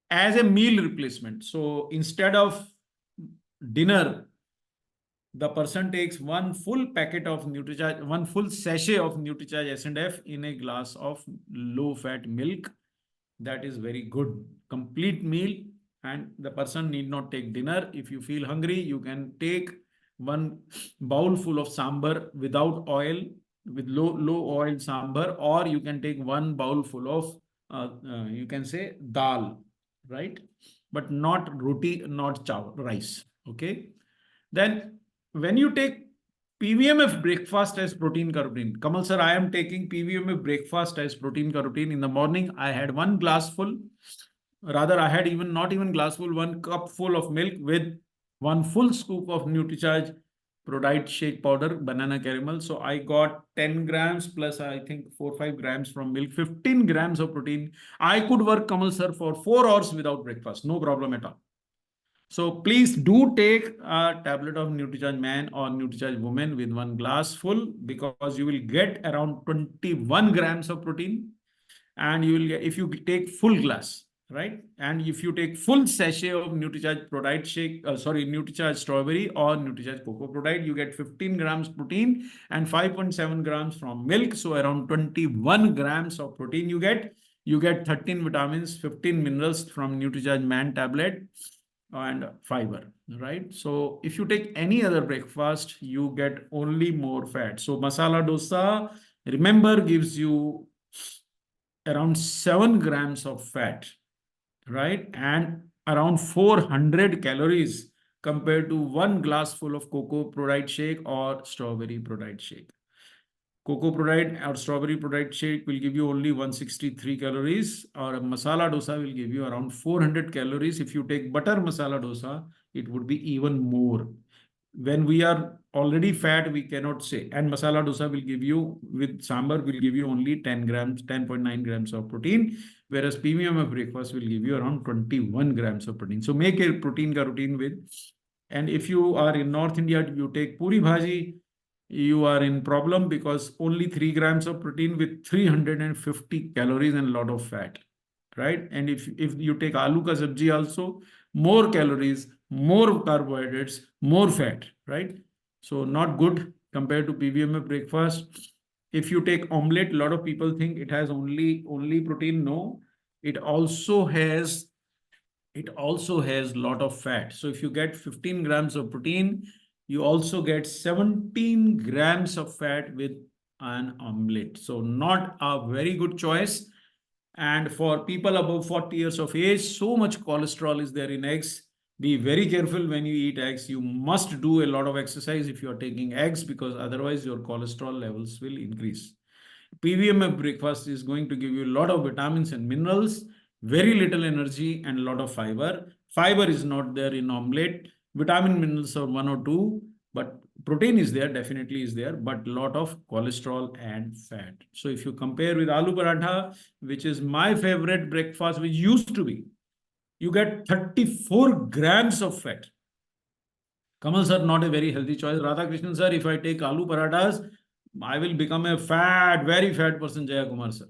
as a meal replacement. So instead of dinner, the person takes one full packet of NutriCharge, one full sachet of NutriCharge S&F in a glass of low-fat milk. That is very good, complete meal, and the person need not take dinner. If you feel hungry, you can take one bowl full of sambar without oil, with low oil sambar, or you can take one bowl full of you can say dal, right? But not roti, not chow, rice. Okay. Then when you take PVMF breakfast as protein ka routine, Kamal sir, I am taking PVMF breakfast as protein ka routine. In the morning, I had one glass full. Rather, I had even not even glass full, 1 cup full of milk with one full scoop of NutriCharge Prodite shake powder, banana caramel. So I got 10 grams plus I think 4-5 grams from milk, 15 grams of protein. I could work, Kamal sir, for 4 hours without breakfast. No problem at all. So please do take a tablet of NutriCharge Man or NutriCharge Woman with one glass full, because you will get around 21 grams of protein, and you will get, if you take full glass, right? And if you take full sachet of NutriCharge Prodite shake, NutriCharge strawberry or NutriCharge cocoa Prodite, you get 15 grams protein and 5.7 grams from milk. So around 21 grams of protein you get. You get 13 vitamins, 15 minerals from NutriCharge Man tablet, and fiber, right? So if you take any other breakfast, you get only more fat. So masala dosa, remember, gives you around 7 grams of fat, right? And around 400 calories compared to one glass full of cocoa Prodite shake or strawberry Prodite shake. Cocoa Prodite or strawberry Prodite shake will give you only 163 calories, or a masala dosa will give you around 400 calories. If you take butter masala dosa, it would be even more. When we are already fat, we cannot say. And masala dosa will give you, with sambar, will give you only 10 grams, 10.9 grams of protein, whereas PVMF breakfast will give you around 21 grams of protein. So make a protein ka routine with. And if you are in North India, you take puri bhaji, you are in problem, because only 3 grams of protein with 350 calories and a lot of fat, right? And if you take aloo ka sabji also, more calories, more carbohydrates, more fat, right? So not good compared to PVMF breakfast. If you take omelette, a lot of people think it has only protein. No, it also has a lot of fat. So if you get 15 grams of protein, you also get 17 grams of fat with an omelette. So not a very good choice. And for people above 40 years of age, so much cholesterol is there in eggs. Be very careful when you eat eggs. You must do a lot of exercise if you are taking eggs, because otherwise your cholesterol levels will increase. PVMF breakfast is going to give you a lot of vitamins and minerals, very little energy, and a lot of fiber. Fiber is not there in omelette. Vitamin minerals are 1 or 2, but protein is there, definitely is there, but a lot of cholesterol and fat. So if you compare with aloo paratha, which is my favorite breakfast, which used to be, you get 34 grams of fat. Kamal sir, not a very healthy choice. Radhakrishnan sir, if I take aloo parathas, I will become a very fat person, Jaya Kumar sir.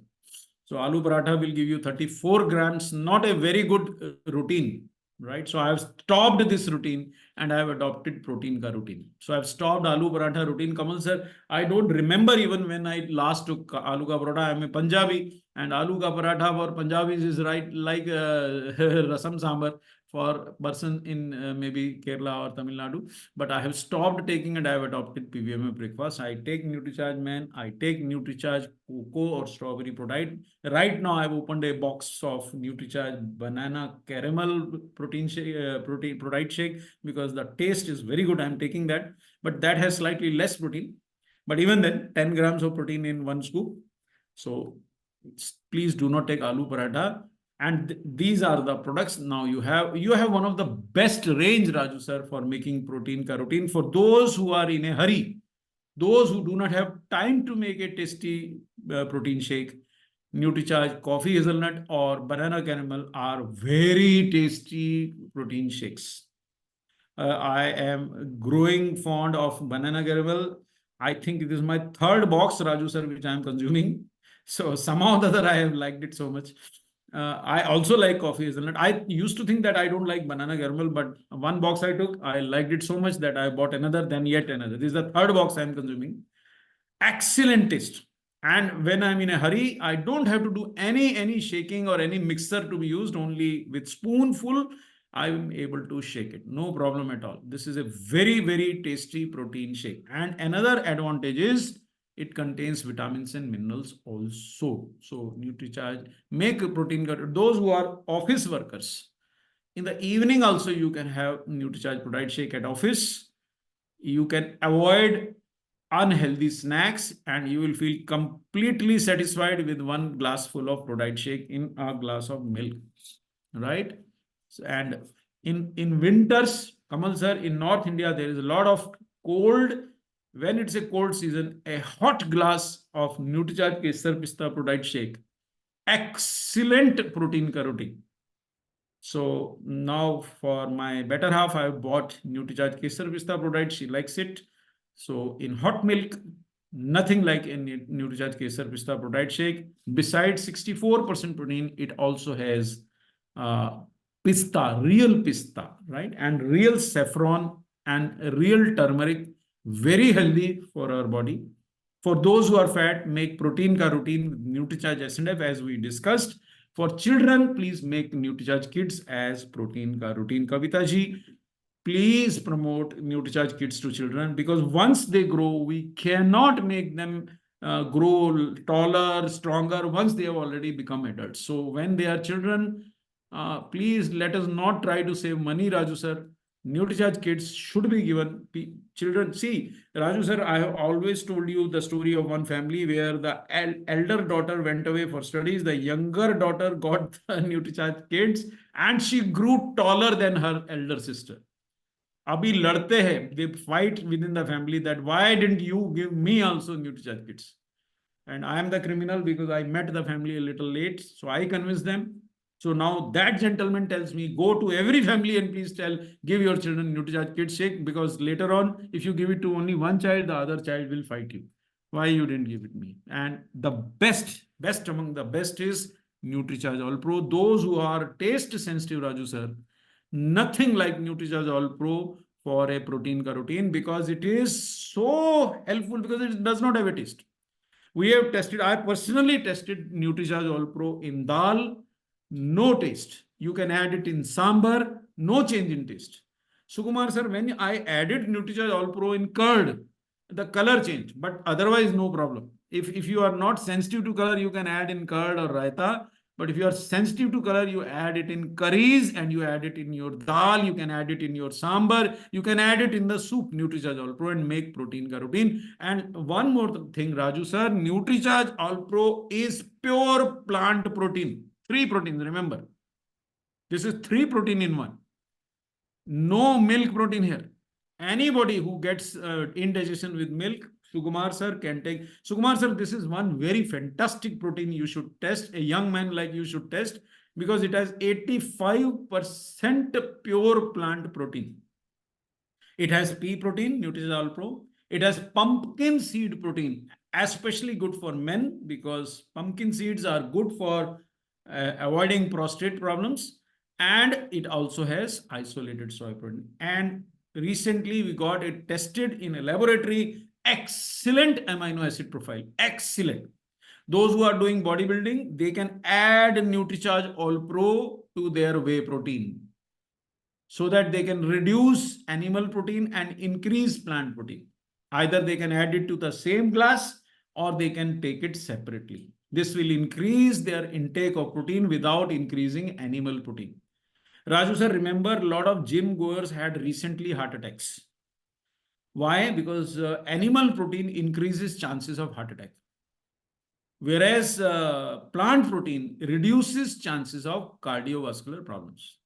So aloo paratha will give you 34 grams, not a very good routine, right? So I have stopped this routine and I have adopted protein ka routine. So I have stopped aloo paratha routine. Kamal sir, I don't remember even when I last took aloo ka paratha. I am a Punjabi, and aloo ka paratha for Punjabis is right like rasam sambar for person in maybe Kerala or Tamil Nadu. But I have stopped taking and I have adopted PVMF breakfast. I take NutriCharge Man, I take NutriCharge Cocoa or Strawberry Prodite. Right now, I've opened a box of NutriCharge Banana Caramel protein shake, Prodite shake, because the taste is very good. I'm taking that, but that has slightly less protein. But even then, 10 grams of protein in one scoop. So please do not take aloo paratha. And these are the products. Now you have one of the best range, Raju sir, for making protein ka routine. For those who are in a hurry, those who do not have time to make a tasty protein shake, NutriCharge Coffee Hazelnut or Banana Caramel are very tasty protein shakes. I am growing fond of Banana Caramel. I think it is my 3rd box, Raju sir, which I am consuming. So somehow or the other, I have liked it so much. I also like Coffee Hazelnut. I used to think that I don't like Banana Caramel, but one box I took, I liked it so much that I bought another, then yet another. This is the 3rd box I am consuming. Excellent taste. And when I'm in a hurry, I don't have to do any shaking or any mixer to be used. Only with spoonful, I'm able to shake it. No problem at all. This is a very, very tasty protein shake. And another advantage is it contains vitamins and minerals also. So NutriCharge, make a protein. Those who are office workers, in the evening also you can have NutriCharge Protein Shake at office. You can avoid unhealthy snacks and you will feel completely satisfied with one glass full of Protein Shake in a glass of milk, right? And in winters, Kamal sir, in North India, there is a lot of cold. When it's a cold season, a hot glass of NutriCharge Kesar Pista Protein Shake, excellent protein ka routine. So now for my better half, I've bought NutriCharge Kesar Pista Protein. She likes it. So in hot milk, nothing like in NutriCharge Kesar Pista Protein Shake. Besides 64% protein, it also has pista, real pista, right? And real saffron and real turmeric, very healthy for our body. For those who are fat, make protein ka routine with NutriCharge S&F as we discussed. For children, please make NutriCharge Kids as protein ka routine. Kavita ji, please promote NutriCharge Kids to children because once they grow, we cannot make them grow taller, stronger once they have already become adults. So when they are children, please let us not try to save money, Raju sir. NutriCharge Kids should be given children. See, Raju sir, I have always told you the story of one family where the elder daughter went away for studies. The younger daughter got the NutriCharge Kids and she grew taller than her elder sister. Abhi ladte hai, they fight within the family that why didn't you give me also NutriCharge Kids? And I am the criminal because I met the family a little late. So I convinced them. So now that gentleman tells me, go to every family and please give your children NutriCharge Kids Shake because later on, if you give it to only one child, the other child will fight you. Why you didn't give it me? And the best among the best is NutriCharge All Pro. Those who are taste sensitive, Raju sir, nothing like NutriCharge All Pro for a protein ka routine because it is so helpful because it does not have a taste. We have tested, I personally tested NutriCharge All Pro in dal, no taste. You can add it in sambar, no change in taste. Sukumar sir, when I added NutriCharge All Pro in curd, the color changed, but otherwise no problem. If you are not sensitive to color, you can add in curd or raita. But if you are sensitive to color, you add it in curries and you add it in your dal, you can add it in your sambar, you can add it in the soup, NutriCharge All Pro and make protein ka routine. And one more thing, Raju sir, NutriCharge All Pro is pure plant protein. 3 proteins, remember. This is 3 protein in 1. No milk protein here. Anybody who gets indigestion with milk, Sukumar sir can take. Sukumar sir, this is one very fantastic protein you should test. A young man like you should test because it has 85% pure plant protein. It has pea protein, NutriCharge All Pro. It has pumpkin seed protein, especially good for men because pumpkin seeds are good for avoiding prostate problems. And it also has isolated soy protein. And recently we got it tested in a laboratory. Excellent amino acid profile. Excellent. Those who are doing bodybuilding, they can add NutriCharge All Pro to their whey protein so that they can reduce animal protein and increase plant protein. Either they can add it to the same glass or they can take it separately. This will increase their intake of protein without increasing animal protein. Raju sir, remember a lot of gym goers had recently heart attacks. Why? Because animal protein increases chances of heart attack. Whereas plant protein reduces chances of cardiovascular problems.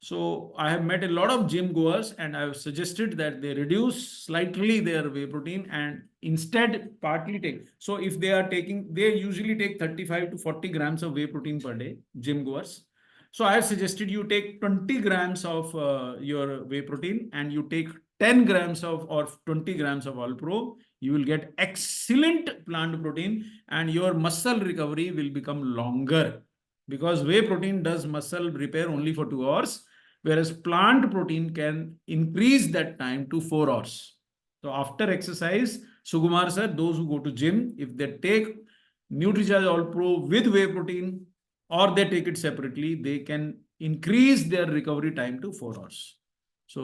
So I have met a lot of gym goers and I have suggested that they reduce slightly their whey protein and instead partly take. So if they are taking, they usually take 35 to 40 grams of whey protein per day, gym goers. So I have suggested you take 20 grams of your whey protein and you take 10 grams of or 20 grams of All Pro. You will get excellent plant protein and your muscle recovery will become longer because whey protein does muscle repair only for 2 hours, whereas plant protein can increase that time to 4 hours. So after exercise, Sukumar sir, those who go to gym, if they take NutriCharge All Pro with whey protein, or they take it separately, they can increase their recovery time to 4 hours. So,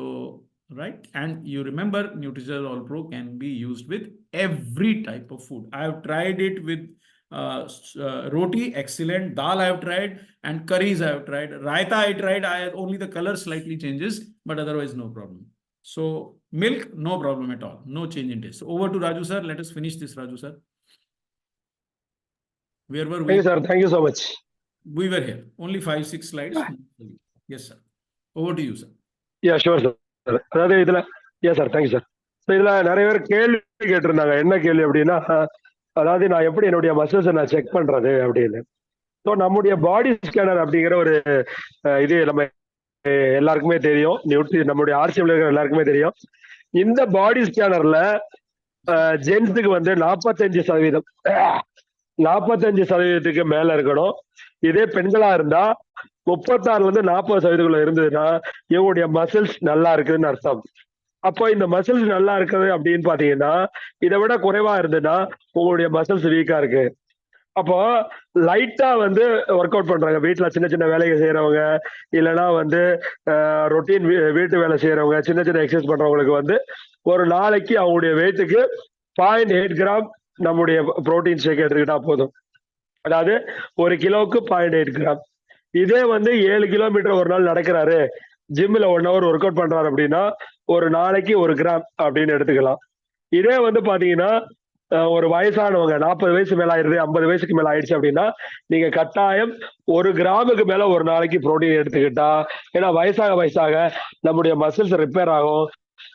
right? And you remember Nutrizel All Pro can be used with every type of food. I have tried it with roti, excellent. Dal I have tried, and curries I have tried. Raita I tried. Only the color slightly changes, but otherwise no problem. So milk, no problem at all. No change in taste. So over to Raju sir. Let us finish this, Raju sir. Where were we? Thank you, sir. Thank you so much. We were here. Only 5-6 slides. Yes, sir. Over to you, sir. Yeah, sure, sir. அதாவது இதுல yes sir, thank you, sir. So இதுல நிறைய பேர் கேள்வி கேட்டிருந்தாங்க. என்ன கேள்வி அப்படின்னா, அதாவது நான் எப்படி என்னுடைய மசில்ஸை நான் செக் பண்றது அப்படின்னு. ஸோ நம்முடைய பாடி ஸ்கேனர் அப்படிங்கிற ஒரு இது நம்ம எல்லாருக்குமே தெரியும். நம்முடைய ஆர்சிஎம்ல இருக்கிற எல்லாருக்குமே தெரியும். இந்த பாடி ஸ்கேனர்ல ஜென்ஸுக்கு வந்து 45% மேல இருக்கணும். இதே பெண்களா இருந்தா 36-40% இருந்ததுன்னா இவங்களுடைய மசில்ஸ் நல்லா இருக்குதுன்னு அர்த்தம். அப்போ இந்த மசில்ஸ் நல்லா இருக்குது அப்படின்னு பாத்தீங்கன்னா, இதை விட குறைவா இருந்ததுன்னா உங்களுடைய மசில்ஸ் வீக்கா இருக்கு. அப்போ லைட்டா வந்து ஒர்க் அவுட் பண்றாங்க, வீட்டுல சின்ன சின்ன வேலைகள் செய்யறவங்க, இல்லைன்னா வந்து ரொட்டீன் வீட்டு வேலை செய்யறவங்க, சின்ன சின்ன எக்ஸசைஸ் பண்றவங்களுக்கு வந்து ஒரு நாளைக்கு அவங்களுடைய வெயிட்டுக்கு 0.8 கிராம் நம்முடைய புரோட்டீன் ஷேக் எடுத்துக்கிட்டா போதும். அதாவது 1 கிலோவுக்கு 0.8 கிராம். இதே வந்து 7 கிலோமீட்டர் ஒரு நாள் நடக்கிறாரு, ஜிம்ல 1 ஹவர் ஒர்க் அவுட் பண்றாரு அப்படின்னா ஒரு நாளைக்கு 1 கிராம் அப்படின்னு எடுத்துக்கலாம். இதே வந்து பாத்தீங்கன்னா ஒரு வயசானவங்க 40 வயசு மேல ஆயிடுது, 50 வயசுக்கு மேல ஆயிடுச்சு அப்படின்னா நீங்க கட்டாயம் 1 கிராமுக்கு மேல ஒரு நாளைக்கு புரோட்டீன் எடுத்துக்கிட்டா, ஏன்னா வயசாக நம்முடைய மசில்ஸ் ரிப்பேர் ஆகும்.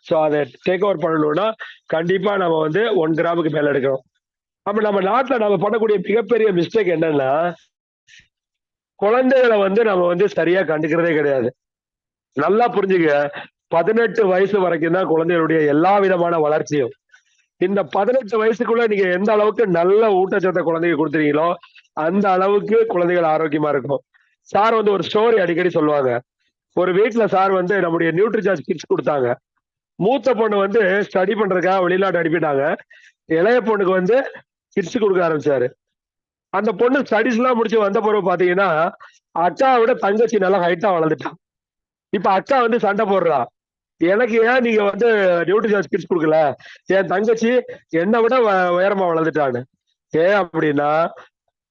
ஸோ அதை டேக் ஓவர் பண்ணணும்னா கண்டிப்பா நம்ம வந்து 1 கிராமுக்கு மேல எடுக்கணும். அப்ப நம்ம நாட்டுல நம்ம பண்ணக்கூடிய மிகப்பெரிய மிஸ்டேக் என்னன்னா, குழந்தைகளை வந்து நம்ம வந்து சரியா கண்டுக்கிறதே கிடையாது. நல்லா புரிஞ்சுக்க, 18 வயசு வரைக்கும் தான் குழந்தைகளுடைய எல்லா விதமான வளர்ச்சியும். இந்த 18 வயசுக்குள்ள நீங்க எந்த அளவுக்கு நல்ல ஊட்டச்சத்தை குழந்தைங்க கொடுத்துறீங்களோ அந்த அளவுக்கு குழந்தைகள் ஆரோக்கியமா இருக்கும். சார் வந்து ஒரு ஸ்டோரி அடிக்கடி சொல்லுவாங்க. ஒரு வீட்டுல சார் வந்து நம்முடைய நியூட்ரிசார்ஜ் கிட்ஸ் கொடுத்தாங்க. மூத்த பொண்ணு வந்து ஸ்டடி பண்றதுக்காக வெளிநாட்டு அனுப்பிட்டாங்க. இளைய பொண்ணுக்கு வந்து கிட்ஸ் கொடுக்க ஆரம்பிச்சாரு. அந்த பொண்ணு ஸ்டடிஸ் எல்லாம் முடிச்சு வந்த பிறகு பாத்தீங்கன்னா அக்காவை விட தங்கச்சி நல்லா ஹைட்டா வளர்ந்துட்டான். இப்ப அக்கா வந்து சண்டை போடுறா, எனக்கு ஏன் நீங்க வந்து நியூட்ரிசார்ஜ் கிட்ஸ் கொடுக்கல, என் தங்கச்சி என்னை விட உயரமா வளர்ந்துட்டான்னு. ஏன் அப்படின்னா,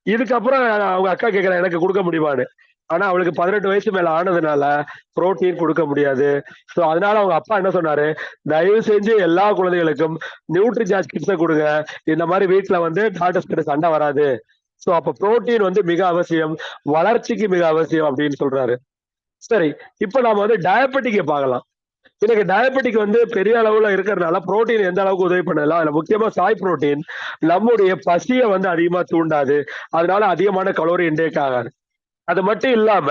இதுக்கப்புறம் அவங்க அக்கா கேட்கல எனக்கு கொடுக்க முடியுமான்னு. ஆனா அவளுக்கு 18 வயசு மேல ஆனதுனால புரோட்டீன் கொடுக்க முடியாது. ஸோ அதனால அவங்க அப்பா என்ன சொன்னாரு, தயவு செஞ்சு எல்லா குழந்தைகளுக்கும் நியூட்ரிசார்ஜ் கிட்ஸை கொடுங்க, இந்த மாதிரி வீட்டுல வந்து டாக்டர்ஸ் கிட்ட சண்டை வராது. ஸோ அப்ப புரோட்டீன் வந்து மிக அவசியம், வளர்ச்சிக்கு மிக அவசியம் அப்படின்னு சொல்றாரு. சரி, இப்ப நாம வந்து டயபெட்டிக்கை பார்க்கலாம். இன்னைக்கு டயபெட்டிக் வந்து பெரிய அளவுல இருக்கிறதுனால புரோட்டீன் எந்த அளவுக்கு உதவி பண்ணலாம். அதுல முக்கியமா சாய் புரோட்டீன் நம்முடைய பசியை வந்து அதிகமா தூண்டாது, அதனால அதிகமான கலோரி இன்டேக் ஆகாது. அது மட்டும் இல்லாம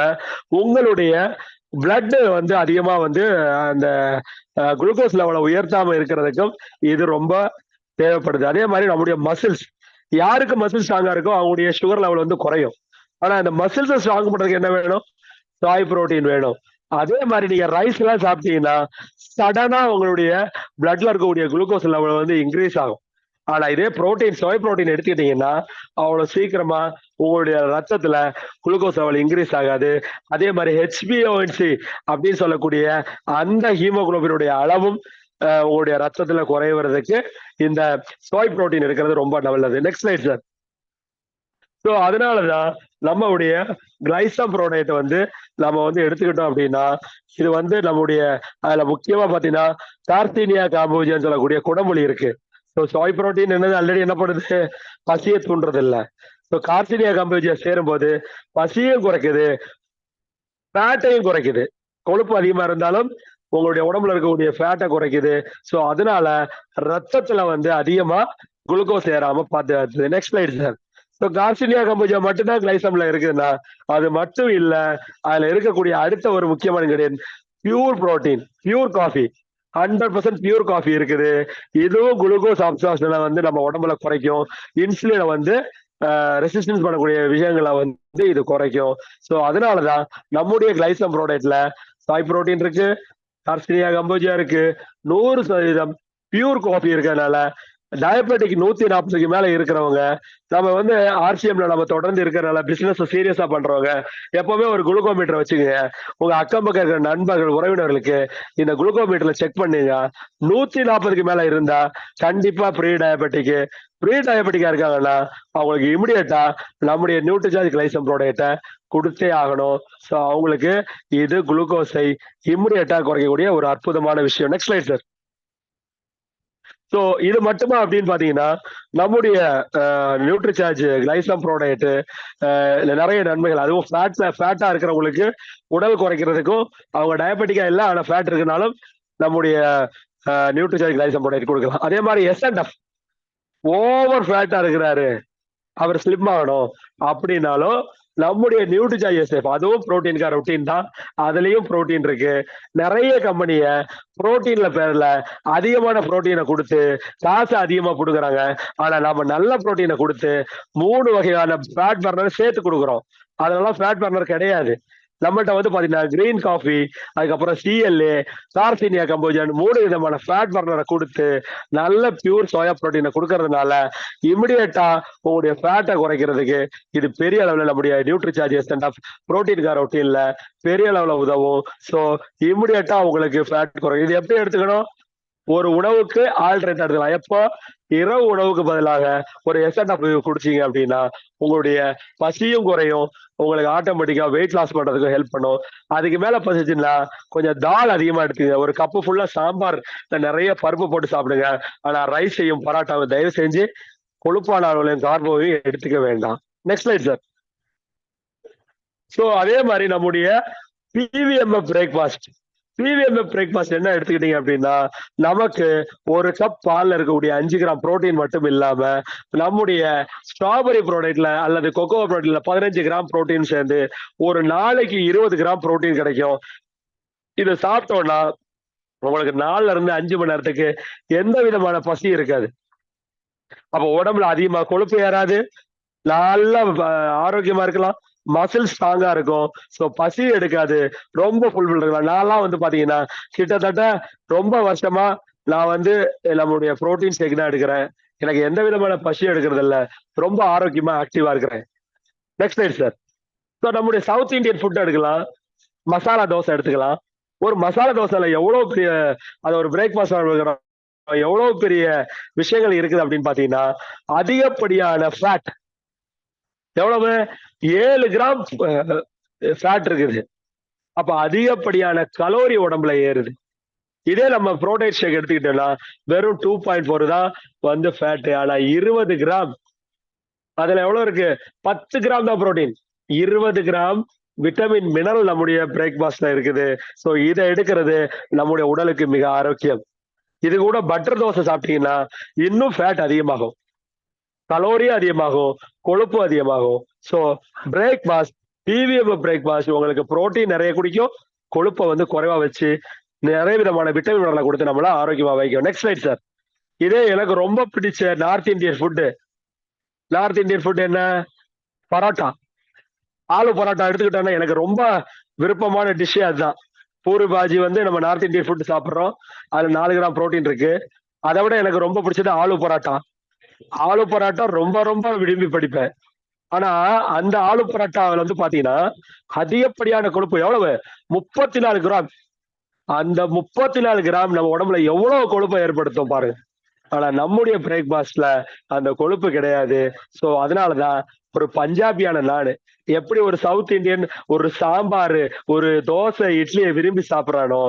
உங்களுடைய பிளட் வந்து அதிகமா வந்து அந்த குளுக்கோஸ் லெவலை உயர்த்தாம இருக்கிறதுக்கும் இது ரொம்ப தேவைப்படுது. அதே மாதிரி நம்முடைய மசில்ஸ், யாருக்கு மசில் ஸ்ட்ராங்கா இருக்கோ அவங்களுடைய சுகர் லெவல் வந்து குறையும். ஆனா அந்த மசில்ஸை ஸ்ட்ராங் பண்றதுக்கு என்ன வேணும்? சாய் புரோட்டீன் வேணும். அதே மாதிரி நீங்க ரைஸ் எல்லாம் சாப்பிட்டீங்கன்னா சடனா உங்களுடைய பிளட்ல இருக்கக்கூடிய குளுக்கோஸ் லெவல் வந்து இன்க்ரீஸ் ஆகும். ஆனா இதே புரோட்டீன், சோய் புரோட்டீன் எடுத்துக்கிட்டீங்கன்னா அவ்வளவு சீக்கிரமா உங்களுடைய ரத்தத்துல குளுக்கோஸ் லெவல் இன்க்ரீஸ் ஆகாது. அதே மாதிரி HbA1c அப்படின்னு சொல்லக்கூடிய அந்த ஹீமோகுளோபினுடைய அளவும் உங்களுடைய ரத்தத்துல குறைவதற்கு இந்த சோய் புரோட்டீன் இருக்கிறது ரொம்ப நல்லது. Next slide sir. ஸோ அதனாலதான் நம்மளுடைய கிளைசம் புரோட்டேட் வந்து நம்ம வந்து எடுத்துக்கிட்டோம் அப்படின்னா இது வந்து நம்முடைய அதுல முக்கியமா பாத்தீங்கன்னா கார்சீனியா காம்போஜியான்னு சொல்லக்கூடிய குடமொழி இருக்கு. ஸோ சோய் புரோட்டீன் என்னது ஆல்ரெடி என்ன பண்ணுது, பசியை தூண்டுறது இல்லை. ஸோ கார்சீனியா காம்போஜியா சேரும்போது பசியும் குறைக்குது, ஃபேட்டையும் குறைக்குது. கொழுப்பு அதிகமா இருந்தாலும் உங்களுடைய உடம்புல இருக்கக்கூடிய ஃபேட்டை குறைக்குது. ஸோ அதனால ரத்தத்துல வந்து அதிகமா குளுக்கோஸ் ஏறாம பார்த்து. Next slide sir. So garcinia cambogia மட்டும்தான் கிளைசம்ல இருக்குதுன்னா அது மட்டும் இல்ல, அதுல இருக்கக்கூடிய அடுத்த ஒரு முக்கியமான ingredient pure protein, pure coffee, 100% pure coffee இருக்குது. இதுவும் குளுக்கோஸ் அப்சார்ப்ஷனை வந்து நம்ம உடம்புல குறைக்கும், இன்சுலினை வந்து ரெசிஸ்டன்ஸ் பண்ணக்கூடிய விஷயங்களை வந்து இது குறைக்கும். ஸோ அதனாலதான் நம்முடைய கிளைசம் ப்ராடக்ட்ல சாய் புரோட்டீன் இருக்கு, கார்சினியா கம்போஜா இருக்கு, 100% பியூர் காஃபி இருக்கிறதுனால டயபெட்டிக் 140க்கு மேல இருக்கிறவங்க, நம்ம வந்து ஆர்சிஎம்ல நம்ம தொடர்ந்து இருக்கிறனால பிசினஸ் சீரியஸா பண்றவங்க எப்பவுமே ஒரு குளுக்கோமீட்டர் வச்சுக்கோங்க. உங்க அக்கம் பக்கம் இருக்கிற நண்பர்கள், உறவினர்களுக்கு இந்த குளுக்கோமீட்டர்ல செக் பண்ணுங்க. 140க்கு மேல இருந்தா கண்டிப்பா ப்ரீ டயபெட்டிக்கா இருக்காங்கன்னா அவங்களுக்கு இமிடியேட்டா நம்முடைய நியூட்ரிசார்ஜ் கிளைசம் ப்ராடக்ட்டை கொடுத்தே ஆகணும். ஸோ அவங்களுக்கு இது குளுக்கோஸை இமிடியேட்டா குறைக்கக்கூடிய ஒரு அற்புதமான விஷயம். Next slide sir. ஸோ இது மட்டுமா அப்படின்னு பாத்தீங்கன்னா நம்முடைய நியூட்ரிசார்ஜ் கிளைசம் ப்ராடக்ட் நிறைய நன்மைகள், அதுவும் ஃபேட்டா இருக்கிறவங்களுக்கு உடல் குறைக்கிறதுக்கும், அவங்க டயபெட்டிக்கா இல்லை ஆனா ஃபேட் இருக்குனாலும் நம்முடைய நியூட்ரிசார்ஜ் கிளைசம் ப்ராடக்ட் கொடுக்கலாம். அதே மாதிரி எஸ்என்எஃப் ஓவர் ஃபேட்டா இருக்கிறாரு, அவர் ஸ்லிம் ஆகணும் அப்படின்னாலும் நம்முடைய நியூட்ரிசார்ஜ் எஸ்எஃப், அதுவும் புரோட்டீன்கார ரொட்டீன் தான், அதுலயும் புரோட்டீன் இருக்கு. நிறைய கம்பெனிய புரோட்டீன்ல பேர்ல அதிகமான புரோட்டீனை கொடுத்து காசு அதிகமா கொடுக்குறாங்க. ஆனா நம்ம நல்ல புரோட்டீனை கொடுத்து 3 வகையான ஃபேட் பர்னர் சேர்த்து கொடுக்குறோம். அதெல்லாம் ஃபேட் பர்னர் கிடையாது. நம்மகிட்ட வந்து பாத்தீங்கன்னா கிரீன் காஃபி, அதுக்கப்புறம் சிஎல்ஏ, கார்சினியா கம்போஜன் 3 விதமான ஃபேட் பர்னரை கொடுத்து நல்ல பியூர் சோயா புரோட்டீனை கொடுக்கறதுனால இமிடியேட்டா உங்களுடைய ஃபேட்டை குறைக்கிறதுக்கு இது பெரிய அளவுல நம்முடைய நியூட்ரிசார்ஜ் எஸ்என்எஃப் புரோட்டீன்கார ரொட்டீன்ல பெரிய அளவுல உதவும். ஸோ இமிடியேட்டா உங்களுக்கு ஃபேட் குறையும். இது எப்படி எடுத்துக்கணும்? ஒரு உணவுக்கு ஆல்டர்னேட் எடுத்துக்கலாம். எப்போ? இரவு உணவுக்கு பதிலாக ஒரு எஸ்என்எஃப் குடிச்சீங்க அப்படின்னா உங்களுடைய பசியும் குறையும், உங்களுக்கு ஆட்டோமேட்டிக்கா வெயிட் லாஸ் பண்றதுக்கு ஹெல்ப் பண்ணும். அதுக்கு மேல பசிச்சுன்னா கொஞ்சம் தால் அதிகமா எடுத்துங்க. ஒரு கப்பு ஃபுல்லா சாம்பார் நிறைய பருப்பு போட்டு சாப்பிடுங்க. ஆனா ரைஸையும் பரோட்டாவை தயவு செஞ்சு கொழுப்பான அளவுலையும் கார்போவையும் எடுத்துக்க வேண்டாம். Next slide sir. ஸோ அதே மாதிரி நம்முடைய பிவிஎம்எஃப் பிரேக்ஃபாஸ்ட் என்ன எடுத்துக்கிட்டீங்க அப்படின்னா நமக்கு ஒரு கப் பால்ல இருக்கக்கூடிய 5 கிராம் புரோட்டீன் மட்டும் இல்லாம நம்முடைய ஸ்ட்ராபெரி ப்ராடக்ட்ல அல்லது கொக்கோ ப்ராடக்ட்ல 15 கிராம் புரோட்டீன் சேர்ந்து ஒரு நாளைக்கு 20 கிராம் புரோட்டீன் கிடைக்கும். இதை சாப்பிட்டோம்னா உங்களுக்கு 4ல இருந்து 5 மணி நேரத்துக்கு எந்த விதமான பசி இருக்காது. அப்ப உடம்புல அதிகமா கொழுப்பு ஏறாது, நல்லா ஆரோக்கியமா இருக்கலாம், மசில் ஸ்ட்ராங்கா இருக்கும். ஸோ பசி எடுக்காது, ரொம்ப ஃபுல்ஃபில் இருக்கலாம். நான்லாம் வந்து பாத்தீங்கன்னா கிட்டத்தட்ட ரொம்ப வருஷமா நான் வந்து நம்மளுடைய புரோட்டீன் ஷேக் தான் எடுக்கிறேன். எனக்கு எந்த விதமான பசி எடுக்கிறது இல்லை, ரொம்ப ஆரோக்கியமா ஆக்டிவா இருக்கிறேன். Next slide sir. ஸோ நம்முடைய சவுத் இந்தியன் ஃபுட் எடுக்கலாம். மசாலா தோசை எடுத்துக்கலாம். ஒரு மசாலா தோசைல எவ்வளவு பெரிய அது ஒரு பிரேக்ஃபாஸ்ட் எவ்வளவு பெரிய விஷயங்கள் இருக்குது அப்படின்னு பாத்தீங்கன்னா அதிகப்படியான ஃபேட் எவ்வளவு 7 கிராம் ஃபேட் இருக்குது. அப்ப அதிகப்படியான கலோரி உடம்புல ஏறுது. இதே நம்ம புரோட்டீன் ஷேக் எடுத்துக்கிட்டோம்னா வெறும் 2.4 தான் வந்து ஃபேட். ஆனா 20 கிராம் அதுல எவ்வளவு இருக்கு? 10 கிராம் தான் புரோட்டீன், 20 கிராம் விட்டமின் மினரல் நம்முடைய பிரேக்ஃபாஸ்ட்ல இருக்குது. ஸோ இதை எடுக்கிறது நம்முடைய உடலுக்கு மிக ஆரோக்கியம். இது கூட பட்டர் தோசை சாப்பிட்டீங்கன்னா இன்னும் ஃபேட் அதிகமாகும், கலோரி அதிகமாகும், கொழுப்பு அதிகமாகும். ஸோ பிரேக்ஃபாஸ்ட் பிவிஎம் பிரேக்ஃபாஸ்ட் உங்களுக்கு புரோட்டீன் நிறைய குடிக்கும், கொழுப்பை வந்து குறைவா வச்சு நிறைய விதமான விட்டமின் கொடுத்து நம்மள ஆரோக்கியமா வைக்கும். Next slide sir. இதே எனக்கு ரொம்ப பிடிச்ச நார்த் இந்தியன் ஃபுட் என்ன? பரோட்டா. ஆலு பரோட்டா எடுத்துக்கிட்டோம்னா எனக்கு ரொம்ப விருப்பமான டிஷ்ஷே அதுதான். பூரி பாஜி வந்து நம்ம நார்த் இந்தியன் ஃபுட் சாப்பிட்றோம், அதுல 4 கிராம் புரோட்டீன் இருக்கு. அதை விட எனக்கு ரொம்ப பிடிச்சது ஆலு பரோட்டா ரொம்ப ரொம்ப விரும்பி படிப்பேன். ஆனா அந்த ஆலு பரோட்டாவில் வந்து பாத்தீங்கன்னா அதிகப்படியான கொழுப்பு எவ்வளவு? 34 கிராம். அந்த 34 கிராம் நம்ம உடம்புல எவ்வளவு கொழுப்பை ஏற்படுத்தும் பாருங்க. ஆனா நம்முடைய பிரேக்ஃபாஸ்ட்ல அந்த கொழுப்பு கிடையாது. சோ அதனாலதான் ஒரு பஞ்சாபியான நாடு எப்படி ஒரு சவுத் இந்தியன் ஒரு சாம்பார், ஒரு தோசை, இட்லியை விரும்பி சாப்பிட்றானோ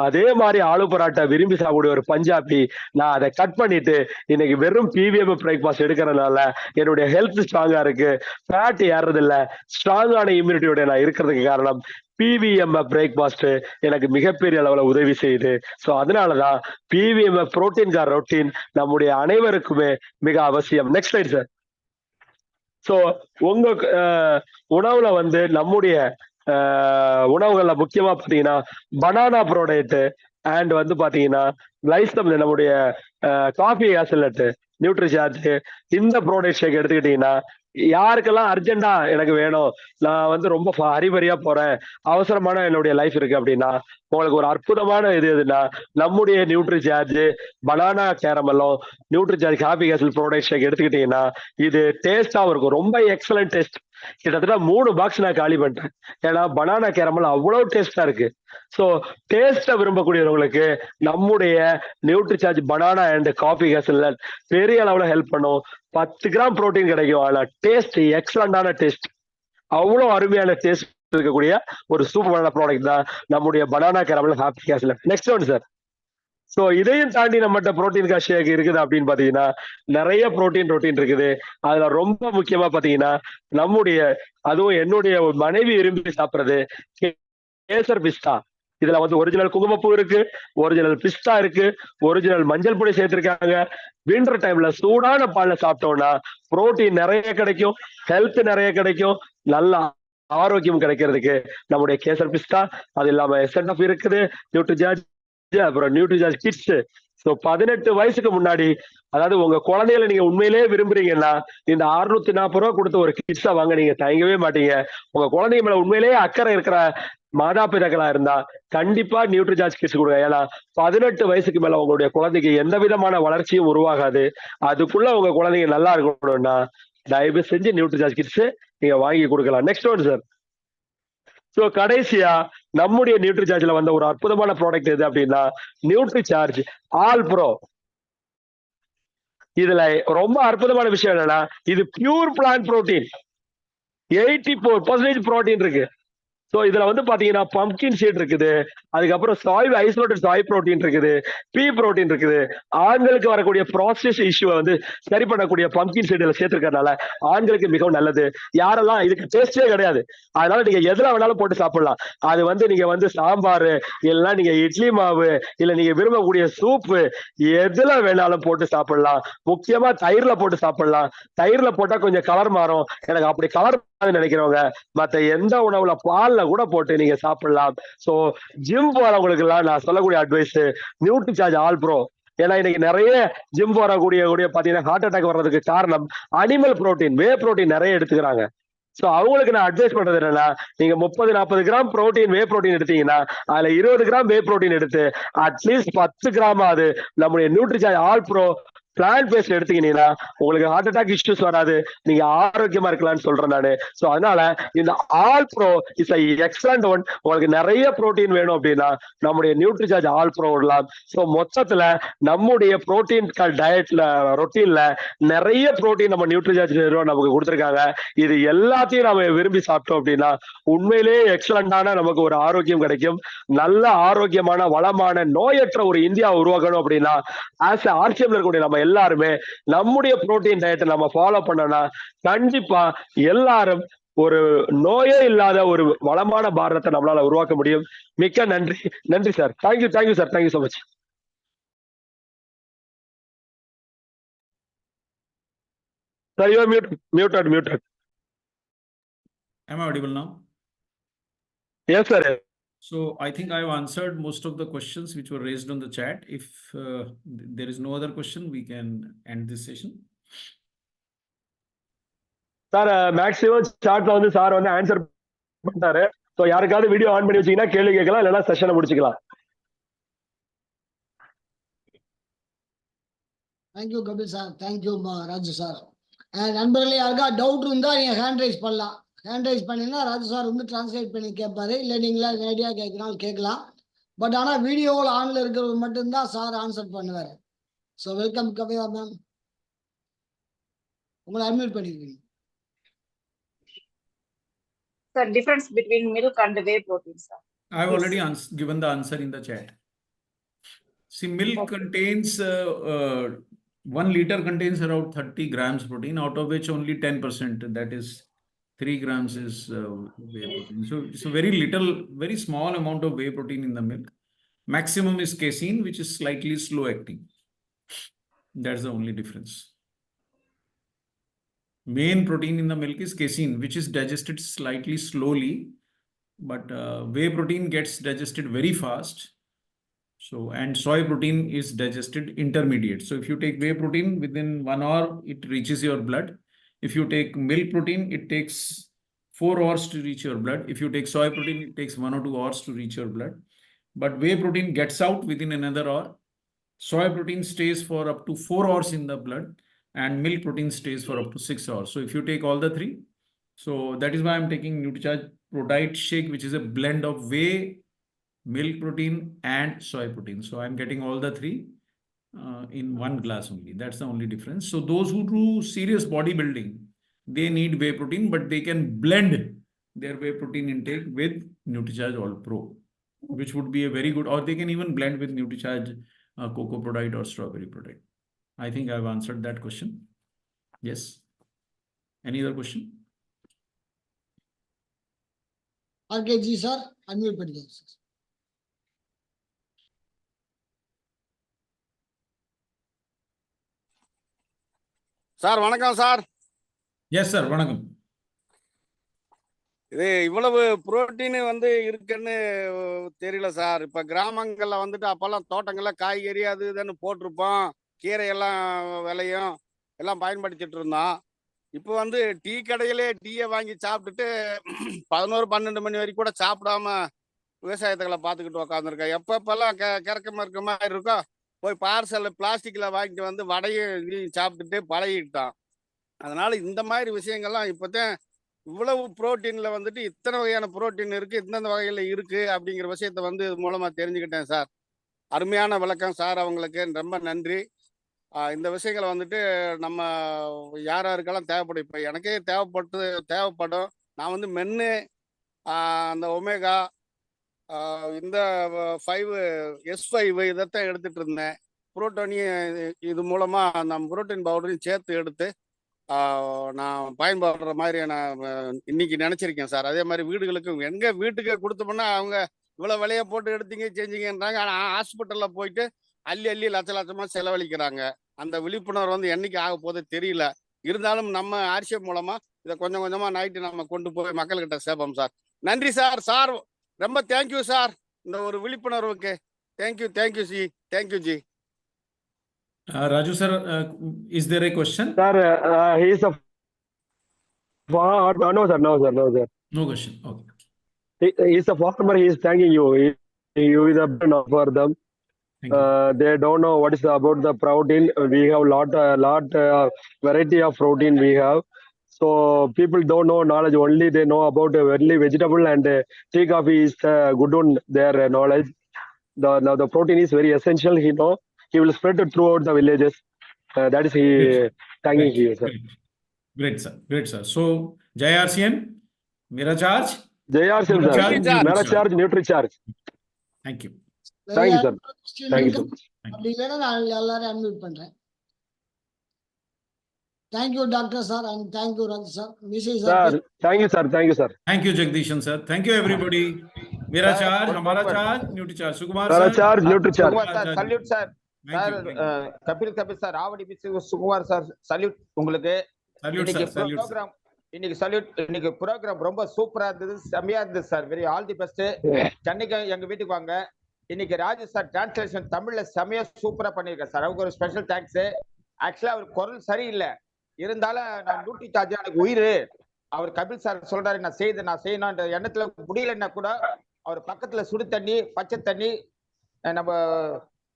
அதே மாதிரி ஆலு பரோட்டா விரும்பி சாப்பிடக்கூடிய ஒரு பஞ்சாபி நான் அதை கட் பண்ணிட்டு இன்னைக்கு வெறும் பிவிஎம் பிரேக்ஃபாஸ்ட் எடுக்கிறதுனால என்னுடைய ஹெல்த் ஸ்ட்ராங்கா இருக்கு, ஃபேட் ஏறது இல்ல, ஸ்ட்ராங்கான இம்யூனிட்டியோட நான் இருக்கிறதுக்கு காரணம் பிவிஎம் பிரேக்ஃபாஸ்ட் எனக்கு மிகப்பெரிய அளவுல உதவி செய்யுது. ஸோ அதனாலதான் பிவிஎம் புரோட்டீன்கார ரொட்டீன் நம்முடைய அனைவருக்குமே மிக அவசியம். Next slide sir. ஸோ உங்க உணவுல வந்து நம்முடைய உணவுகள்ல முக்கியமா பாத்தீங்கன்னா பனானா ப்ராடக்ட் அண்ட் வந்து பாத்தீங்கன்னா கிளைசம் நம்முடைய காஃபி ஆசிலட் நியூட்ரிசார்ஜ் இந்த ப்ராடக்ட் ஷேக் எடுத்துக்கிட்டீங்கன்னா யாருக்கெல்லாம் அர்ஜென்டா எனக்கு வேணும், நான் வந்து ரொம்ப ஹரிபரியா போறேன், அவசரமான என்னுடைய லைஃப் இருக்கு அப்படின்னா, உங்களுக்கு ஒரு அற்புதமான இது எதுன்னா, நம்முடைய நியூட்ரிசார்ஜ் பனானா கேரமலும், நியூட்ரிசார்ஜ் ஹாப்பி கேசல் ப்ரோடக்ட் ஷேக் எடுத்துக்கிட்டீங்கன்னா, இது டேஸ்டாவும் இருக்கும். ரொம்ப எக்ஸலன்ட் டேஸ்ட். கிட்டத்தட்ட 3 பாக்ஸ் நான் காலி பண்ணிட்டேன். ஏன்னா பனானா கேரமல் அவ்வளவு டேஸ்டா இருக்கு. சோ டேஸ்ட விரும்பக்கூடியவங்களுக்கு நம்முடைய நியூட்ரிசார்ஜ் பனானா அண்ட் காஃபி கேசல் பெரிய அளவுல ஹெல்ப் பண்ணும். 10 கிராம் புரோட்டீன் கிடைக்கும். ஆனா டேஸ்ட் எக்ஸலண்டான டேஸ்ட். அவ்வளவு அருமையான டேஸ்ட் இருக்கக்கூடிய ஒரு சூப்பரான ப்ராடக்ட் தான் நம்முடைய பனானா கேரமல் ஹாப்பி கேசல். Next one sir. சோ இதையும் தாண்டி நம்மகிட்ட புரோட்டீன் ஷேக் இருக்குது அப்படின்னு பாத்தீங்கன்னா, நிறைய புரோட்டீன் இருக்குது. அதுல ரொம்ப முக்கியமா பாத்தீங்கன்னா, நம்முடைய அதுவும் என்னுடைய மனைவி விரும்பி சாப்பிடுறது கேசர் பிஸ்தா. இதுல வந்து ஒரிஜினல் குங்குமப்பூ இருக்கு, ஒரிஜினல் பிஸ்தா இருக்கு, ஒரிஜினல் மஞ்சள் பொடி சேர்த்திருக்காங்க. வின்டர் டைம்ல சூடான பால்ல சாப்பிட்டோம்னா புரோட்டீன் நிறைய கிடைக்கும், ஹெல்த் நிறைய கிடைக்கும், நல்ல ஆரோக்கியம் கிடைக்கிறதுக்கு நம்முடைய கேசர் பிஸ்தா, அது இல்லாம எஸ்என்எஃப் இருக்குது, நியூட்ரிசார்ஜ், அப்புறம் நியூட்ரிசார்ஜ் கிட்ஸ். சோ 18 வயசுக்கு முன்னாடி, அதாவது உங்க குழந்தைகளை நீங்க உண்மையிலேயே விரும்புறீங்கன்னா, இந்த 640 ரூபாய் கொடுத்து ஒரு கிட்ஸா வாங்க, நீங்க தயங்கவே மாட்டீங்க. உங்க குழந்தைங்க மேல உண்மையிலேயே அக்கறை இருக்கிற மாதாபிதாக்களா இருந்தா கண்டிப்பா நியூட்ரிசார்ஜ் கிட்ஸ் கொடுங்க. ஏன்னா 18 வயசுக்கு மேல உங்களுடைய குழந்தைக்கு எந்த விதமான வளர்ச்சியும் உருவாகாது. அதுக்குள்ள உங்க குழந்தைங்க நல்லா இருக்கணும்னா தயவு செஞ்சு நியூட்ரிசார்ஜ் கிட்ஸ் நீங்க வாங்கி கொடுக்கலாம். Next one sir. சோ கடைசியா நம்முடைய நியூட்ரிசார்ஜ்ல வந்த ஒரு அற்புதமான ப்ராடக்ட் எது அப்படின்னா, நியூட்ரிசார்ஜ் ஆல் ப்ரோ. இதுல ரொம்ப அற்புதமான விஷயம் என்னன்னா, இது பியூர் பிளான்ட் புரோட்டீன். 84% புரோட்டீன் இருக்கு. சோ இதுல வந்து பாத்தீங்கன்னா பம்கின் சீட் இருக்குது, அதுக்கப்புறம் ஐசோலேட்டட் சாய் புரோட்டீன் இருக்குது, பீ புரோட்டீன் இருக்குது. ஆண்களுக்கு வரக்கூடிய ப்ராஸ்டேட் இஷ்யூவை வந்து சரி பண்ணக்கூடிய பம்கின் சீட்ல சேர்த்திருக்கிறதுனால ஆண்களுக்கு மிகவும் நல்லது. யாரெல்லாம் இதுக்கு டேஸ்டே கிடையாது, அதனால நீங்க எதுல வேணாலும் போட்டு சாப்பிடலாம். அது வந்து நீங்க வந்து சாம்பார், இல்லைன்னா நீங்க இட்லி மாவு, இல்ல நீங்க விரும்பக்கூடிய சூப்பு, எதுல வேணாலும் போட்டு சாப்பிடலாம். முக்கியமா தயிர்ல போட்டு சாப்பிடலாம். தயிர்ல போட்டா கொஞ்சம் கலர் மாறும், எனக்கு அப்படி கலர் நினைக்கிறவங்க மத்த எந்த உணவுல பால்ல கூட போட்டு நீங்க சாப்பிடலாம். சோ ஜிம் போறவங்களுக்கு எல்லாம் நான் சொல்லக்கூடிய அட்வைஸ் நியூட்ரிசார்ஜ் ஆல் ப்ரோ. ஏன்னா இன்னைக்கு நிறைய ஜிம் போறக்கூடிய பாத்தீங்கன்னா ஹார்ட் அட்டாக் வர்றதுக்கு காரணம் அனிமல் புரோட்டீன், வே புரோட்டீன் நிறைய எடுத்துக்கிறாங்க. சோ அவங்களுக்கு நான் அட்வைஸ் பண்றது என்னன்னா, நீங்க 30-40 கிராம் புரோட்டீன் வே புரோட்டீன் எடுத்தீங்கன்னா அதுல 20 கிராம் வே புரோட்டீன் எடுத்து அட்லீஸ்ட் 10 கிராம் ஆகுது நம்முடைய Nutricharge all bro plant based எடுத்தீங்கன்னா உங்களுக்கு ஹார்ட் அட்டாக் இஷ்யூஸ் வராது, நீங்க ஆரோக்கியமா இருக்கலாம்னு சொல்றேன் நானு. சோ அதனால இந்த all bro is excellent one. உங்களுக்கு நிறைய புரோட்டீன் வேணும் அப்படின்னா நம்முடைய நியூட்ரிசார்ஜ் ஆல் ப்ரோ விடலாம். சோ மொத்தத்துல நம்முடைய புரோட்டீன் டயட்ல ரொட்டீன்ல நிறைய புரோட்டீன் நம்ம நியூட்ரிசார்ஜ் நமக்கு கொடுத்திருக்காங்க. இது எல்லாத்தையும் நம்ம விரும்பி சாப்பிட்டோம் அப்படின்னா உண்மையிலேயே எக்ஸலண்டான நமக்கு ஒரு ஆரோக்கியம் கிடைக்கும். நல்ல ஆரோக்கியமான வளமான நோயற்ற ஒரு இந்தியா உருவாக்கணும் அப்படின்னா ஆஸ் ஆர்சிஎம்ல இருக்கக்கூடிய நம்ம எல்லாருமே நம்முடைய புரோட்டீன் டயட்டை நம்ம ஃபாலோ பண்ணோம்னா கண்டிப்பா எல்லாரும் ஒரு நோயே இல்லாத ஒரு வளமான பாரதத்தை நம்மளால உருவாக்க முடியும். மிக்க நன்றி. நன்றி sir. Thank you sir. Thank you so much. Sir, you are muted. Am I audible now? Yes sir. So I think I've answered most of the questions which were raised on the chat. If there is no other question, we can end this session. Sir maximum சாட்ல வந்து sir வந்து answer பண்ணாரு. So யாருக்காவது video on பண்ணி வச்சீங்கன்னா கேள்வி கேட்கலாம், இல்லைன்னா செஷனை முடிச்சுக்கலாம். Thank you Kapil sir, thank you Raju sir. நண்பர்களே யாருக்கா டவுட் இருந்தா நீங்க ஹேண்ட் ரைஸ் பண்ணலாம். ஹேண்ட் ரைஸ் பண்ணீங்கன்னா ராஜு சார் வந்து டிரான்ஸ்லேட் பண்ணி கேட்பாரு, இல்லை நீங்களா ஐடியா கேட்கறாலும் கேட்கலாம். பட் ஆனா வீடியோவில் ஆன்ல இருக்கிறது மட்டும்தான் சார் ஆன்சர் பண்ணுவாரு. ஸோ வெல்கம் கவிதா மேம், உங்களை அட்மிட் பண்ணிருக்கீங்க. Sir, difference between milk and whey protein, sir. I've already given the answer in the chat. See, milk contains 1 liter contains around 30 grams protein, out of which only 10%, that is 3 grams, is whey protein. So it's a very little, very small amount of whey protein in the milk. Maximum is casein, which is slightly slow acting. That's the only difference. Main protein in the milk is casein, which is digested slightly slowly, but whey protein gets digested very fast. So, and soy protein is digested intermediate. So if you take whey protein, within 1 hour, it reaches your blood. If you take milk protein, it takes 4 hours to reach your blood. If you take soy protein, it takes 1 or 2 hours to reach your blood. But whey protein gets out within another hour. Soy protein stays for up to 4 hours in the blood, and milk protein stays for up to 6 hours. So if you take all the three, so that is why I'm taking NutriCharge Protite Shake, which is a blend of whey, milk protein, and soy protein. So I'm getting all the three in one glass only. That's the only difference. So those who do serious bodybuilding, they need whey protein, but they can blend their whey protein intake with NutriCharge All Pro, which would be a very good, or they can even blend with NutriCharge Cocoa Protite or Strawberry Protite. I think I've answered that question. Yes. Any other question? RKG sir, unmute பண்ணிக்கோங்க sir. Sir வணக்கம் sir. Yes sir, வணக்கம். இது இவ்வளவு protein இருக்குன்னு தெரியல sir. இப்ப கிராமங்கள்ல அப்பெல்லாம் தோட்டங்கள்ல காய்கறி அது இதுன்னு போட்டிருப்போம், கீரை எல்லாம் விளையும், எல்லாம் பயன்படுத்திட்டு இருந்தோம். இப்போ டீ கடையிலே டீயை வாங்கி சாப்பிட்டுட்டு 11-12 மணி வரைக்கும் கூட சாப்பிடாம விவசாயத்துக்களை பார்த்துக்கிட்டு உக்காந்துருக்கேன். எப்பப்பெல்லாம் கிறக்கமா இருக்க மாதிரி இருக்கோ போய் பார்சல் பிளாஸ்டிக்ல வாங்கிட்டு வடையும் இதையும் சாப்பிட்டுட்டு பழகிட்டான். அதனால இந்த மாதிரி விஷயங்கள்லாம் இப்போதான் இவ்வளவு புரோட்டீன்ல இத்தனை வகையான புரோட்டீன் இருக்கு, இந்தந்த வகையில இருக்கு அப்படிங்கிற விஷயத்த இது மூலமா தெரிஞ்சுக்கிட்டேன் சார். அருமையான விளக்கம் சார், அவங்களுக்கு ரொம்ப நன்றி. இந்த விஷயங்களை நம்ம யாருக்கெல்லாம் தேவைப்படும், இப்போ எனக்கே தேவைப்படும். நான் மென்னு அந்த ஒமேகா இந்த 5S5 இதைத்தான் எடுத்துட்டு இருந்தேன். புரோட்டீனையும் இது மூலமா நம்ம புரோட்டீன் பவுடரையும் சேர்த்து எடுத்து நான் பயன்படுற மாதிரி நான் இன்னைக்கு நினைச்சிருக்கேன் சார். அதே மாதிரி வீடுகளுக்கும் எங்க வீட்டுக்கு கொடுத்தோம்னா அவங்க இவ்வளவு விலையை போட்டு எடுத்தீங்க செஞ்சீங்கன்றாங்க. ஆனா ஹாஸ்பிட்டல்ல போயிட்டு அள்ளி லட்சமா செலவழிக்கிறாங்க. அந்த விழிப்புணர்வு என்னைக்கு ஆக போதே தெரியல. இருந்தாலும் நம்ம ஆர்சிஎம் மூலமா இதை கொஞ்சம் கொஞ்சமா நைட்டு நம்ம கொண்டு போய் மக்கள்கிட்ட சேர்ப்போம் சார். நன்றி சார். சார் ரொம்ப தேங்க்யூ சார் இந்த ஒரு விழிப்புணர்வுக்கு. Thank you ji, thank you ji. Raju sir, is there a question? Sir, he is a no sir. No question. Okay. He is a farmer. He is thanking you. You is a burden for them. Thank you. They don't know what is about the protein. We have lot variety of protein we have. So people don't know knowledge. Only they know about only vegetable and tea, coffee is good on their knowledge. Now the protein is very essential. He know. He will spread it throughout the villages. That is he thanking you, sir. Great sir. So Jai RCM, Mera Charge. Jai RCM, sir. NutriCharge. Mera Charge, NutriCharge. Thank you. Thank you, sir. Thank you, sir. அப்படி இல்லைன்னா நான் எல்லாரும் unmute பண்றேன். Thank you, Doctor sir, and thank you, Raj sir. Sir, thank you, sir. Thank you, sir. Thank you, Jagdishan sir. Thank you, everybody. Mera Charge, Hamara Charge, NutriCharge. Sukumar Mera sir. Charge, NutriCharge. Sukumar sir salute sir. Sir Kapil sir Avadi Pichu Sukumar sir salute உங்களுக்கு. இன்னைக்கு salute. இன்னைக்கு program ரொம்ப சூப்பரா இருந்தது, செம்மையா இருந்தது sir. Very all the best. சென்னைக்கு எங்க வீட்டுக்கு வாங்க. இன்னைக்கு ராஜு சார் டிரான்ஸ்லேஷன் தமிழ்ல செம்மையா சூப்பரா பண்ணிருக்கேன் சார். அவருக்கு ஒரு ஸ்பெஷல் தேங்க்ஸ். ஆக்சுவலா அவர் குரல் சரியில்லை, இருந்தாலும் நான் NutriCharge எனக்கு உயிர். அவர் கபில் சார் சொல்றாரு நான் செய்யணும்ன்ற எண்ணத்துல முடியலன்னா கூட அவர் பக்கத்துல சுடு தண்ணி, பச்சை தண்ணி, நம்ம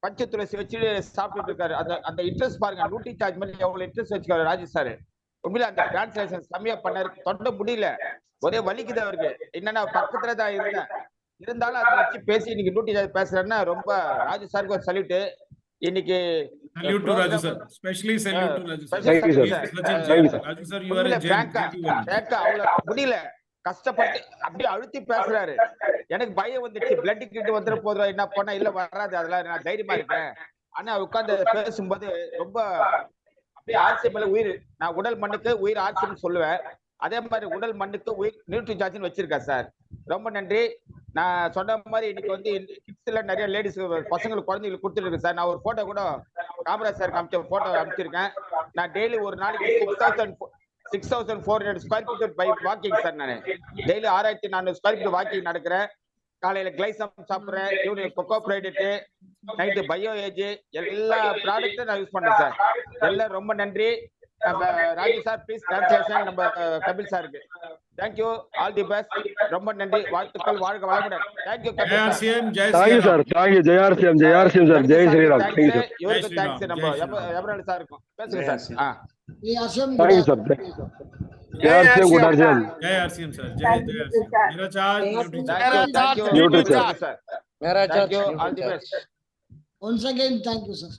பச்சை துளசி வச்சு சாப்பிட்டுட்டு இருக்காரு. அந்த இன்ட்ரெஸ்ட் பாருங்க. NutriCharge மாதிரி எவ்வளவு இன்ட்ரெஸ்ட் வச்சுக்காரு ராஜு சார். உண்மையில அந்த டிரான்ஸ்லேஷன் செம்மையா பண்ணாரு. தொண்டை முடியல, ஒரே வலிக்குது அவருக்கு. என்னன்னா பக்கத்துல தான் இருந்தேன், இருந்தாலும் அதை வச்சு பேசி இன்னைக்கு NutriCharge பேசுறேன்னா ரொம்ப ராஜு சாருக்கு ஒரு சல்யூட். இன்னைக்கு salute to Raju sir. Especially salute to Raju sir. Thank you, sir. Raju sir, you are a gem. Thank you very much. அவ்வளவு முடியல, கஷ்டப்பட்டு அப்படியே அழுத்தி பேசுறாரு. எனக்கு பயம் வந்துச்சு, பிளட் கிட்ட வந்துட போதும் என்ன பண்ணா. இல்ல வராது, அதெல்லாம் நான் தைரியமா இருக்கேன். ஆனா உட்கார்ந்து பேசும்போது ரொம்ப அப்படியே ஆர்சிஎம் உயிர். நான் உடல் மண்ணுக்கு உயிர் ஆர்சிஎம் சொல்லுவேன். அதே மாதிரி உடல் மண்ணுக்கு உயிர் NutriCharge வச்சிருக்கேன் சார். ரொம்ப நன்றி. நான் சொன்ன மாதிரி இன்னைக்கு கிட்ஸ்ல நிறைய லேடிஸ் பசங்களுக்கு குழந்தைங்களுக்கு கொடுத்துட்டு சார். நான் ஒரு போட்டோ கூட காமராஜ் சார் காமிச்ச போட்டோ அனுப்பிச்சிருக்கேன். நான் டெய்லி ஒரு நாளைக்கு 6,400 square feet by walking sir. நான் டெய்லி 6,400 ஸ்கொயர் ஃபீட் வாக்கிங் நடக்கிறேன். காலையில கிளைசம் சாப்பிடுறேன், ஈவினிங் கொக்கோ ப்ரைடேட், நைட்டு பயோ ஏஜ், எல்லா ப்ராடக்டும் நான் யூஸ் பண்றேன் சார். எல்லாம் ரொம்ப நன்றி. ராஜு சார் ப்ளீஸ் டிரான்ஸ்லேஷன் நம்ம கபில் சாருக்கு. Thank you, all the best. ரொம்ப நன்றி, வாழ்த்துக்கள், வாழ்க வளமுடன். Thank you Kapil sir. ஜெயார்சியம், Jai thank you Shriram. Sir, thank you. ஜெயார்சியம், ஜெயார்சியம் sir, Jai Shriram. Thank you sir. இவருக்கு ஜெய் தேங்க்ஸ். ஸ்ரீராம், நம்ம ஜெய் ஸ்ரீராம். எப்ரல் சாருக்கும் பேசுங்க sir. We assume thank you sir. ஜெயார்சியம், குட் ஆர்சியம். ஜெயார்சியம் சார், ஜெயார்சியம். நிரஜாஜ், thank you Newton sir. Sir. Thank you, all the best. once again, thank you, sir.